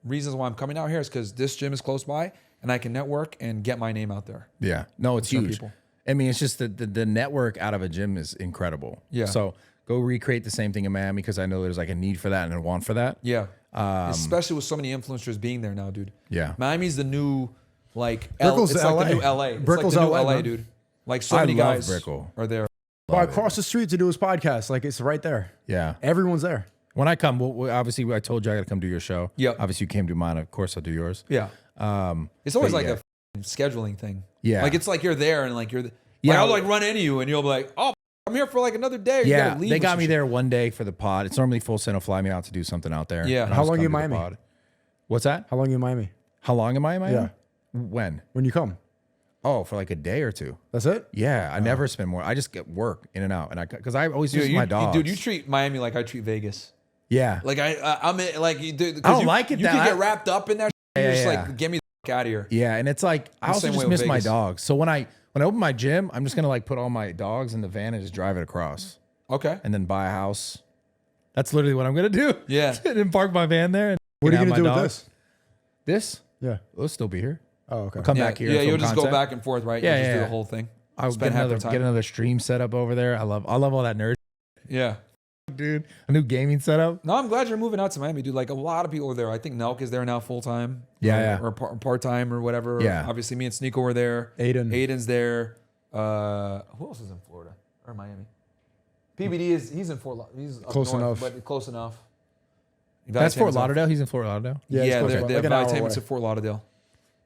reasons why I'm coming out here is because this gym is close by, and I can network and get my name out there. Yeah, no, it's some huge. people. I mean, it's just the network out of a gym is incredible. Yeah. So go recreate the same thing in Miami because I know there's like a need for that and a want for that. Yeah. Especially with so many influencers being there now, dude. Yeah. Miami's the new like Brickell's it's like LA. the new LA. It's Brickell's like the new LA, LA, man. dude. Like so I many love guys Brickell. are there. Or across the street to do his podcast. Like it's right there. Yeah. Everyone's there. When I come, obviously I told you I got to come do your show. Yep. Obviously you came to mine. Of course I'll do yours. Yeah. It's always but like yeah. a f***ing scheduling thing. Yeah. Like it's like you're there and like you're like Yeah. I'll like run into you and you'll be like, oh, I'm here for like another day. Or you Yeah, gotta leave they or got some me shit. there one day for the pod. It's normally full send will fly me out to do something out there. Yeah. And How I'll just long come you in do the Miami? pod. What's that? How long are you in Miami? How long am I in Miami? Yeah. When? When you come? Oh, for like a day or two. That's it? Yeah, I never spend more. I just get work in and out, and because I always use Dude, my dogs. Dude, you treat Miami like I treat Vegas. Yeah, Like I'm in, like you do. I don't like it You that- can get wrapped up in that. Yeah, You're just yeah. like, get me the fuck out of here. yeah, and it's like I also same just way with miss my Vegas. dogs. So when I open my gym, I'm just gonna like put all my dogs in the van and just drive it across, Okay. and then buy a house, That's literally what I'm gonna do. Yeah. And park my van there. And What are you have gonna my do with dog. this? This? Yeah. It'll still be here. Oh, okay. I'll come Yeah, back here. yeah, and you'll film just go content. back and forth, right? Yeah, You'll just do yeah. the whole thing. I'll Spend half the time. get another stream set up over there. I love all that nerd, Yeah. dude. A new gaming setup. No, I'm glad you're moving out to Miami, dude. Like a lot of people are there. I think Nelk is there now full time. Yeah, Or part time or whatever. Yeah. Obviously, me and Sneako were there. Aiden's there. Who else is in Florida or Miami? PBD he's in Fort Lauderdale. He's up Close north, enough. but close enough. That's Fort Lauderdale. He's in Fort Lauderdale. Yeah, it's close they're enough. Like an hour Entertainment's away. at Fort Lauderdale.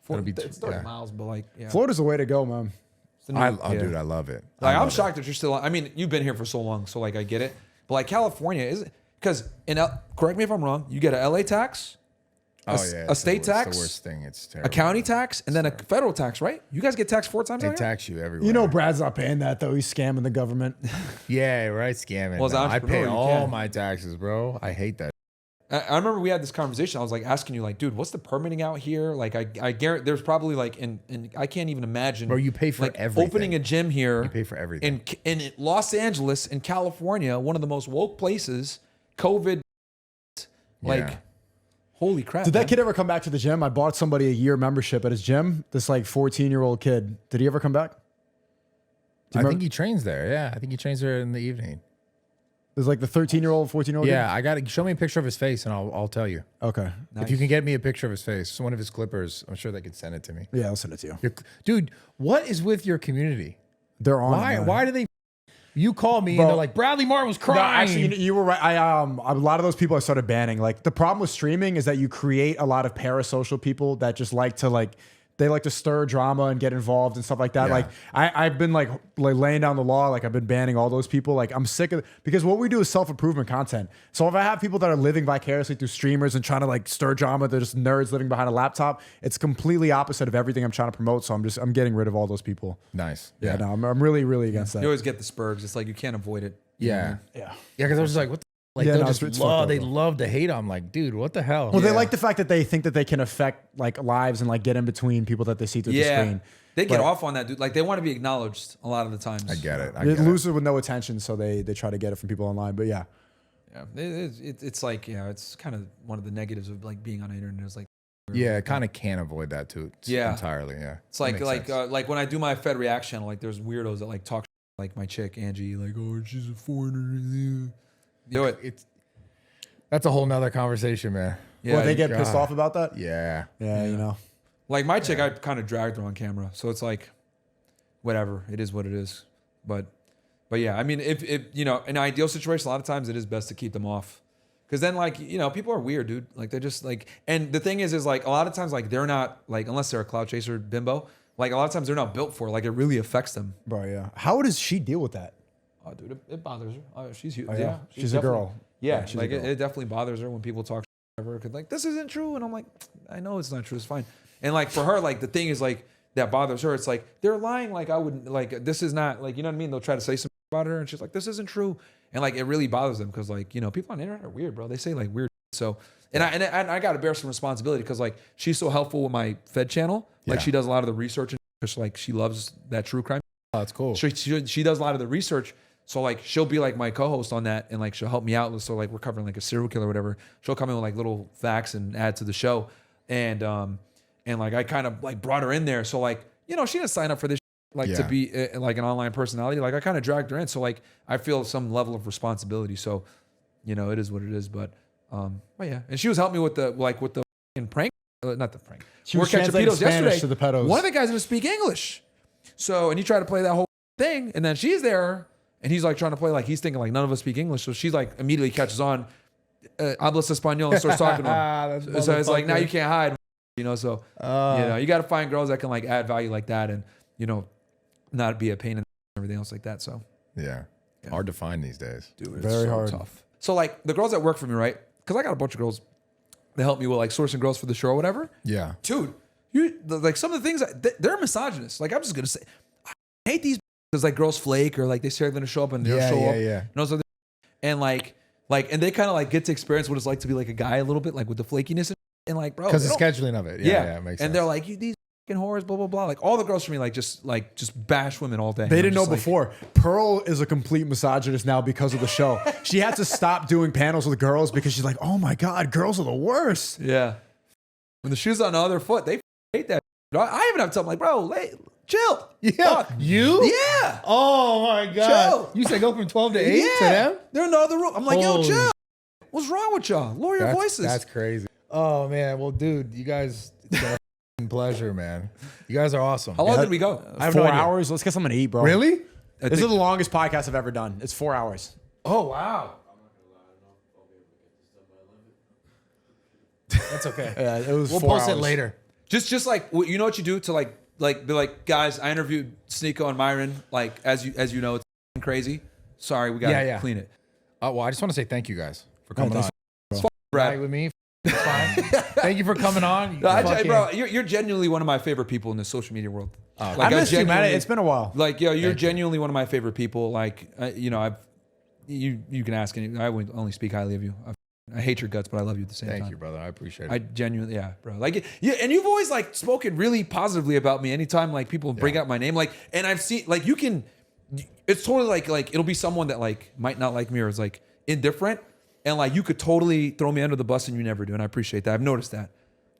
That'll be It's 30 miles, but like, yeah. Florida's the way to go, man. It's the new- Dude, I love it. Like, I I'm love shocked that you're still. I mean, you've been here for so long, so like I get it. But like California is because correct me if I'm wrong. You get a LA tax, Oh yeah, a state it's tax, the worst thing. It's a terrible. county tax, and then a federal tax. Right? You guys get taxed 4 times. They out here? tax you everywhere. You know, Brad's not paying that though. He's scamming the government. Yeah, right. Scamming. Well, as an man. I entrepreneur, pay you all can. my taxes, bro. I hate that. I remember we had this conversation. I was like asking you, like, dude, what's the permitting out here? Like, I guarantee there's probably like, and I can't even imagine. Bro, you pay for like everything. opening a gym here. You pay for everything. In Los Angeles, in California, one of the most woke places. COVID, like, Yeah. holy crap! Did man. that kid ever come back to the gym? I bought somebody a year membership at his gym. This like 14-year-old kid. Did he ever come back? I think he trains there. Yeah, I think he trains there in the evening. There's like the 13-year-old, 14-year-old. Yeah, I got to show me a picture of his face, and I'll tell you. Okay. If you can get me a picture of his face, one of his clippers, I'm sure they could send it to me. Yeah, I'll send it to you. Dude, what is with your community? They're on. Why? it, man. Why do they? You call me Bro. and they're like, Bradley Martin was No, crying. actually, you were right. A lot of those people I started banning. Like the problem with streaming is that you create a lot of parasocial people that just like to they like to stir drama and get involved and stuff like that. Yeah. Like I've been like laying down the law. Like I've been banning all those people. Like I'm sick of because what we do is self-improvement content. So if I have people that are living vicariously through streamers and trying to like stir drama, they're just nerds living behind a laptop. It's completely opposite of everything I'm trying to promote. So I'm getting rid of all those people. Nice. Yeah, no, I'm really, really against You that. always get the spurgs. It's like you can't avoid it. Yeah. Yeah. Yeah, because I was just like, what the? Like, Yeah, they'll no, just it's fucked love, up, they bro. love to hate. I'm like, dude, what the hell? Well, they Yeah. like the fact that they think that they can affect like lives and like get in between people that they see through the Yeah, screen. they get But- off on that, dude. Like they want to be acknowledged a lot of the times. I get it. I They get lose it with no attention, so they try to get it from people online. But yeah, Yeah, it's like it's kind of one of the negatives of like being on the internet. Is like it. Yeah, kind of can't avoid that too. Yeah. Entirely. Yeah. it's like That makes sense. like when I do my Fed React channel, like there's weirdos that like talk like my chick Angie, like oh she's a foreigner. You know it. That's a whole nother conversation, man. Yeah, well, they get God. pissed off about that. Yeah. Yeah, you know. like my chick, I kind of dragged her on camera, so it's like whatever. It is what it is. But yeah, I mean, if you know, in an ideal situation, a lot of times it is best to keep them off. Because then, like, you know, people are weird, dude. Like, they're just like, and the thing is like, a lot of times, like, they're not, like, unless they're a cloud chaser bimbo, like, a lot of times they're not built for it. Like, it really affects them. Bro, yeah. How does she deal with that? Oh, dude, it bothers her. Oh, she's huge. Oh, yeah? Yeah. She's a definitely- girl. Yeah. Yeah, she's a like, girl. it definitely bothers her when people talk ever. Cause, like, this isn't true. And I'm like, I know it's not true. It's fine. And, like, for her, like, the thing is, like, that bothers her. It's like, they're lying. Like, I wouldn't, like, this is not, like, you know what I mean? They'll try to say something about her. And she's like, this isn't true. And, like, it really bothers them. Cause, like, you know, people on the internet are weird, bro. They say, like, weird. So, and I got to bear some responsibility because like she's so helpful with my Fed channel. Like Yeah. she does a lot of the research and just like she loves that true crime. Oh, that's cool. She does a lot of the research. So like she'll be like my co-host on that and like she'll help me out. So like we're covering like a serial killer or whatever. She'll come in with like little facts and add to the show. And like I kind of like brought her in there. So like, you know, she didn't sign up for this like to Yeah. be like an online personality. Like I kind of dragged her in. So like I feel some level of responsibility. So, you know, it is what it is. But yeah. And she was helping me with the fucking prank, not the prank. She was We're catching translating pedos Spanish yesterday. to the pedos. One of the guys didn't speak English. So, and he tried to play that whole thing. And then she's there and he's like trying to play like he's thinking like none of us speak English. So she's like immediately catches on, hablas español and starts talking to him. So it's like, now you can't hide, you know? So, you know, you got to find girls that can like add value like that and, you know, not be a pain and everything else like that. So, Yeah. Hard to find these days. dude, it's Very so hard. tough. So like the girls that work for me, right? Because I got a bunch of girls that help me with like sourcing girls for the show or whatever. Yeah. Dude, like some of the things they're misogynist. Like I'm just gonna say, I hate these because like girls flake or like they say they're gonna show up and they'll Yeah, show yeah, up. yeah. You know, so and like and they kind of like get to experience what it's like to be like a guy a little bit, like with the flakiness and like bro, Because they the don't- scheduling of it. Yeah. Yeah. It makes sense. and they're like, these whores, blah blah blah. Like all the girls for me, just bash women all day. They didn't know just like, before. Pearl is a complete misogynist now because of the show. She had to stop doing panels with girls because she's like, oh my God, girls are the worst. Yeah. When the shoe's on the other foot, they hate that. I even have to tell them, like, bro, chill. Yeah. You? Yeah. Oh my God. Chill. You said go from 12 to 8 Yeah. to them? They're in the other room. I'm like, Holy- yo, chill. What's wrong with y'all? Lower your voices. That's crazy. Oh man. Well, dude, you guys, it's a f***ing pleasure, man. You guys are awesome. How long did we go? I have no 4 idea. hours. Let's get something to eat, bro. Really? This is the longest podcast I've ever done. It's 4 hours. Oh wow. That's okay. Yeah, it was We'll 4 post hours. it later. Just like you know what you do to like be like, guys, I interviewed Sneako and Myron. Like as you know, it's crazy. Sorry, we gotta clean it. Well, I just want to say thank you guys for coming thanks, on. Brad. Right with me. It's fine. Thank you for coming on. Bro, you're genuinely one of my favorite people in the social media world. I missed you, man. It's been a while. Like, yo, you're genuinely one of my favorite people. Like, you know, you can ask any. I would only speak highly of you. I hate your guts, but I love you at the same time. Thank you, brother. I appreciate it. I genuinely, yeah, bro. Like, yeah, and you've always like spoken really positively about me. Anytime like people bring up my name, like, and I've seen like you can. It's totally like it'll be someone that like might not like me or is like indifferent, and like you could totally throw me under the bus and you never do, and I appreciate that. I've noticed that.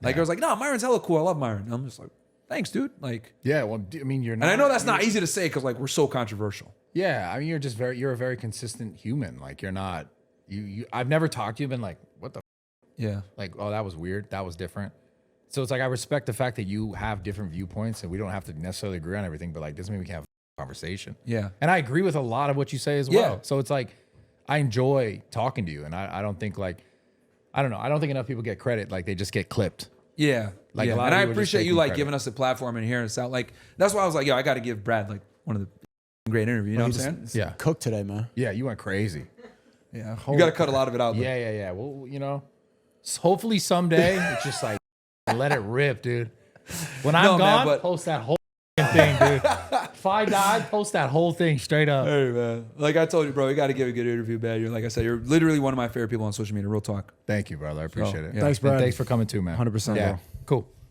Like I was like, no, Myron's hella cool. I love Myron. And I'm just like, thanks, dude. Like, yeah, well, I mean, you're not. And I know that's not easy to say because like we're so controversial. Yeah, I mean, you're a very consistent human. Like, you're not. I've never talked to you. Been like, what the. Yeah. Like, oh, that was weird. That was different. So it's like I respect the fact that you have different viewpoints and we don't have to necessarily agree on everything, but like doesn't mean we can have a conversation. Yeah. And I agree with a lot of what you say as well. So it's like I enjoy talking to you, and I don't think like I don't know. I don't think enough people get credit. Like they just get clipped. Yeah. Like yeah. a lot and of I people just appreciate take you me like credit. giving us a platform and hearing us out. Like that's why I was like, yo, I got to give Brad like one of the great interviews. You know what I'm saying? Yeah. Cook today, man. Yeah, you went crazy. Yeah. You got to cut a lot of it out. But. Yeah. Well, you know, hopefully someday it's just like let it rip, dude. When I'm gone, post that whole thing, dude. If I died, post that whole thing straight up. Hey, man. Like I told you, bro, you got to give a good interview, man. You're like I said, you're literally one of my favorite people on social media. Real talk. Thank you, brother. I appreciate it. yeah. Thanks, Brad. And thanks for coming too, man. 100%, Yeah. bro. Cool.